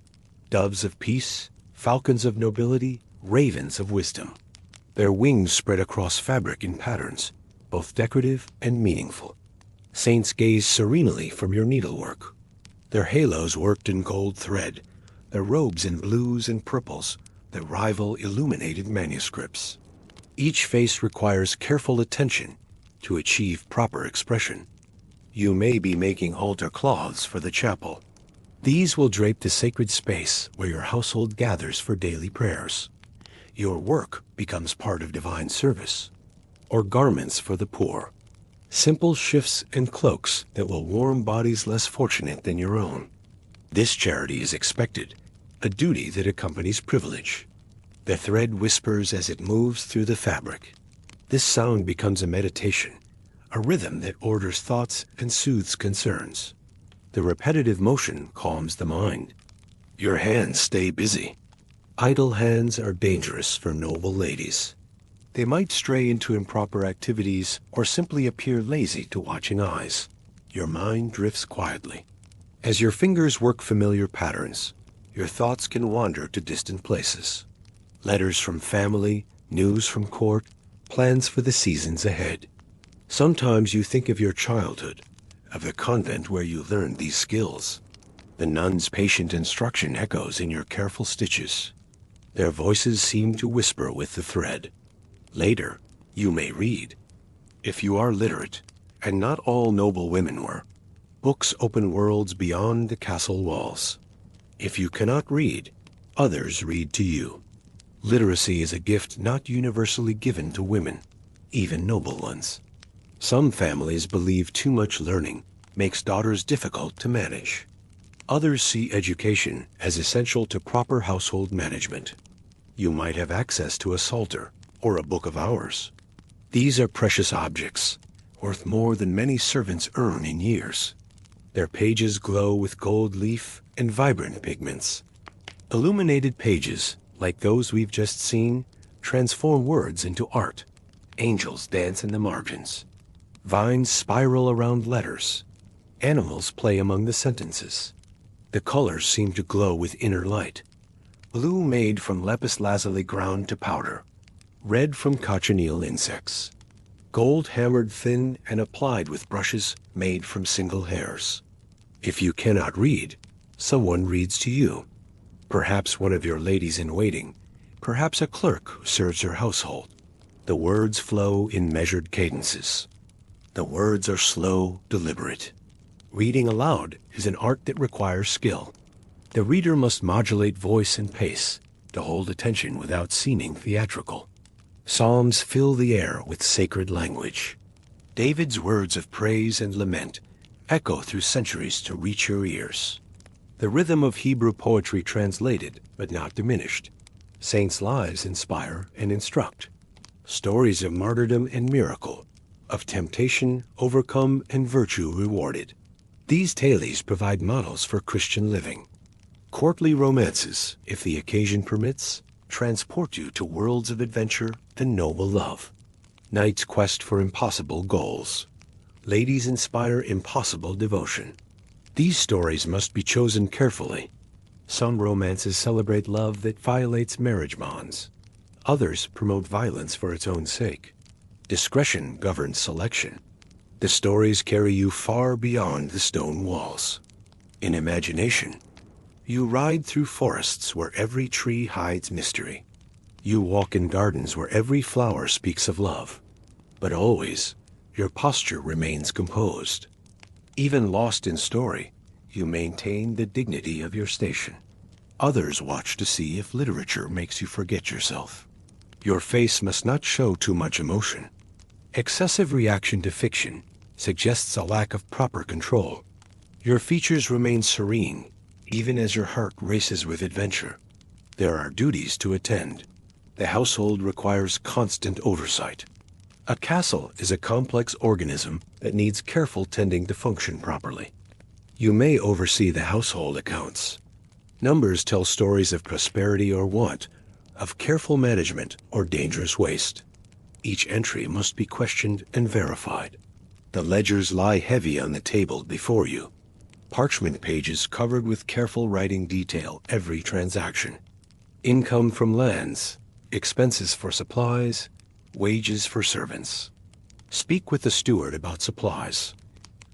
Doves of peace, falcons of nobility, ravens of wisdom. Their wings spread across fabric in patterns, both decorative and meaningful. Saints gaze serenely from your needlework. Their halos worked in gold thread, their robes in blues and purples that rival illuminated manuscripts. Each face requires careful attention to achieve proper expression. You may be making altar cloths for the chapel. These will drape the sacred space where your household gathers for daily prayers. Your work becomes part of divine service. Or garments for the poor. Simple shifts and cloaks that will warm bodies less fortunate than your own. This charity is expected, a duty that accompanies privilege. The thread whispers as it moves through the fabric. This sound becomes a meditation, a rhythm that orders thoughts and soothes concerns. The repetitive motion calms the mind. Your hands stay busy. Idle hands are dangerous for noble ladies. They might stray into improper activities or simply appear lazy to watching eyes. Your mind drifts quietly. As your fingers work familiar patterns, your thoughts can wander to distant places. Letters from family, news from court, plans for the seasons ahead. Sometimes you think of your childhood, of the convent where you learned these skills. The nuns' patient instruction echoes in your careful stitches. Their voices seem to whisper with the thread. Later, you may read. If you are literate, and not all noble women were, books open worlds beyond the castle walls. If you cannot read, others read to you. Literacy is a gift not universally given to women, even noble ones. Some families believe too much learning makes daughters difficult to manage. Others see education as essential to proper household management. You might have access to a psalter or a book of hours. These are precious objects, worth more than many servants earn in years. Their pages glow with gold leaf and vibrant pigments. Illuminated pages, like those we've just seen, transform words into art. Angels dance in the margins. Vines spiral around letters. Animals play among the sentences. The colors seem to glow with inner light. Blue made from lapis lazuli ground to powder. red from cochineal insects, gold hammered thin and applied with brushes made from single hairs. If you cannot read, someone reads to you. Perhaps one of your ladies in waiting, perhaps a clerk who serves your household. The words flow in measured cadences. The words are slow, deliberate. Reading aloud is an art that requires skill. The reader must modulate voice and pace to hold attention without seeming theatrical. Psalms fill the air with sacred language. David's words of praise and lament echo through centuries to reach your ears. The rhythm of Hebrew poetry translated, but not diminished. Saints' lives inspire and instruct. Stories of martyrdom and miracle, of temptation overcome and virtue rewarded. These tales provide models for Christian living. Courtly romances, if the occasion permits, transport you to worlds of adventure and noble love. Knights quest for impossible goals. Ladies inspire impossible devotion. These stories must be chosen carefully. Some romances celebrate love that violates marriage bonds. Others promote violence for its own sake. Discretion governs selection. The stories carry you far beyond the stone walls. In imagination, you ride through forests where every tree hides mystery. You walk in gardens where every flower speaks of love. But always, your posture remains composed. Even lost in story, you maintain the dignity of your station. Others watch to see if literature makes you forget yourself. Your face must not show too much emotion. Excessive reaction to fiction suggests a lack of proper control. Your features remain serene, even as your heart races with adventure. There are duties to attend. The household requires constant oversight. A castle is a complex organism that needs careful tending to function properly. You may oversee the household accounts. Numbers tell stories of prosperity or want, of careful management or dangerous waste. Each entry must be questioned and verified. The ledgers lie heavy on the table before you. Parchment pages covered with careful writing detail every transaction. Income from lands, expenses for supplies, wages for servants. Speak with the steward about supplies.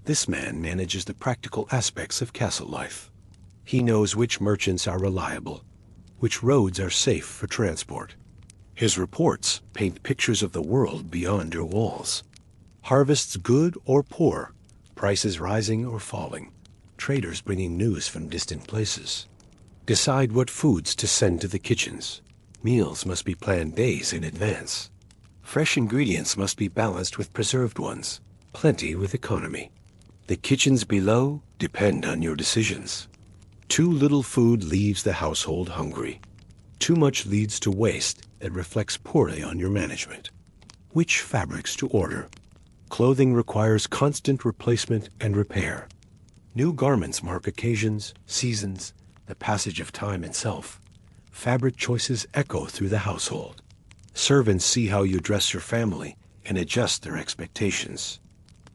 This man manages the practical aspects of castle life. He knows which merchants are reliable, which roads are safe for transport. His reports paint pictures of the world beyond your walls. Harvests good or poor, prices rising or falling, traders bringing news from distant places. Decide what foods to send to the kitchens. Meals must be planned days in advance. Fresh ingredients must be balanced with preserved ones, plenty with economy. The kitchens below depend on your decisions. Too little food leaves the household hungry. Too much leads to waste that reflects poorly on your management. Which fabrics to order? Clothing requires constant replacement and repair. New garments mark occasions, seasons, the passage of time itself. Fabric choices echo through the household. Servants see how you dress your family and adjust their expectations.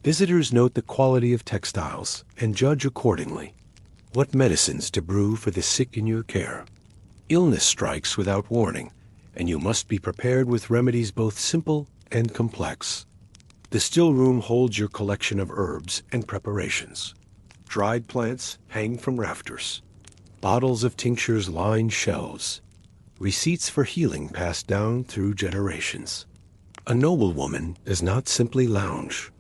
Visitors note the quality of textiles and judge accordingly. What medicines to brew for the sick in your care? Illness strikes without warning, and you must be prepared with remedies both simple and complex. The still room holds your collection of herbs and preparations. Dried plants hang from rafters. Bottles of tinctures line shelves. Receipts for healing passed down through generations. A noblewoman does not simply lounge.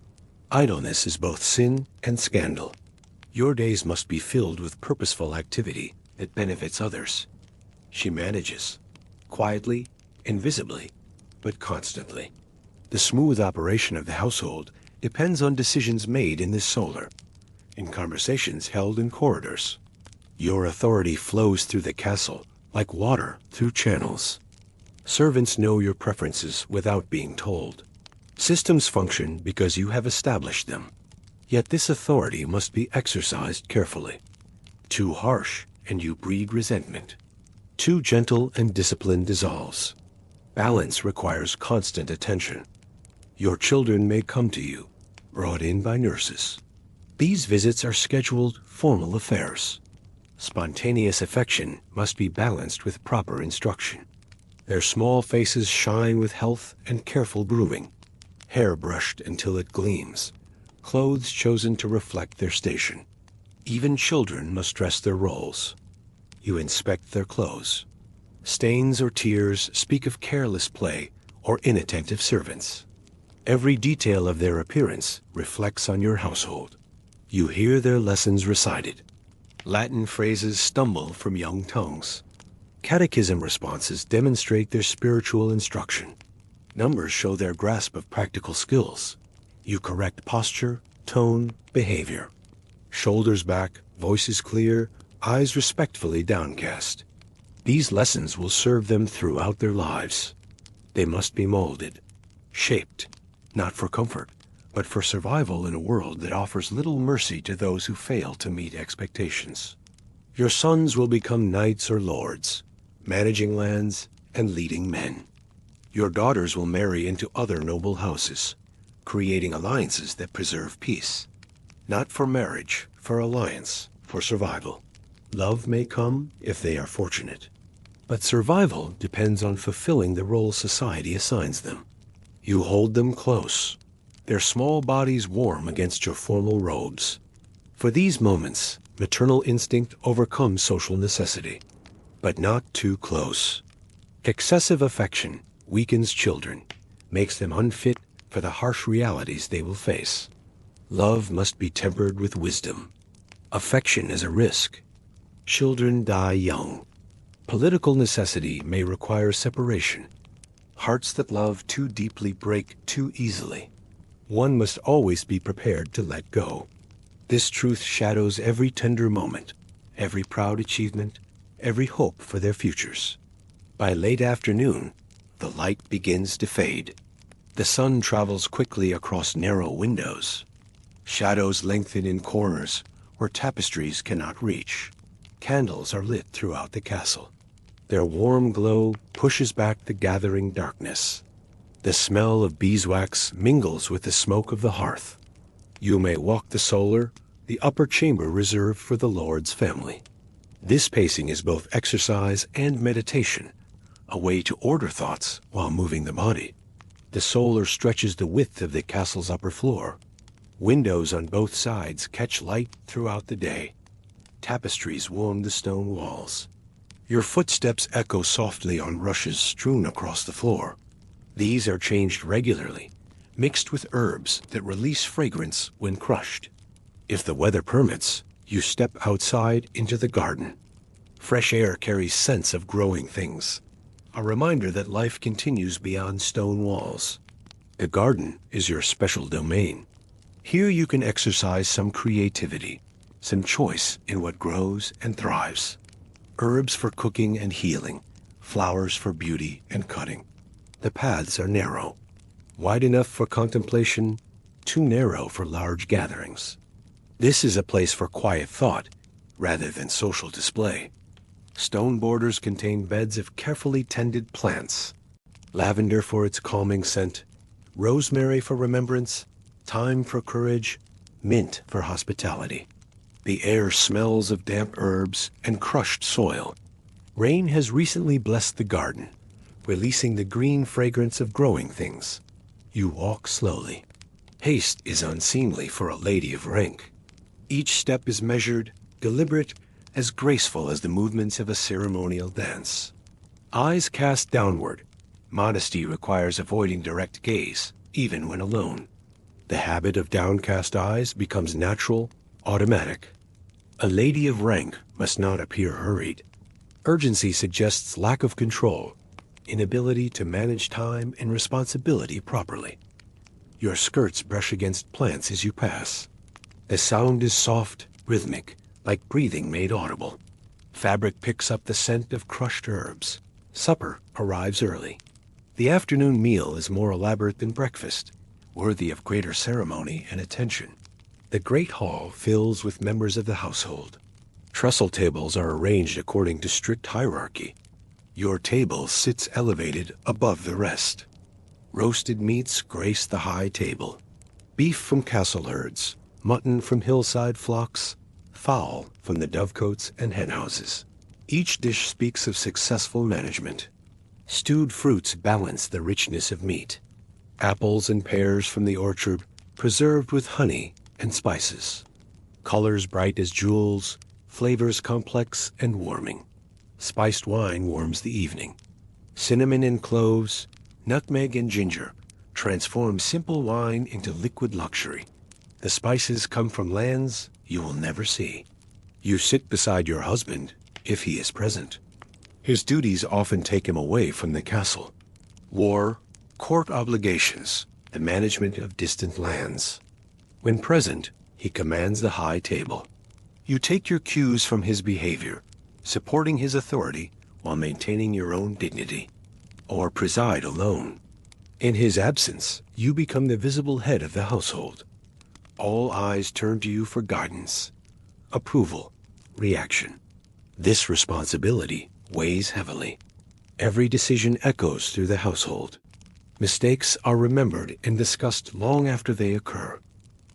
Idleness is both sin and scandal. Your days must be filled with purposeful activity that benefits others. She manages, quietly, invisibly, but constantly. The smooth operation of the household depends on decisions made in this solar, in conversations held in corridors. Your authority flows through the castle like water through channels. Servants know your preferences without being told. Systems function because you have established them. Yet this authority must be exercised carefully. Too harsh, and you breed resentment. Too gentle, and discipline dissolves. Balance requires constant attention. Your children may come to you, brought in by nurses. These visits are scheduled formal affairs. Spontaneous affection must be balanced with proper instruction. Their small faces shine with health and careful grooming, hair brushed until it gleams, clothes chosen to reflect their station. Even children must dress their roles. You inspect their clothes. Stains or tears speak of careless play or inattentive servants. Every detail of their appearance reflects on your household. You hear their lessons recited. Latin phrases stumble from young tongues. Catechism responses demonstrate their spiritual instruction. Numbers show their grasp of practical skills. You correct posture, tone, behavior. Shoulders back, voices clear, eyes respectfully downcast. These lessons will serve them throughout their lives. They must be molded, shaped, not for comfort, but for survival in a world that offers little mercy to those who fail to meet expectations. Your sons will become knights or lords, managing lands and leading men. Your daughters will marry into other noble houses, creating alliances that preserve peace. Not for marriage, for alliance, for survival. Love may come if they are fortunate. But survival depends on fulfilling the role society assigns them. You hold them close, their small bodies warm against your formal robes. For these moments, maternal instinct overcomes social necessity. But not too close. Excessive affection weakens children, makes them unfit for the harsh realities they will face. Love must be tempered with wisdom. Affection is a risk. Children die young. Political necessity may require separation. Hearts that love too deeply break too easily. One must always be prepared to let go. This truth shadows every tender moment, every proud achievement, every hope for their futures. By late afternoon, the light begins to fade. The sun travels quickly across narrow windows. Shadows lengthen in corners where tapestries cannot reach. Candles are lit throughout the castle. Their warm glow pushes back the gathering darkness. The smell of beeswax mingles with the smoke of the hearth. You may walk the solar, the upper chamber reserved for the Lord's family. This pacing is both exercise and meditation, a way to order thoughts while moving the body. The solar stretches the width of the castle's upper floor. Windows on both sides catch light throughout the day. Tapestries warm the stone walls. Your footsteps echo softly on rushes strewn across the floor. These are changed regularly, mixed with herbs that release fragrance when crushed. If the weather permits, you step outside into the garden. Fresh air carries scents of growing things, a reminder that life continues beyond stone walls. The garden is your special domain. Here you can exercise some creativity, some choice in what grows and thrives. Herbs for cooking and healing, flowers for beauty and cutting. The paths are narrow, wide enough for contemplation, too narrow for large gatherings. This is a place for quiet thought, rather than social display. Stone borders contain beds of carefully tended plants. Lavender for its calming scent, rosemary for remembrance, thyme for courage, mint for hospitality. The air smells of damp herbs and crushed soil. Rain has recently blessed the garden, releasing the green fragrance of growing things. You walk slowly. Haste is unseemly for a lady of rank. Each step is measured, deliberate, as graceful as the movements of a ceremonial dance. Eyes cast downward. Modesty requires avoiding direct gaze, even when alone. The habit of downcast eyes becomes natural, automatic. A lady of rank must not appear hurried. Urgency suggests lack of control, inability to manage time and responsibility properly. Your skirts brush against plants as you pass. The sound is soft, rhythmic, like breathing made audible. Fabric picks up the scent of crushed herbs. Supper arrives early. The afternoon meal is more elaborate than breakfast, worthy of greater ceremony and attention. The great hall fills with members of the household. Trestle tables are arranged according to strict hierarchy. Your table sits elevated above the rest. Roasted meats grace the high table. Beef from castle herds, mutton from hillside flocks, fowl from the dovecotes and henhouses. Each dish speaks of successful management. Stewed fruits balance the richness of meat. Apples and pears from the orchard, preserved with honey and spices. Colors bright as jewels, flavors complex and warming. Spiced wine warms the evening. Cinnamon and cloves, nutmeg and ginger transform simple wine into liquid luxury. The spices come from lands you will never see. You sit beside your husband, if he is present. His duties often take him away from the castle. War, court obligations, the management of distant lands. When present, he commands the high table. You take your cues from his behavior, supporting his authority while maintaining your own dignity. Or preside alone. In his absence, you become the visible head of the household. All eyes turn to you for guidance, approval, reaction. This responsibility weighs heavily. Every decision echoes through the household. Mistakes are remembered and discussed long after they occur.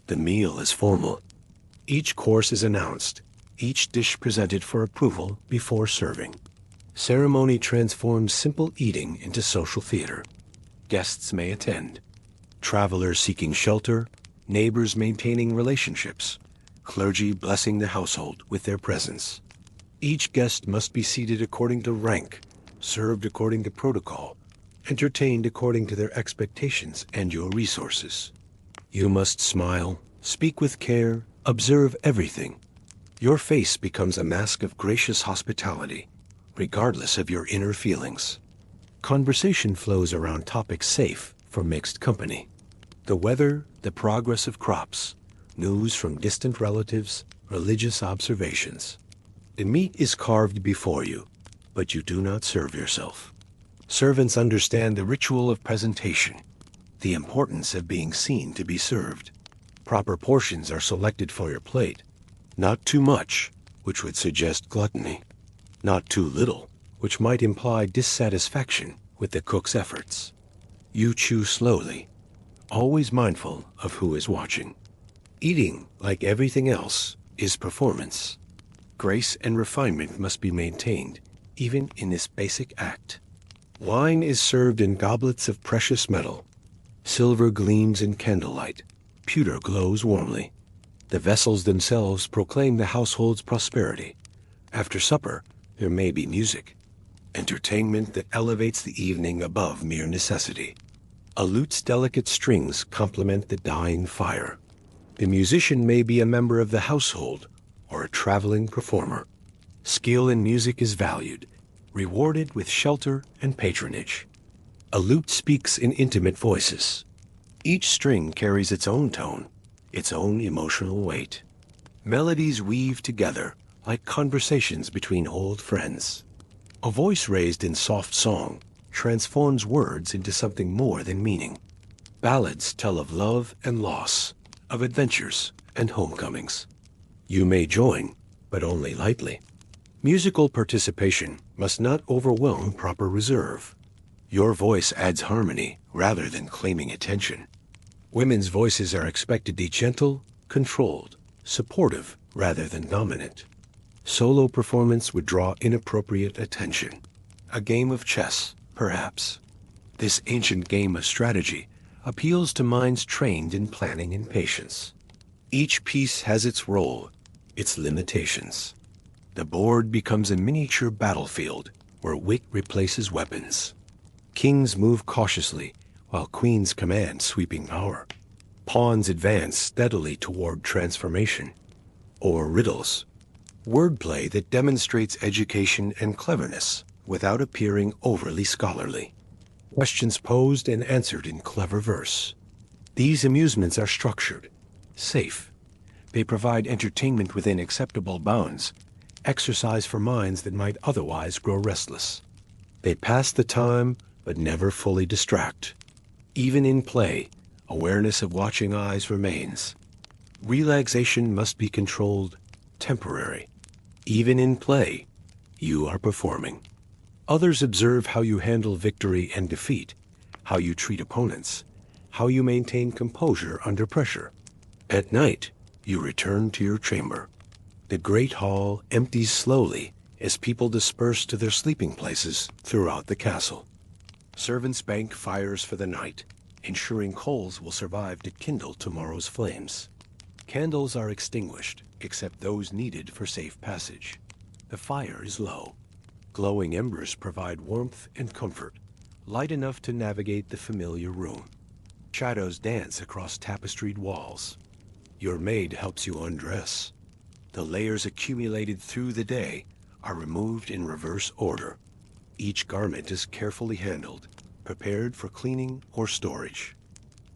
The meal is formal. Each course is announced, each dish presented for approval before serving. Ceremony transforms simple eating into social theater. Guests may attend. Travelers seeking shelter, neighbors maintaining relationships, clergy blessing the household with their presence. Each guest must be seated according to rank, served according to protocol, entertained according to their expectations and your resources. You must smile, speak with care, observe everything. Your face becomes a mask of gracious hospitality, regardless of your inner feelings. Conversation flows around topics safe for mixed company. The weather, the progress of crops, news from distant relatives, religious observations. The meat is carved before you, but you do not serve yourself. Servants understand the ritual of presentation, the importance of being seen to be served. Proper portions are selected for your plate. Not too much, which would suggest gluttony. Not too little, which might imply dissatisfaction with the cook's efforts. You chew slowly, always mindful of who is watching. Eating, like everything else, is performance. Grace and refinement must be maintained, even in this basic act. Wine is served in goblets of precious metal. Silver gleams in candlelight. Pewter glows warmly. The vessels themselves proclaim the household's prosperity. After supper, there may be music. Entertainment that elevates the evening above mere necessity. A lute's delicate strings complement the dying fire. The musician may be a member of the household or a traveling performer. Skill in music is valued, rewarded with shelter and patronage. A lute speaks in intimate voices. Each string carries its own tone, its own emotional weight. Melodies weave together like conversations between old friends. A voice raised in soft song transforms words into something more than meaning. Ballads tell of love and loss, of adventures and homecomings. You may join, but only lightly. Musical participation must not overwhelm proper reserve. Your voice adds harmony rather than claiming attention. Women's voices are expected to be gentle, controlled, supportive rather than dominant. Solo performance would draw inappropriate attention. A game of chess, perhaps. This ancient game of strategy appeals to minds trained in planning and patience. Each piece has its role, its limitations. The board becomes a miniature battlefield where wit replaces weapons. Kings move cautiously while queens command sweeping power. Pawns advance steadily toward transformation. Or riddles. Wordplay that demonstrates education and cleverness without appearing overly scholarly. Questions posed and answered in clever verse. These amusements are structured, safe. They provide entertainment within acceptable bounds, exercise for minds that might otherwise grow restless. They pass the time, but never fully distract. Even in play, awareness of watching eyes remains. Relaxation must be controlled, temporary. Even in play, you are performing. Others observe how you handle victory and defeat, how you treat opponents, how you maintain composure under pressure. At night, you return to your chamber. The great hall empties slowly as people disperse to their sleeping places throughout the castle. Servants bank fires for the night, ensuring coals will survive to kindle tomorrow's flames. Candles are extinguished, except those needed for safe passage. The fire is low. Glowing embers provide warmth and comfort, light enough to navigate the familiar room. Shadows dance across tapestried walls. Your maid helps you undress. The layers accumulated through the day are removed in reverse order. Each garment is carefully handled, prepared for cleaning or storage.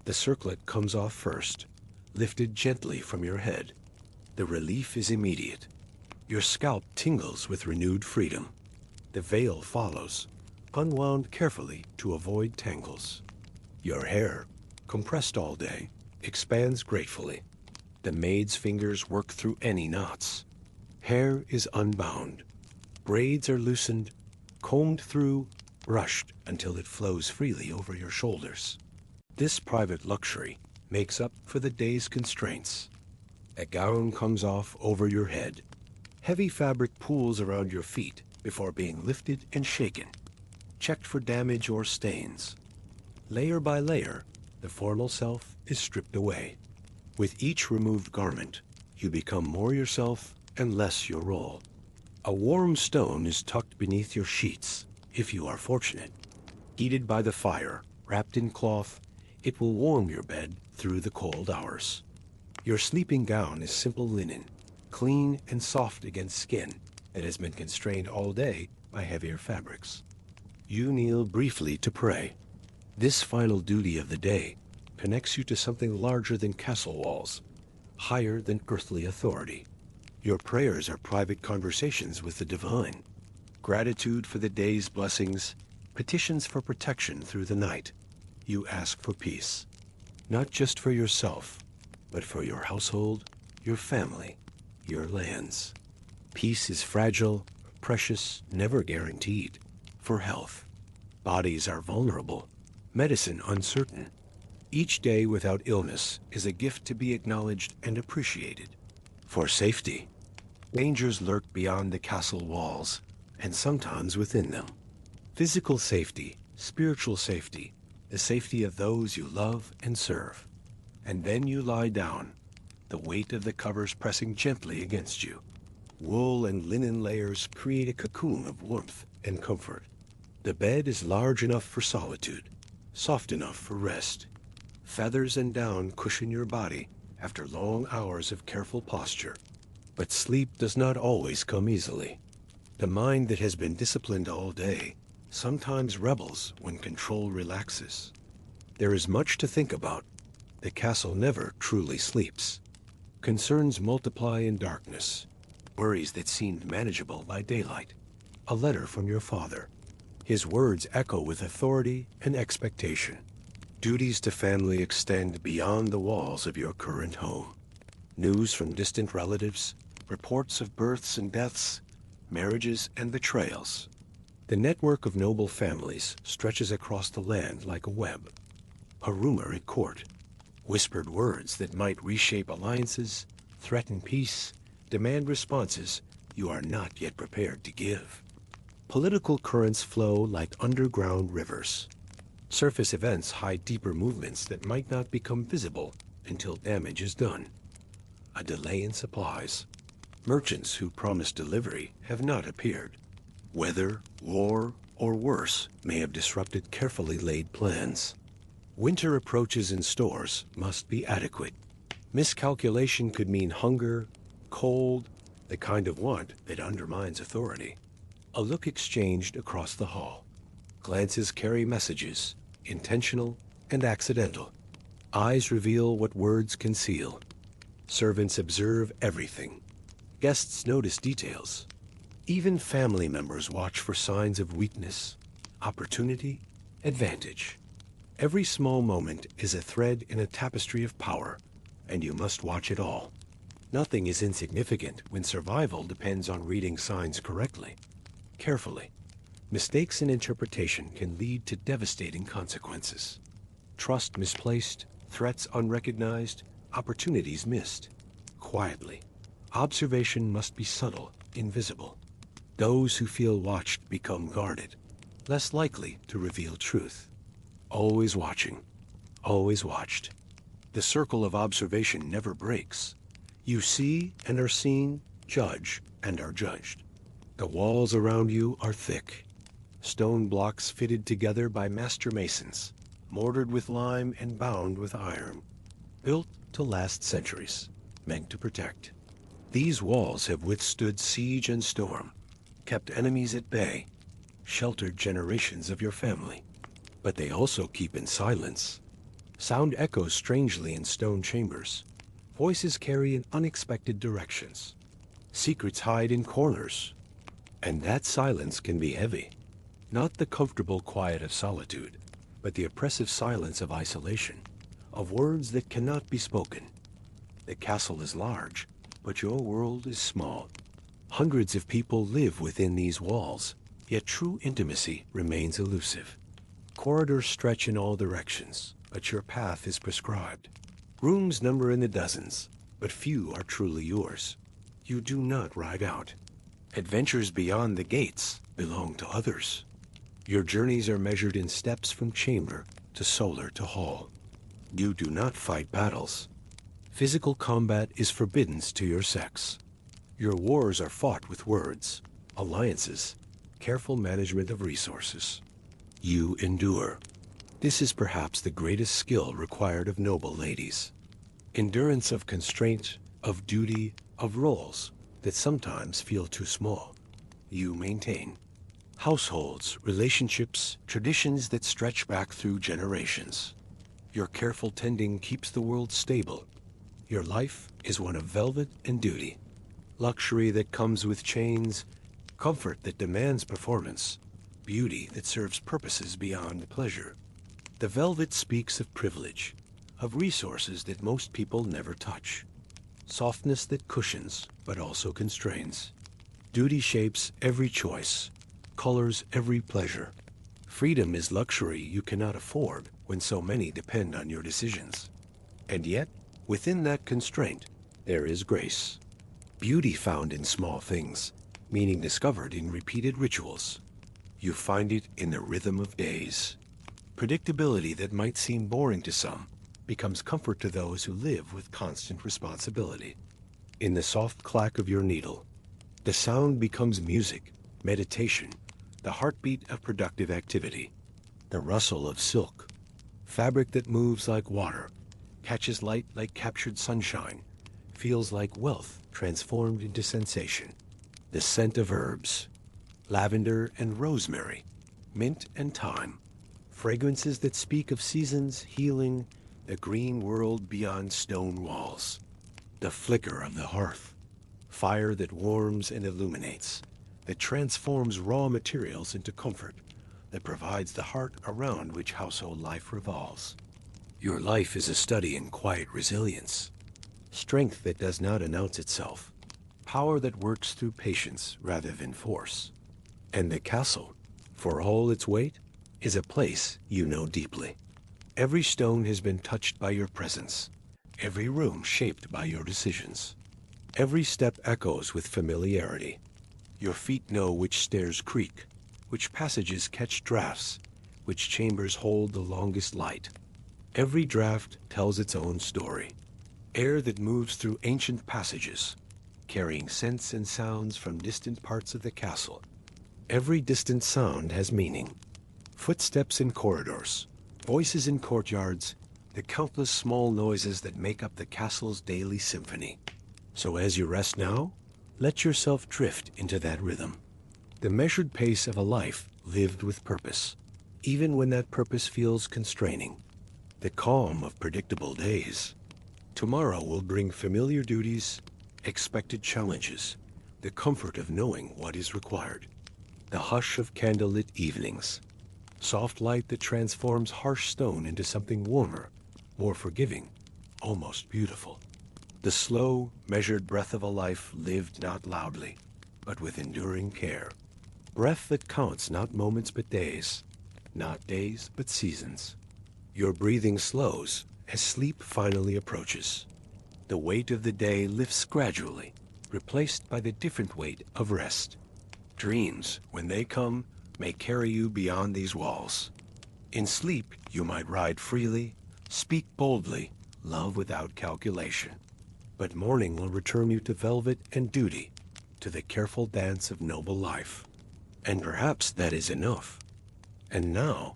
The circlet comes off first, lifted gently from your head. The relief is immediate. Your scalp tingles with renewed freedom. The veil follows, unwound carefully to avoid tangles. Your hair, compressed all day, expands gratefully. The maid's fingers work through any knots. Hair is unbound. Braids are loosened, combed through, brushed until it flows freely over your shoulders. This private luxury makes up for the day's constraints. A gown comes off over your head. Heavy fabric pools around your feet before being lifted and shaken, checked for damage or stains. Layer by layer, the formal self is stripped away. With each removed garment, you become more yourself and less your role. A warm stone is tucked beneath your sheets, if you are fortunate. Heated by the fire, wrapped in cloth, it will warm your bed through the cold hours. Your sleeping gown is simple linen, clean and soft against skin that has been constrained all day by heavier fabrics. You kneel briefly to pray. This final duty of the day connects you to something larger than castle walls, higher than earthly authority. Your prayers are private conversations with the divine, gratitude for the day's blessings, petitions for protection through the night. You ask for peace, not just for yourself, but for your household, your family, your lands. Peace is fragile, precious, never guaranteed. For health, bodies are vulnerable, medicine uncertain. Each day without illness is a gift to be acknowledged and appreciated. For safety, dangers lurk beyond the castle walls, and sometimes within them. Physical safety, spiritual safety, the safety of those you love and serve. And then you lie down, the weight of the covers pressing gently against you. Wool and linen layers create a cocoon of warmth and comfort. The bed is large enough for solitude, soft enough for rest. Feathers and down cushion your body after long hours of careful posture. But sleep does not always come easily. The mind that has been disciplined all day sometimes rebels when control relaxes. There is much to think about. The castle never truly sleeps. Concerns multiply in darkness. Worries that seemed manageable by daylight. A letter from your father. His words echo with authority and expectation. Duties to family extend beyond the walls of your current home. News from distant relatives, reports of births and deaths, marriages and betrayals. The network of noble families stretches across the land like a web. A rumor at court. Whispered words that might reshape alliances, threaten peace, demand responses you are not yet prepared to give. Political currents flow like underground rivers. Surface events hide deeper movements that might not become visible until damage is done. A delay in supplies. Merchants who promised delivery have not appeared. Weather, war, or worse may have disrupted carefully laid plans. Winter approaches in stores must be adequate. Miscalculation could mean hunger, cold, the kind of want that undermines authority. A look exchanged across the hall. Glances carry messages, intentional and accidental. Eyes reveal what words conceal. Servants observe everything. Guests notice details. Even family members watch for signs of weakness, opportunity, advantage. Every small moment is a thread in a tapestry of power, and you must watch it all. Nothing is insignificant when survival depends on reading signs correctly, carefully. Mistakes in interpretation can lead to devastating consequences. Trust misplaced, threats unrecognized, opportunities missed. Quietly. Observation must be subtle, invisible. Those who feel watched become guarded. less likely to reveal truth. Always watching, always watched. The circle of observation never breaks. You see and are seen, judge and are judged. The walls around you are thick. Stone blocks fitted together by master masons, mortared with lime and bound with iron. Built to last centuries, meant to protect. These walls have withstood siege and storm, kept enemies at bay, sheltered generations of your family. But they also keep in silence. Sound echoes strangely in stone chambers. Voices carry in unexpected directions. Secrets hide in corners. And that silence can be heavy. Not the comfortable quiet of solitude, but the oppressive silence of isolation, of words that cannot be spoken. The castle is large, but your world is small. Hundreds of people live within these walls, yet true intimacy remains elusive. Corridors stretch in all directions, but your path is prescribed. Rooms number in the dozens, but few are truly yours. You do not ride out. Adventures beyond the gates belong to others. Your journeys are measured in steps from chamber to solar to hall. You do not fight battles. Physical combat is forbidden to your sex. Your wars are fought with words, alliances, careful management of resources. You endure. This is perhaps the greatest skill required of noble ladies. Endurance of constraint, of duty, of roles that sometimes feel too small. You maintain. Households, relationships, traditions that stretch back through generations. Your careful tending keeps the world stable. Your life is one of velvet and duty. Luxury that comes with chains, comfort that demands performance, beauty that serves purposes beyond pleasure. The velvet speaks of privilege, of resources that most people never touch. Softness that cushions, but also constrains. Duty shapes every choice, colors every pleasure. Freedom is luxury you cannot afford when so many depend on your decisions. And yet, within that constraint, there is grace. Beauty found in small things, meaning discovered in repeated rituals. You find it in the rhythm of days. Predictability that might seem boring to some becomes comfort to those who live with constant responsibility. In the soft clack of your needle, the sound becomes music, meditation, the heartbeat of productive activity. The rustle of silk, fabric that moves like water, catches light like captured sunshine, feels like wealth transformed into sensation. The scent of herbs, lavender and rosemary, mint and thyme, fragrances that speak of seasons, healing, the green world beyond stone walls. The flicker of the hearth, fire that warms and illuminates, that transforms raw materials into comfort, that provides the heart around which household life revolves. Your life is a study in quiet resilience, strength that does not announce itself, power that works through patience rather than force. And the castle, for all its weight, is a place you know deeply. Every stone has been touched by your presence, every room shaped by your decisions. Every step echoes with familiarity. Your feet know which stairs creak, which passages catch drafts, which chambers hold the longest light. Every draft tells its own story. Air that moves through ancient passages, carrying scents and sounds from distant parts of the castle. Every distant sound has meaning. Footsteps in corridors, voices in courtyards, the countless small noises that make up the castle's daily symphony. So as you rest now, let yourself drift into that rhythm. The measured pace of a life lived with purpose, even when that purpose feels constraining. The calm of predictable days. Tomorrow will bring familiar duties, expected challenges, the comfort of knowing what is required. The hush of candlelit evenings. Soft light that transforms harsh stone into something warmer, more forgiving, almost beautiful. The slow, measured breath of a life lived not loudly, but with enduring care. Breath that counts not moments but days, not days but seasons. Your breathing slows as sleep finally approaches. The weight of the day lifts gradually, replaced by the different weight of rest. Dreams, when they come, may carry you beyond these walls. In sleep, you might ride freely, speak boldly, love without calculation. But morning will return you to velvet and duty, to the careful dance of noble life. And perhaps that is enough. And now,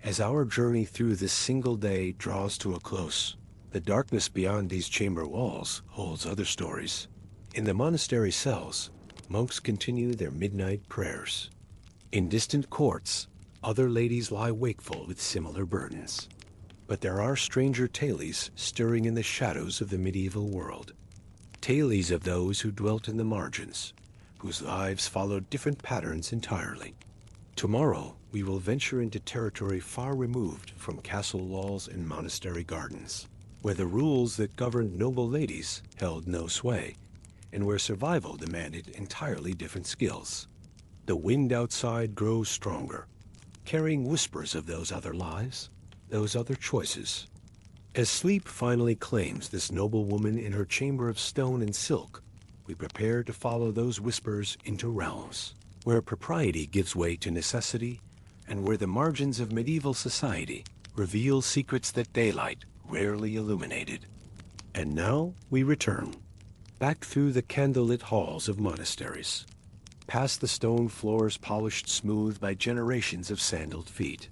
as our journey through this single day draws to a close, the darkness beyond these chamber walls holds other stories. In the monastery cells, monks continue their midnight prayers. In distant courts, other ladies lie wakeful with similar burdens. But there are stranger tales stirring in the shadows of the medieval world. Tales of those who dwelt in the margins, whose lives followed different patterns entirely. Tomorrow, we will venture into territory far removed from castle walls and monastery gardens, where the rules that governed noble ladies held no sway, and where survival demanded entirely different skills. The wind outside grows stronger, carrying whispers of those other lives, those other choices. As sleep finally claims this noblewoman in her chamber of stone and silk, we prepare to follow those whispers into realms where propriety gives way to necessity, and where the margins of medieval society reveal secrets that daylight rarely illuminated. And now we return, back through the candlelit halls of monasteries, past the stone floors polished smooth by generations of sandaled feet,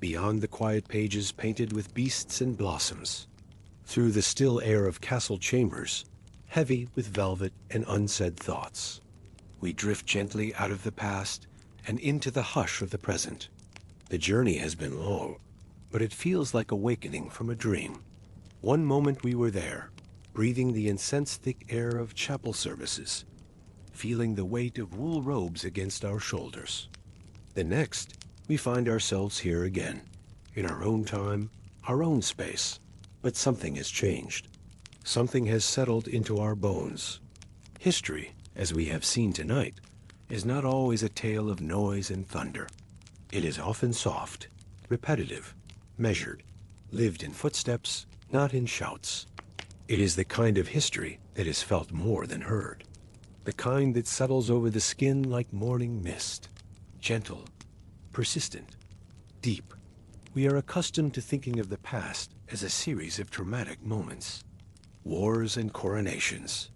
beyond the quiet pages painted with beasts and blossoms, through the still air of castle chambers, heavy with velvet and unsaid thoughts. We drift gently out of the past and into the hush of the present. The journey has been long, but it feels like awakening from a dream. One moment we were there, breathing the incense-thick air of chapel services, feeling the weight of wool robes against our shoulders. The next, we find ourselves here again, in our own time, our own space. But something has changed. Something has settled into our bones. History, as we have seen tonight, is not always a tale of noise and thunder. It is often soft, repetitive, measured, lived in footsteps, not in shouts. It is the kind of history that is felt more than heard, the kind that settles over the skin like morning mist, gentle, persistent, deep. We are accustomed to thinking of the past as a series of traumatic moments, wars and coronations,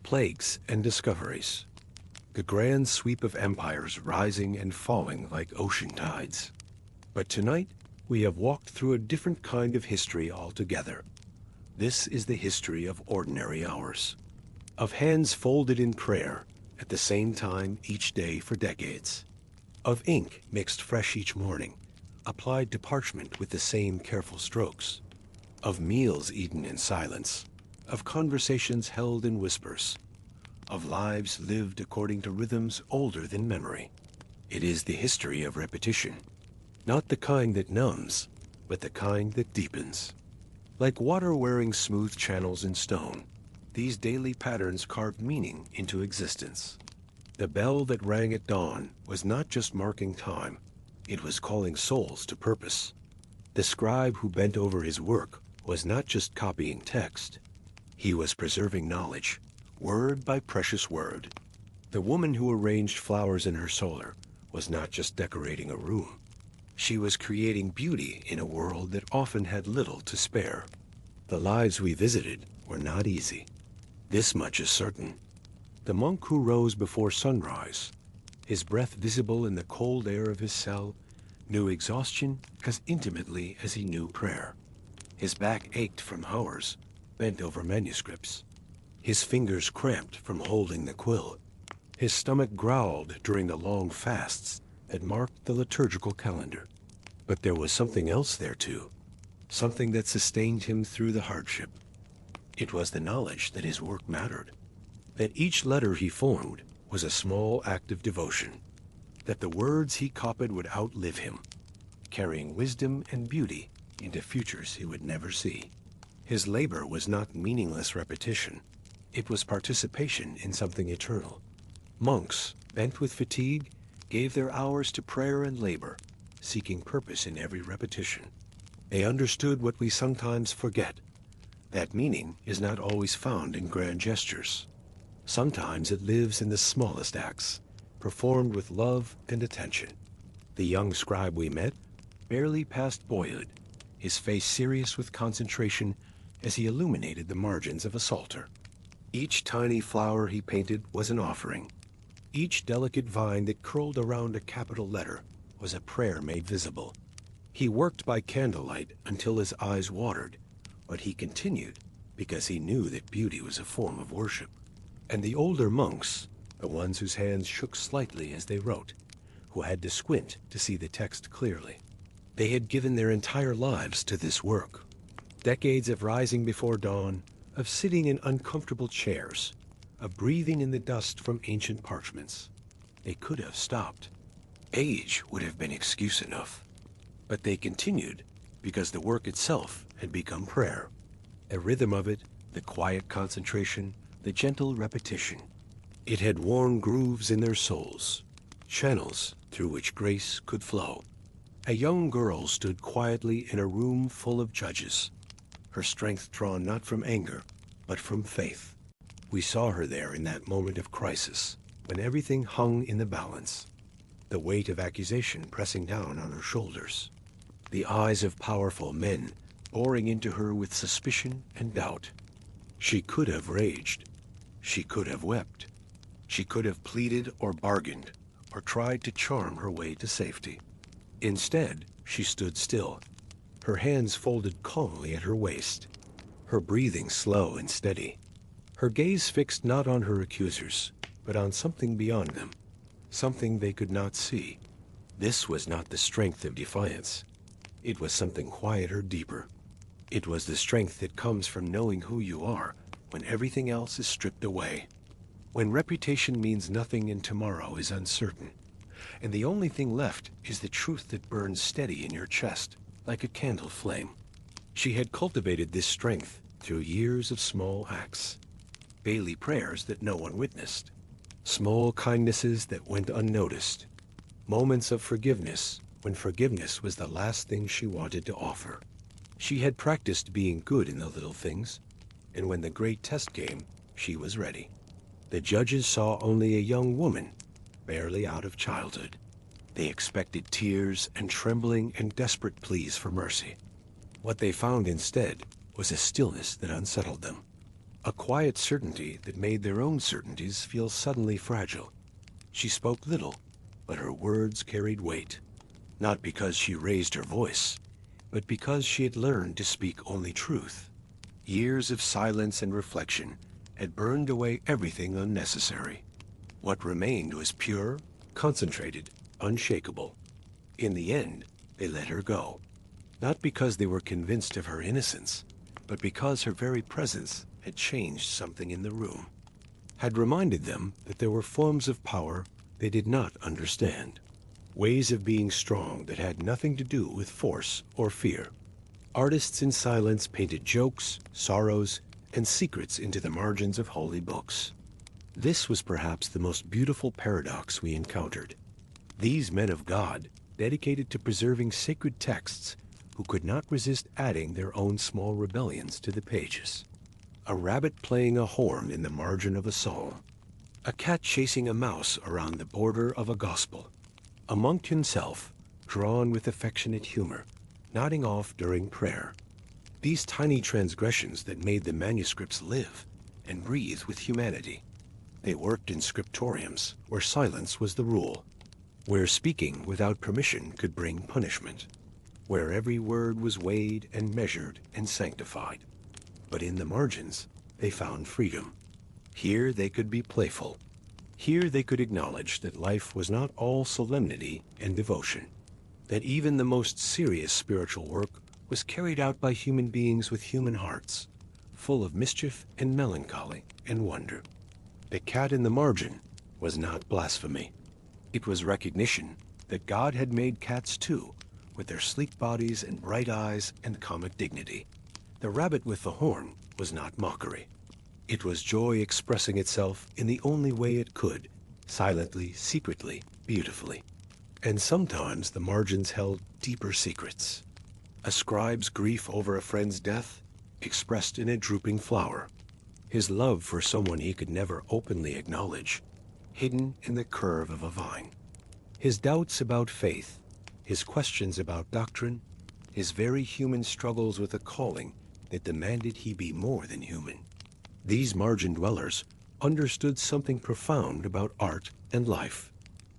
plagues and discoveries, the grand sweep of empires rising and falling like ocean tides. But tonight, we have walked through a different kind of history altogether. This is the history of ordinary hours, of hands folded in prayer at the same time each day for decades, of ink mixed fresh each morning, applied to parchment with the same careful strokes, of meals eaten in silence, of conversations held in whispers, of lives lived according to rhythms older than memory. It is the history of repetition, not the kind that numbs, but the kind that deepens. Like water wearing smooth channels in stone, these daily patterns carved meaning into existence. The bell that rang at dawn was not just marking time, it was calling souls to purpose. The scribe who bent over his work was not just copying text, he was preserving knowledge, word by precious word. The woman who arranged flowers in her solar was not just decorating a room. She was creating beauty in a world that often had little to spare. The lives we visited were not easy. This much is certain. The monk who rose before sunrise, his breath visible in the cold air of his cell, knew exhaustion as intimately as he knew prayer. His back ached from hours bent over manuscripts. His fingers cramped from holding the quill. His stomach growled during the long fasts that marked the liturgical calendar. But there was something else there too, something that sustained him through the hardship. It was the knowledge that his work mattered, that each letter he formed was a small act of devotion, that the words he copied would outlive him, carrying wisdom and beauty into futures he would never see. His labor was not meaningless repetition. It was participation in something eternal. Monks, bent with fatigue, gave their hours to prayer and labor, seeking purpose in every repetition. They understood what we sometimes forget, that meaning is not always found in grand gestures. Sometimes it lives in the smallest acts, performed with love and attention. The young scribe we met, barely past boyhood, his face serious with concentration as he illuminated the margins of a psalter. Each tiny flower he painted was an offering. Each delicate vine that curled around a capital letter was a prayer made visible. He worked by candlelight until his eyes watered, but he continued because he knew that beauty was a form of worship. And the older monks, the ones whose hands shook slightly as they wrote, who had to squint to see the text clearly, they had given their entire lives to this work. Decades of rising before dawn, of sitting in uncomfortable chairs, of breathing in the dust from ancient parchments. They could have stopped. Age would have been excuse enough. But they continued because the work itself had become prayer. The rhythm of it, the quiet concentration, the gentle repetition. It had worn grooves in their souls, channels through which grace could flow. A young girl stood quietly in a room full of judges, her strength drawn not from anger, but from faith. We saw her there in that moment of crisis, when everything hung in the balance, the weight of accusation pressing down on her shoulders, the eyes of powerful men boring into her with suspicion and doubt. She could have raged. She could have wept. She could have pleaded or bargained, or tried to charm her way to safety. Instead, she stood still, her hands folded calmly at her waist, her breathing slow and steady, her gaze fixed not on her accusers, but on something beyond them, something they could not see. This was not the strength of defiance. It was something quieter, deeper. It was the strength that comes from knowing who you are when everything else is stripped away, when reputation means nothing and tomorrow is uncertain, and the only thing left is the truth that burns steady in your chest, like a candle flame. She had cultivated this strength through years of small acts, daily prayers that no one witnessed, small kindnesses that went unnoticed, moments of forgiveness when forgiveness was the last thing she wanted to offer. She had practiced being good in the little things, and when the great test came, she was ready. The judges saw only a young woman, barely out of childhood. They expected tears and trembling and desperate pleas for mercy. What they found instead was a stillness that unsettled them, a quiet certainty that made their own certainties feel suddenly fragile. She spoke little, but her words carried weight, not because she raised her voice, but because she had learned to speak only truth. Years of silence and reflection had burned away everything unnecessary. What remained was pure, concentrated, unshakable. In the end, they let her go, not because they were convinced of her innocence, but because her very presence had changed something in the room, had reminded them that there were forms of power they did not understand, ways of being strong that had nothing to do with force or fear. Artists in silence painted jokes, sorrows, and secrets into the margins of holy books. This was perhaps the most beautiful paradox we encountered. These men of God, dedicated to preserving sacred texts, who could not resist adding their own small rebellions to the pages. A rabbit playing a horn in the margin of a psalm, a cat chasing a mouse around the border of a gospel, a monk himself, drawn with affectionate humor, nodding off during prayer. These tiny transgressions that made the manuscripts live and breathe with humanity. They worked in scriptoriums where silence was the rule, where speaking without permission could bring punishment, where every word was weighed and measured and sanctified. But in the margins, they found freedom. Here they could be playful. Here they could acknowledge that life was not all solemnity and devotion, that even the most serious spiritual work was carried out by human beings with human hearts, full of mischief and melancholy and wonder. The cat in the margin was not blasphemy. It was recognition that God had made cats too, with their sleek bodies and bright eyes and comic dignity. The rabbit with the horn was not mockery. It was joy expressing itself in the only way it could, silently, secretly, beautifully. And sometimes the margins held deeper secrets. A scribe's grief over a friend's death, expressed in a drooping flower. His love for someone he could never openly acknowledge, hidden in the curve of a vine. His doubts about faith, his questions about doctrine, his very human struggles with a calling that demanded he be more than human. These margin dwellers understood something profound about art and life,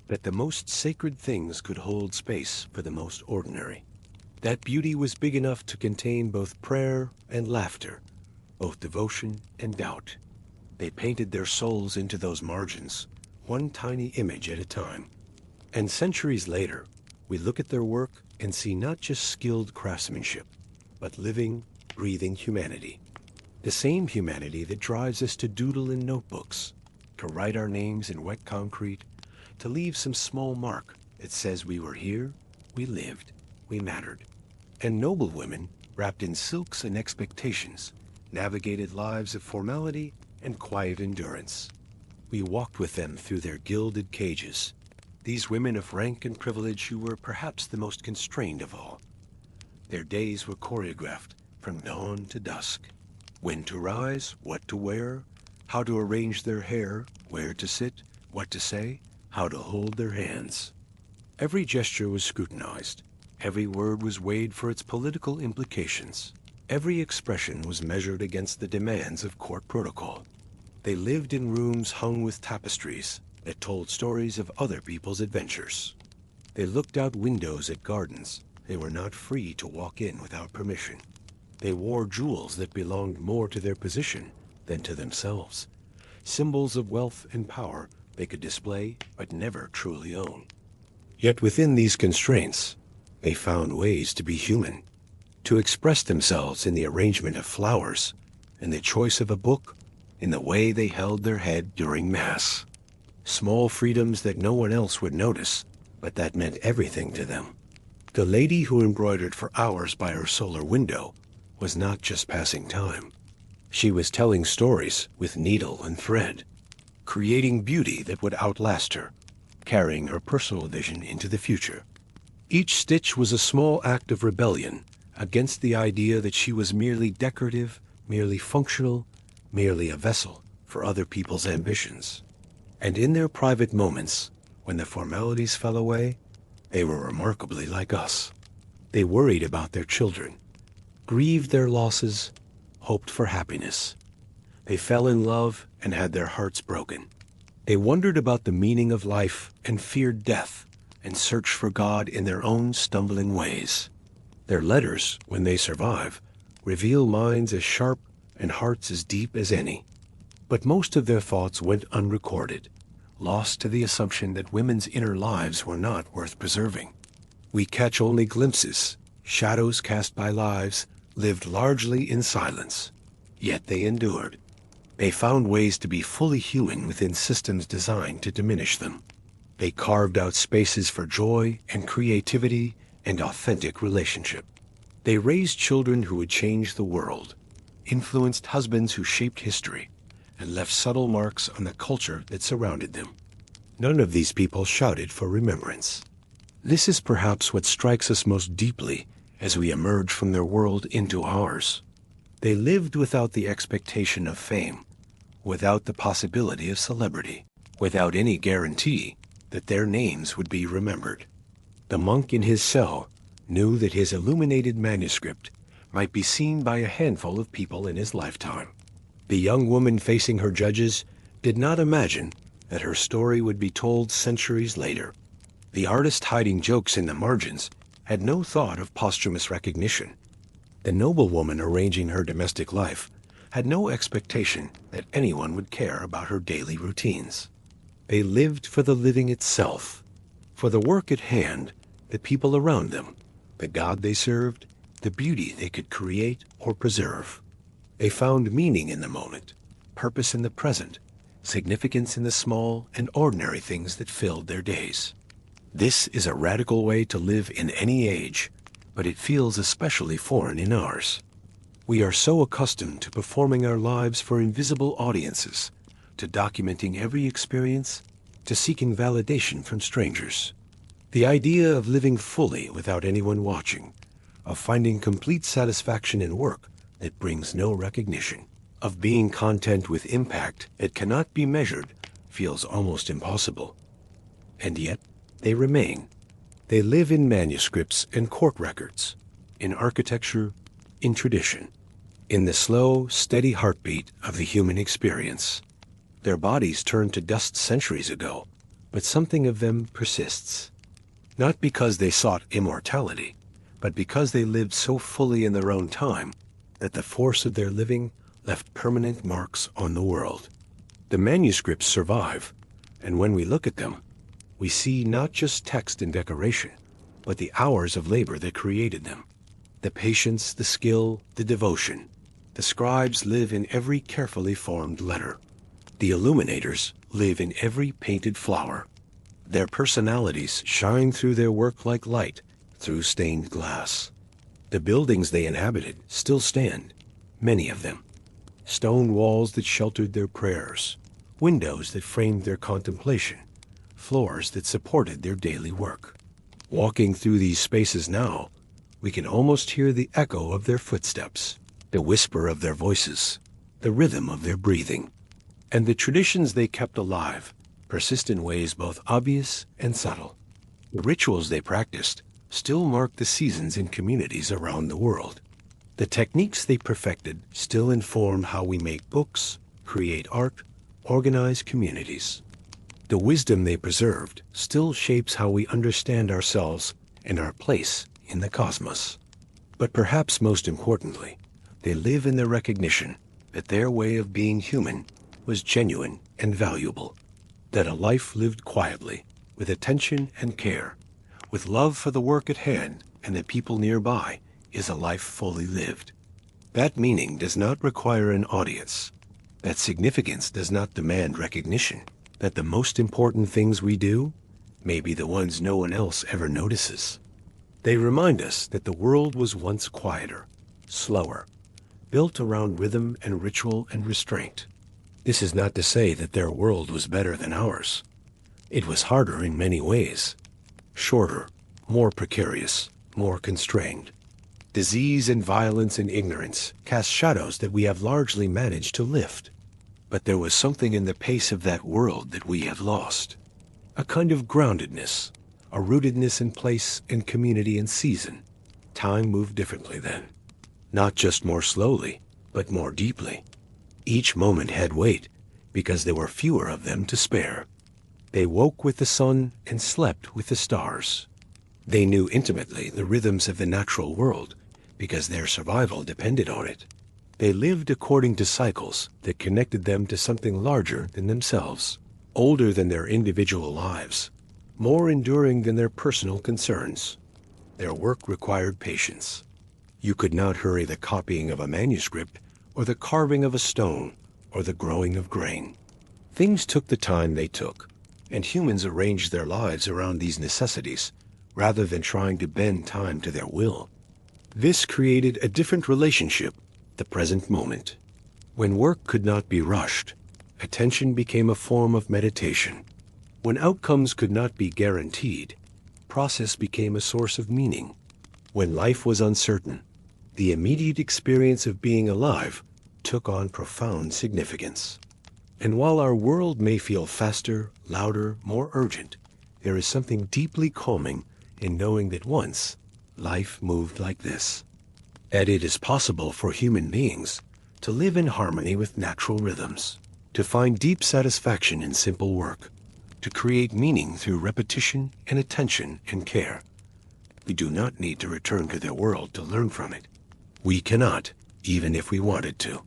that the most sacred things could hold space for the most ordinary. That beauty was big enough to contain both prayer and laughter, both devotion and doubt. They painted their souls into those margins, one tiny image at a time. And centuries later, we look at their work and see not just skilled craftsmanship, but living, breathing humanity. The same humanity that drives us to doodle in notebooks, to write our names in wet concrete, to leave some small mark that says we were here, we lived, we mattered. And noblewomen, wrapped in silks and expectations, navigated lives of formality and quiet endurance. We walked with them through their gilded cages, these women of rank and privilege who were perhaps the most constrained of all. Their days were choreographed from dawn to dusk. When to rise, what to wear, how to arrange their hair, where to sit, what to say, how to hold their hands. Every gesture was scrutinized. Every word was weighed for its political implications. Every expression was measured against the demands of court protocol. They lived in rooms hung with tapestries that told stories of other people's adventures. They looked out windows at gardens they were not free to walk in without permission. They wore jewels that belonged more to their position than to themselves, symbols of wealth and power they could display but never truly own. Yet within these constraints, they found ways to be human, to express themselves in the arrangement of flowers, in the choice of a book, in the way they held their head during Mass. Small freedoms that no one else would notice, but that meant everything to them. The lady who embroidered for hours by her solar window was not just passing time. She was telling stories with needle and thread, creating beauty that would outlast her, carrying her personal vision into the future. Each stitch was a small act of rebellion against the idea that she was merely decorative, merely functional, merely a vessel for other people's ambitions. And in their private moments, when the formalities fell away, they were remarkably like us. They worried about their children, grieved their losses, hoped for happiness. They fell in love and had their hearts broken. They wondered about the meaning of life and feared death and searched for God in their own stumbling ways. Their letters, when they survive, reveal minds as sharp and hearts as deep as any. But most of their thoughts went unrecorded, lost to the assumption that women's inner lives were not worth preserving. We catch only glimpses, shadows cast by lives lived largely in silence. Yet they endured. They found ways to be fully human within systems designed to diminish them. They carved out spaces for joy and creativity and authentic relationship. They raised children who would change the world, influenced husbands who shaped history, and left subtle marks on the culture that surrounded them. None of these people shouted for remembrance. This is perhaps what strikes us most deeply as we emerge from their world into ours. They lived without the expectation of fame, without the possibility of celebrity, without any guarantee that their names would be remembered. The monk in his cell knew that his illuminated manuscript might be seen by a handful of people in his lifetime. The young woman facing her judges did not imagine that her story would be told centuries later. The artist hiding jokes in the margins had no thought of posthumous recognition. The noblewoman arranging her domestic life had no expectation that anyone would care about her daily routines. They lived for the living itself, for the work at hand, the people around them, the God they served, the beauty they could create or preserve. They found meaning in the moment, purpose in the present, significance in the small and ordinary things that filled their days. This is a radical way to live in any age, but it feels especially foreign in ours. We are so accustomed to performing our lives for invisible audiences, to documenting every experience, to seeking validation from strangers. The idea of living fully without anyone watching, of finding complete satisfaction in work that brings no recognition, of being content with impact that cannot be measured, feels almost impossible. And yet, they remain. They live in manuscripts and court records, in architecture, in tradition, in the slow, steady heartbeat of the human experience. Their bodies turned to dust centuries ago, but something of them persists. Not because they sought immortality, but because they lived so fully in their own time that the force of their living left permanent marks on the world. The manuscripts survive, and when we look at them, we see not just text and decoration, but the hours of labor that created them. The patience, the skill, the devotion. The scribes live in every carefully formed letter. The illuminators live in every painted flower. Their personalities shine through their work like light through stained glass. The buildings they inhabited still stand, many of them. Stone walls that sheltered their prayers, windows that framed their contemplation, floors that supported their daily work. Walking through these spaces now, we can almost hear the echo of their footsteps, the whisper of their voices, the rhythm of their breathing. And the traditions they kept alive persist in ways both obvious and subtle. The rituals they practiced still mark the seasons in communities around the world. The techniques they perfected still inform how we make books, create art, organize communities. The wisdom they preserved still shapes how we understand ourselves and our place in the cosmos. But perhaps most importantly, they live in the recognition that their way of being human was genuine and valuable, that a life lived quietly, with attention and care, with love for the work at hand and the people nearby, is a life fully lived. That meaning does not require an audience. That significance does not demand recognition. That the most important things we do may be the ones no one else ever notices. They remind us that the world was once quieter, slower, built around rhythm and ritual and restraint. This is not to say that their world was better than ours. It was harder in many ways. Shorter, more precarious, more constrained. Disease and violence and ignorance cast shadows that we have largely managed to lift. But there was something in the pace of that world that we have lost. A kind of groundedness, a rootedness in place and community and season. Time moved differently then. Not just more slowly, but more deeply. Each moment had weight because there were fewer of them to spare. They woke with the sun and slept with the stars. They knew intimately the rhythms of the natural world because their survival depended on it. They lived according to cycles that connected them to something larger than themselves, older than their individual lives, more enduring than their personal concerns. Their work required patience. You could not hurry the copying of a manuscript, or the carving of a stone, or the growing of grain. Things took the time they took, and humans arranged their lives around these necessities, rather than trying to bend time to their will. This created a different relationship, the present moment. When work could not be rushed, attention became a form of meditation. When outcomes could not be guaranteed, process became a source of meaning. When life was uncertain, the immediate experience of being alive took on profound significance. And while our world may feel faster, louder, more urgent, there is something deeply calming in knowing that once life moved like this. And it is possible for human beings to live in harmony with natural rhythms, to find deep satisfaction in simple work, to create meaning through repetition and attention and care. We do not need to return to their world to learn from it. We cannot, even if we wanted to.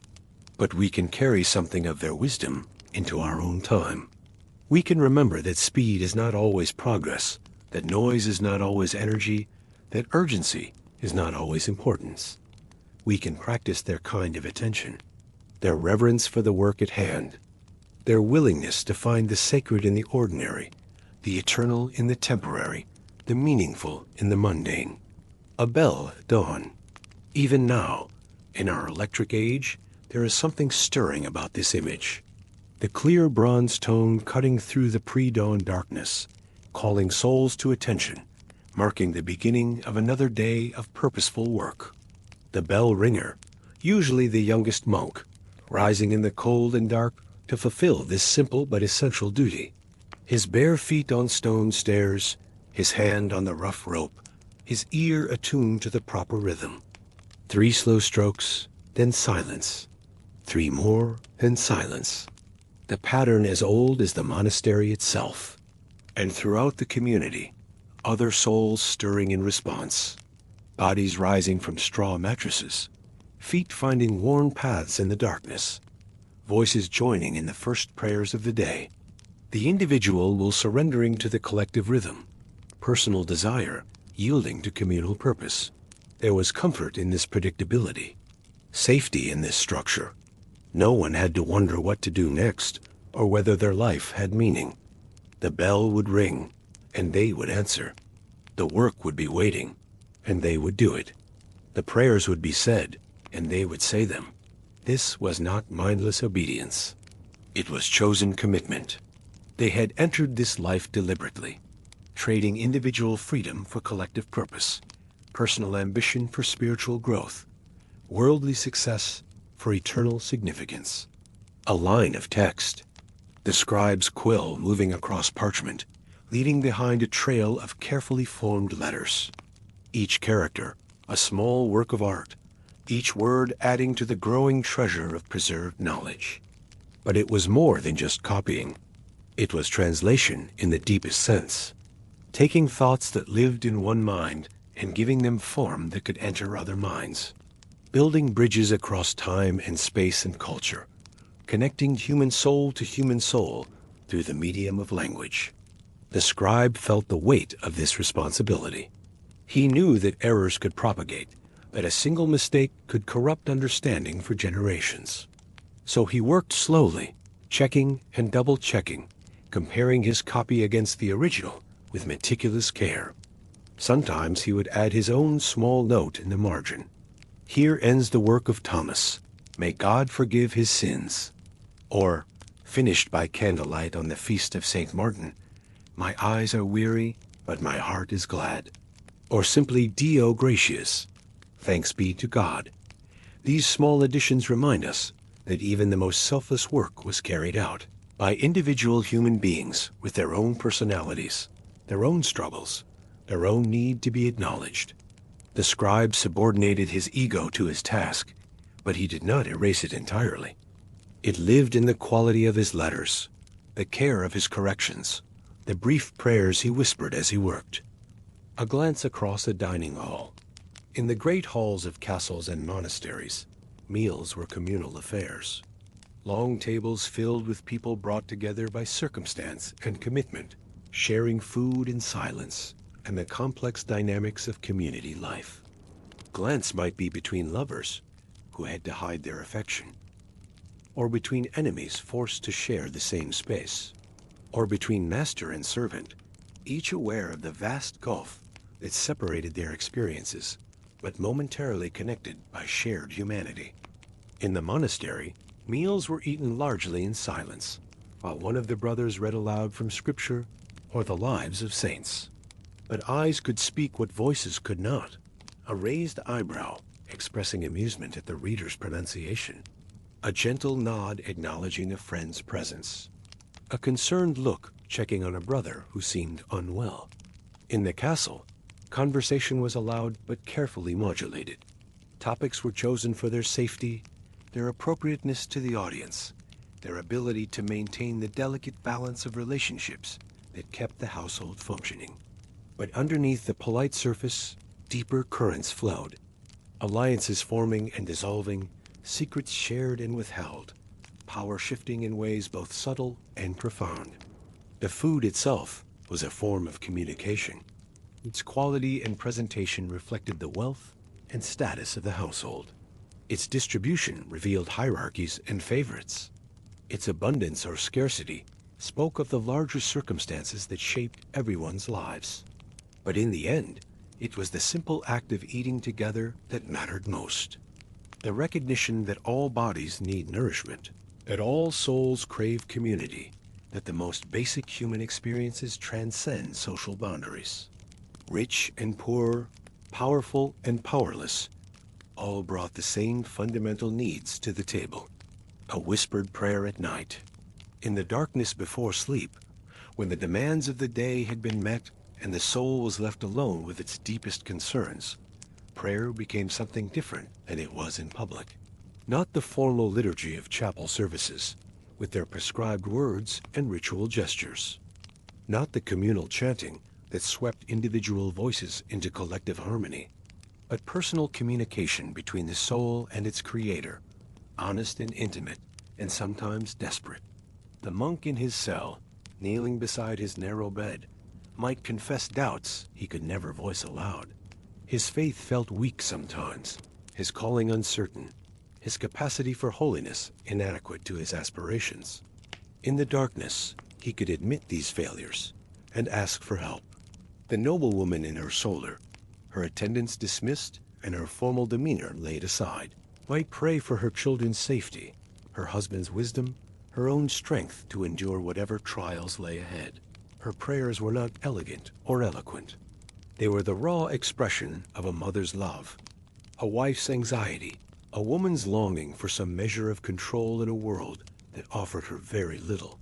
But we can carry something of their wisdom into our own time. We can remember that speed is not always progress, that noise is not always energy, that urgency is not always importance. We can practice their kind of attention, their reverence for the work at hand, their willingness to find the sacred in the ordinary, the eternal in the temporary, the meaningful in the mundane. A bell at dawn. Even now, in our electric age, there is something stirring about this image. The clear bronze tone cutting through the pre-dawn darkness, calling souls to attention, marking the beginning of another day of purposeful work. The bell ringer, usually the youngest monk, rising in the cold and dark to fulfill this simple but essential duty. His bare feet on stone stairs, his hand on the rough rope, his ear attuned to the proper rhythm. 3 slow strokes, then silence. 3 more, and silence. The pattern as old as the monastery itself. And throughout the community, other souls stirring in response. Bodies rising from straw mattresses. Feet finding worn paths in the darkness. Voices joining in the first prayers of the day. The individual will surrendering to the collective rhythm. Personal desire yielding to communal purpose. There was comfort in this predictability. Safety in this structure. No one had to wonder what to do next, or whether their life had meaning. The bell would ring, and they would answer. The work would be waiting, and they would do it. The prayers would be said, and they would say them. This was not mindless obedience. It was chosen commitment. They had entered this life deliberately, trading individual freedom for collective purpose, personal ambition for spiritual growth, worldly success for eternal significance. A line of text. The scribe's quill moving across parchment, leaving behind a trail of carefully formed letters. Each character, a small work of art, each word adding to the growing treasure of preserved knowledge. But it was more than just copying. It was translation in the deepest sense, taking thoughts that lived in one mind and giving them form that could enter other minds, building bridges across time and space and culture, connecting human soul to human soul through the medium of language. The scribe felt the weight of this responsibility. He knew that errors could propagate, that a single mistake could corrupt understanding for generations. So he worked slowly, checking and double-checking, comparing his copy against the original with meticulous care. Sometimes he would add his own small note in the margin. Here ends the work of Thomas. May God forgive his sins. Or, finished by candlelight on the feast of St. Martin, my eyes are weary, but my heart is glad. Or simply Deo gratias, thanks be to God. These small additions remind us that even the most selfless work was carried out by individual human beings with their own personalities, their own struggles, their own need to be acknowledged. The scribe subordinated his ego to his task, but he did not erase it entirely. It lived in the quality of his letters, the care of his corrections, the brief prayers he whispered as he worked. A glance across a dining hall. In the great halls of castles and monasteries, meals were communal affairs. Long tables filled with people brought together by circumstance and commitment, sharing food in silence and the complex dynamics of community life. Glance might be between lovers who had to hide their affection, or between enemies forced to share the same space, or between master and servant, each aware of the vast gulf that separated their experiences, but momentarily connected by shared humanity. In the monastery, meals were eaten largely in silence, while one of the brothers read aloud from Scripture or the lives of saints. But eyes could speak what voices could not. A raised eyebrow expressing amusement at the reader's pronunciation. A gentle nod acknowledging a friend's presence. A concerned look checking on a brother who seemed unwell. In the castle, conversation was allowed but carefully modulated. Topics were chosen for their safety, their appropriateness to the audience, their ability to maintain the delicate balance of relationships that kept the household functioning. But underneath the polite surface, deeper currents flowed. Alliances forming and dissolving, secrets shared and withheld, power shifting in ways both subtle and profound. The food itself was a form of communication. Its quality and presentation reflected the wealth and status of the household. Its distribution revealed hierarchies and favorites. Its abundance or scarcity spoke of the larger circumstances that shaped everyone's lives. But in the end, it was the simple act of eating together that mattered most. The recognition that all bodies need nourishment, that all souls crave community, that the most basic human experiences transcend social boundaries. Rich and poor, powerful and powerless, all brought the same fundamental needs to the table. A whispered prayer at night, in the darkness before sleep, when the demands of the day had been met and the soul was left alone with its deepest concerns, prayer became something different than it was in public. Not the formal liturgy of chapel services, with their prescribed words and ritual gestures. Not the communal chanting that swept individual voices into collective harmony, but personal communication between the soul and its creator, honest and intimate, and sometimes desperate. The monk in his cell, kneeling beside his narrow bed, might confess doubts he could never voice aloud. His faith felt weak sometimes, his calling uncertain, his capacity for holiness inadequate to his aspirations. In the darkness, he could admit these failures and ask for help. The noblewoman in her solar, her attendance dismissed and her formal demeanor laid aside, might pray for her children's safety, her husband's wisdom, her own strength to endure whatever trials lay ahead. Her prayers were not elegant or eloquent. They were the raw expression of a mother's love, a wife's anxiety, a woman's longing for some measure of control in a world that offered her very little.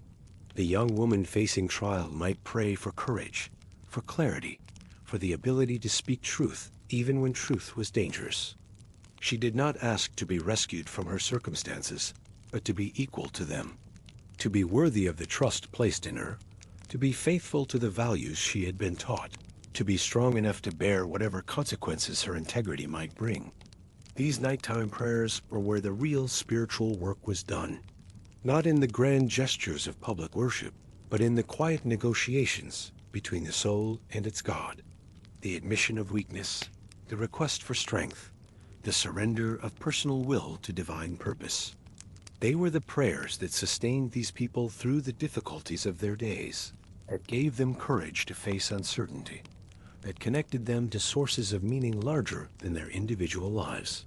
The young woman facing trial might pray for courage, for clarity, for the ability to speak truth even when truth was dangerous. She did not ask to be rescued from her circumstances, but to be equal to them, to be worthy of the trust placed in her, to be faithful to the values she had been taught, to be strong enough to bear whatever consequences her integrity might bring. These nighttime prayers were where the real spiritual work was done, not in the grand gestures of public worship, but in the quiet negotiations between the soul and its God, the admission of weakness, the request for strength, the surrender of personal will to divine purpose. They were the prayers that sustained these people through the difficulties of their days, that gave them courage to face uncertainty, that connected them to sources of meaning larger than their individual lives.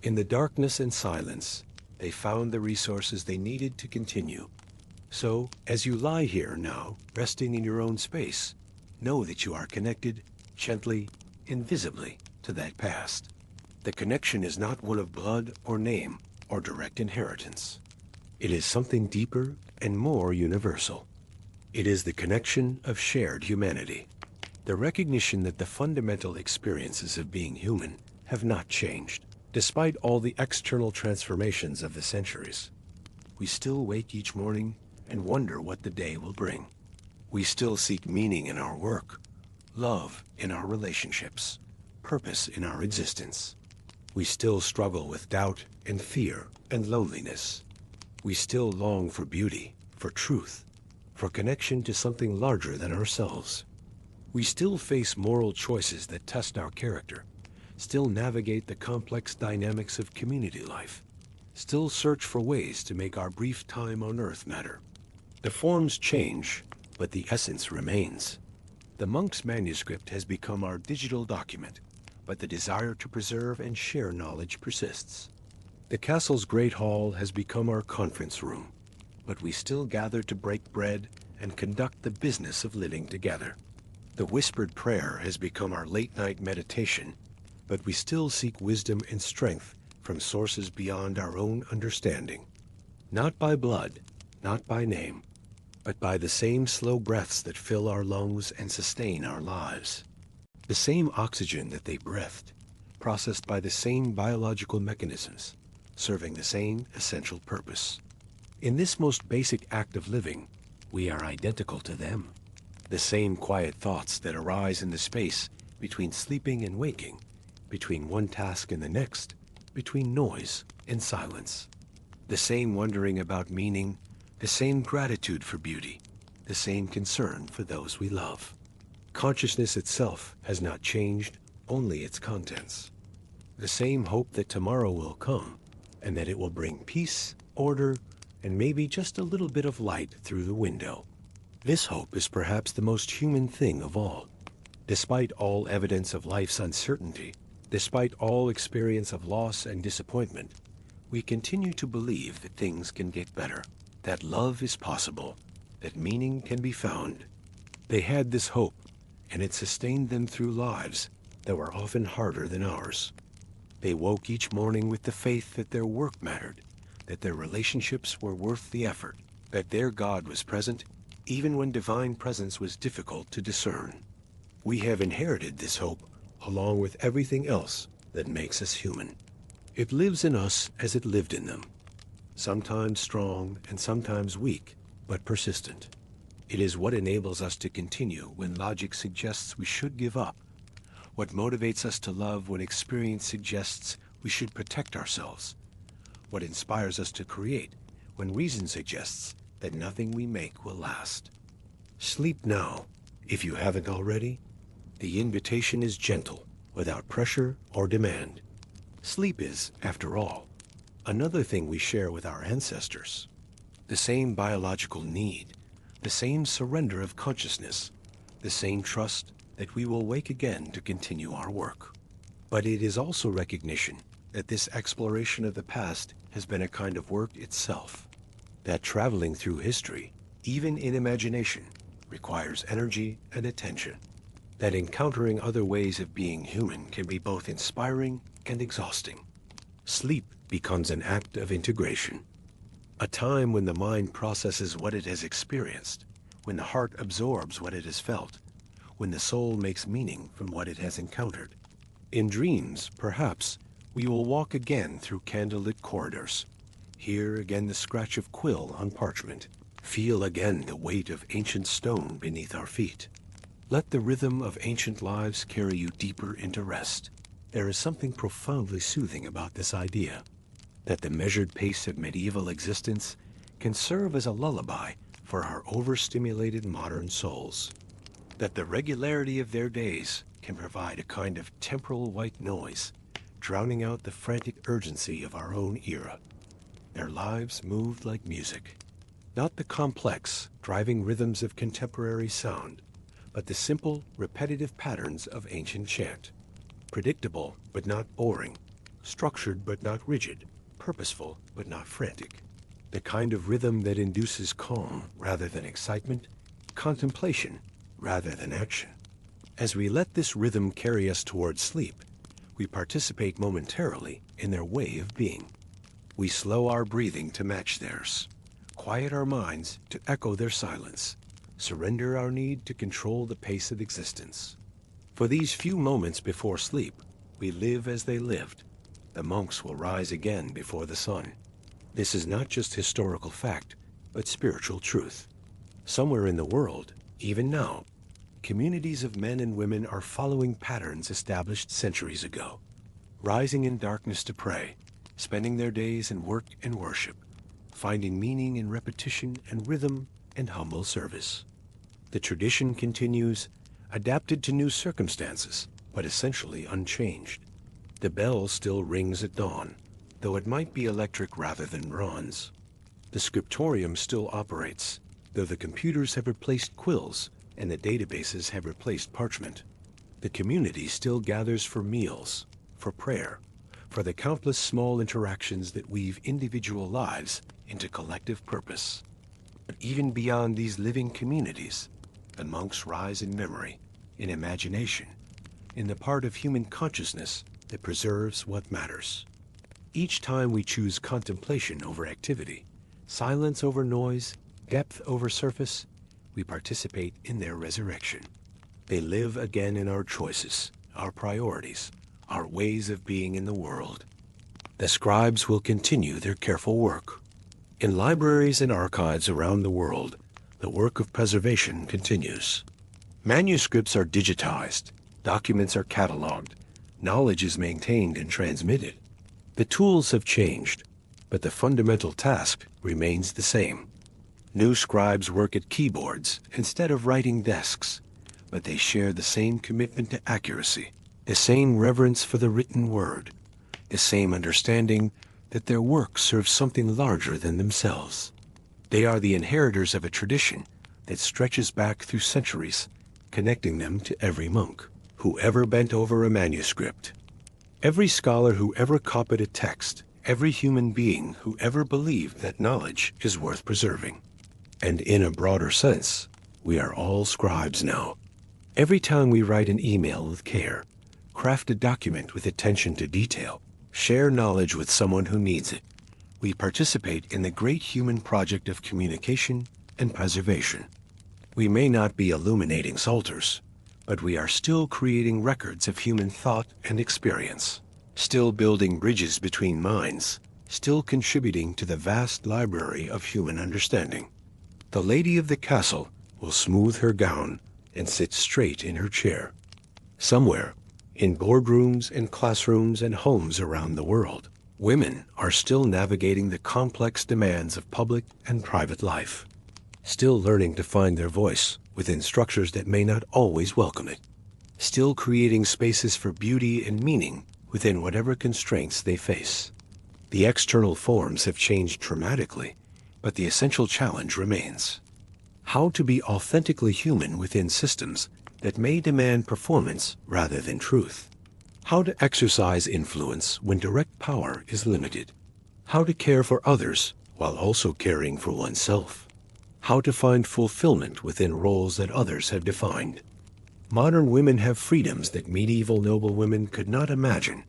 In the darkness and silence, they found the resources they needed to continue. So, as you lie here now, resting in your own space, know that you are connected, gently, invisibly, to that past. The connection is not one of blood or name or direct inheritance. It is something deeper and more universal. It is the connection of shared humanity. The recognition that the fundamental experiences of being human have not changed, despite all the external transformations of the centuries. We still wake each morning and wonder what the day will bring. We still seek meaning in our work, love in our relationships, purpose in our existence. We still struggle with doubt and fear and loneliness. We still long for beauty, for truth, for connection to something larger than ourselves. We still face moral choices that test our character, still navigate the complex dynamics of community life, still search for ways to make our brief time on earth matter. The forms change, but the essence remains. The monk's manuscript has become our digital document, but the desire to preserve and share knowledge persists. The castle's great hall has become our conference room, but we still gather to break bread and conduct the business of living together. The whispered prayer has become our late-night meditation, but we still seek wisdom and strength from sources beyond our own understanding. Not by blood, not by name, but by the same slow breaths that fill our lungs and sustain our lives. The same oxygen that they breathed, processed by the same biological mechanisms, serving the same essential purpose. In this most basic act of living, we are identical to them. The same quiet thoughts that arise in the space between sleeping and waking, between one task and the next, between noise and silence. The same wondering about meaning, the same gratitude for beauty, the same concern for those we love. Consciousness itself has not changed, only its contents. The same hope that tomorrow will come, and that it will bring peace, order, and maybe just a little bit of light through the window. This hope is perhaps the most human thing of all. Despite all evidence of life's uncertainty, despite all experience of loss and disappointment, we continue to believe that things can get better, that love is possible, that meaning can be found. They had this hope, and it sustained them through lives that were often harder than ours. They woke each morning with the faith that their work mattered, that their relationships were worth the effort, that their God was present even when divine presence was difficult to discern. We have inherited this hope along with everything else that makes us human. It lives in us as it lived in them, sometimes strong and sometimes weak, but persistent. It is what enables us to continue when logic suggests we should give up, what motivates us to love when experience suggests we should protect ourselves, what inspires us to create when reason suggests that nothing we make will last. Sleep now, if you haven't already. The invitation is gentle, without pressure or demand. Sleep is, after all, another thing we share with our ancestors. The same biological need, the same surrender of consciousness, the same trust that we will wake again to continue our work. But it is also recognition that this exploration of the past has been a kind of work itself, that traveling through history, even in imagination, requires energy and attention, that encountering other ways of being human can be both inspiring and exhausting. Sleep becomes an act of integration, a time when the mind processes what it has experienced, when the heart absorbs what it has felt, when the soul makes meaning from what it has encountered. In dreams, perhaps, we will walk again through candlelit corridors, hear again the scratch of quill on parchment, feel again the weight of ancient stone beneath our feet. Let the rhythm of ancient lives carry you deeper into rest. There is something profoundly soothing about this idea, that the measured pace of medieval existence can serve as a lullaby for our overstimulated modern souls, that the regularity of their days can provide a kind of temporal white noise, drowning out the frantic urgency of our own era. Their lives moved like music, not the complex, driving rhythms of contemporary sound, but the simple, repetitive patterns of ancient chant. Predictable, but not boring. Structured, but not rigid. Purposeful, but not frantic. The kind of rhythm that induces calm rather than excitement, contemplation rather than action. As we let this rhythm carry us towards sleep, we participate momentarily in their way of being. We slow our breathing to match theirs, quiet our minds to echo their silence, surrender our need to control the pace of existence. For these few moments before sleep, we live as they lived. The monks will rise again before the sun. This is not just historical fact, but spiritual truth. Somewhere in the world, even now, communities of men and women are following patterns established centuries ago, rising in darkness to pray, spending their days in work and worship, finding meaning in repetition and rhythm and humble service. The tradition continues, adapted to new circumstances, but essentially unchanged. The bell still rings at dawn, though it might be electric rather than bronze. The scriptorium still operates, though the computers have replaced quills and the databases have replaced parchment. The community still gathers for meals, for prayer, for the countless small interactions that weave individual lives into collective purpose. But even beyond these living communities, the monks rise in memory, in imagination, in the part of human consciousness that preserves what matters. Each time we choose contemplation over activity, silence over noise, depth over surface, we participate in their resurrection. They live again in our choices, our priorities, our ways of being in the world. The scribes will continue their careful work. In libraries and archives around the world, the work of preservation continues. Manuscripts are digitized, documents are cataloged, knowledge is maintained and transmitted. The tools have changed, but the fundamental task remains the same. New scribes work at keyboards instead of writing desks, but they share the same commitment to accuracy, the same reverence for the written word, the same understanding that their work serves something larger than themselves. They are the inheritors of a tradition that stretches back through centuries, connecting them to every monk who ever bent over a manuscript, every scholar who ever copied a text, every human being who ever believed that knowledge is worth preserving. And in a broader sense, we are all scribes now. Every time we write an email with care, craft a document with attention to detail, share knowledge with someone who needs it, we participate in the great human project of communication and preservation. We may not be illuminating psalters, but we are still creating records of human thought and experience, still building bridges between minds, still contributing to the vast library of human understanding. The lady of the castle will smooth her gown and sit straight in her chair. Somewhere, in boardrooms and classrooms and homes around the world, women are still navigating the complex demands of public and private life, still learning to find their voice within structures that may not always welcome it, still creating spaces for beauty and meaning within whatever constraints they face. The external forms have changed dramatically, but the essential challenge remains. How to be authentically human within systems that may demand performance rather than truth. How to exercise influence when direct power is limited. How to care for others while also caring for oneself. How to find fulfillment within roles that others have defined. Modern women have freedoms that medieval noblewomen could not imagine,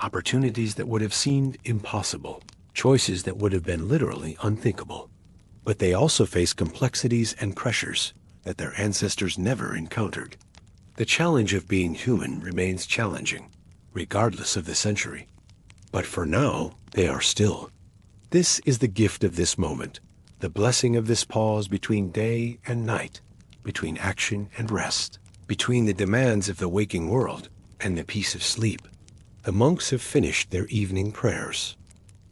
opportunities that would have seemed impossible, choices that would have been literally unthinkable. But they also face complexities and pressures that their ancestors never encountered. The challenge of being human remains challenging, regardless of the century. But for now, they are still. This is the gift of this moment, the blessing of this pause between day and night, between action and rest, between the demands of the waking world and the peace of sleep. The monks have finished their evening prayers.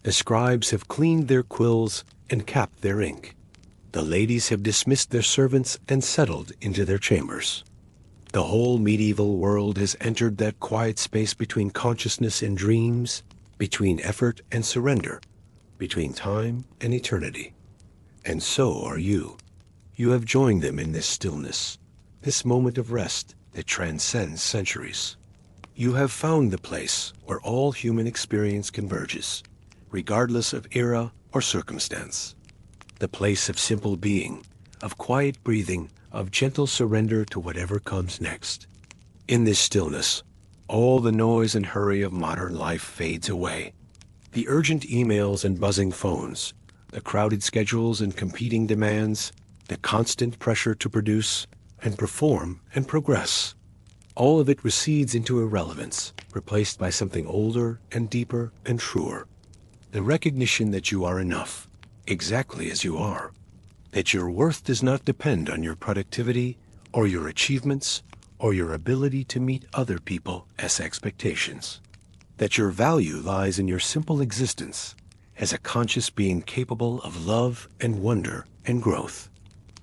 The scribes have cleaned their quills and capped their ink. The ladies have dismissed their servants and settled into their chambers. The whole medieval world has entered that quiet space between consciousness and dreams, between effort and surrender, between time and eternity. And so are you. You have joined them in this stillness, this moment of rest that transcends centuries. You have found the place where all human experience converges, regardless of era or circumstance. The place of simple being, of quiet breathing, of gentle surrender to whatever comes next. In this stillness, all the noise and hurry of modern life fades away. The urgent emails and buzzing phones, the crowded schedules and competing demands, the constant pressure to produce and perform and progress. All of it recedes into irrelevance, replaced by something older and deeper and truer. The recognition that you are enough, exactly as you are. That your worth does not depend on your productivity or your achievements or your ability to meet other people's expectations. That your value lies in your simple existence as a conscious being capable of love and wonder and growth.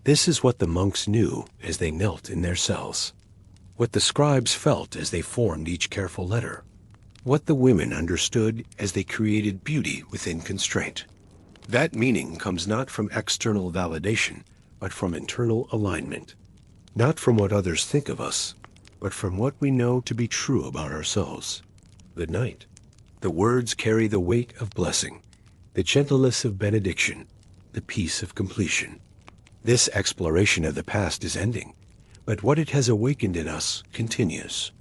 This is what the monks knew as they knelt in their cells. What the scribes felt as they formed each careful letter. What the women understood as they created beauty within constraint. That meaning comes not from external validation, but from internal alignment. Not from what others think of us, but from what we know to be true about ourselves. Good night. The words carry the weight of blessing, the gentleness of benediction, the peace of completion. This exploration of the past is ending, but what it has awakened in us continues.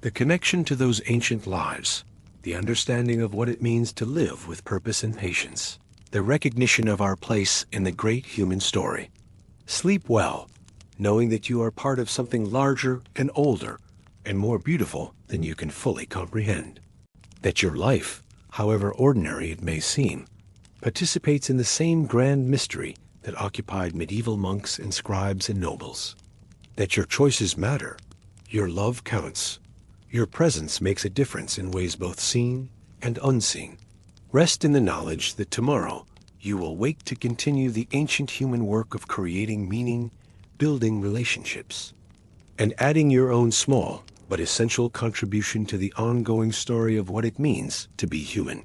The connection to those ancient lives, the understanding of what it means to live with purpose and patience, the recognition of our place in the great human story. Sleep well, knowing that you are part of something larger and older and more beautiful than you can fully comprehend. That your life, however ordinary it may seem, participates in the same grand mystery that occupied medieval monks and scribes and nobles. That your choices matter, your love counts, your presence makes a difference in ways both seen and unseen. Rest in the knowledge that tomorrow you will wake to continue the ancient human work of creating meaning, building relationships, and adding your own small but essential contribution to the ongoing story of what it means to be human.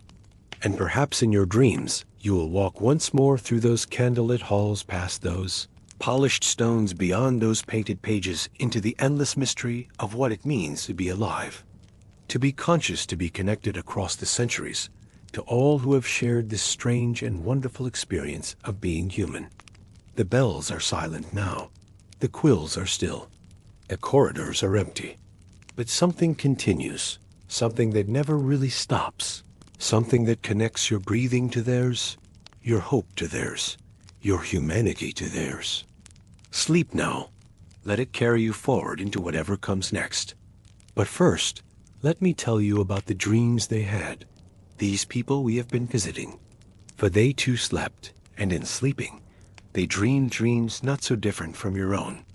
And perhaps in your dreams, you will walk once more through those candlelit halls past those polished stones beyond those painted pages into the endless mystery of what it means to be alive. To be conscious, to be connected across the centuries, to all who have shared this strange and wonderful experience of being human. The bells are silent now. The quills are still. The corridors are empty. But something continues, something that never really stops, something that connects your breathing to theirs, your hope to theirs, your humanity to theirs. Sleep now, Let it carry you forward into whatever comes next. But first, let me tell you about the dreams they had, these people we have been visiting. For they too slept, and in sleeping, they dreamed dreams not so different from your own.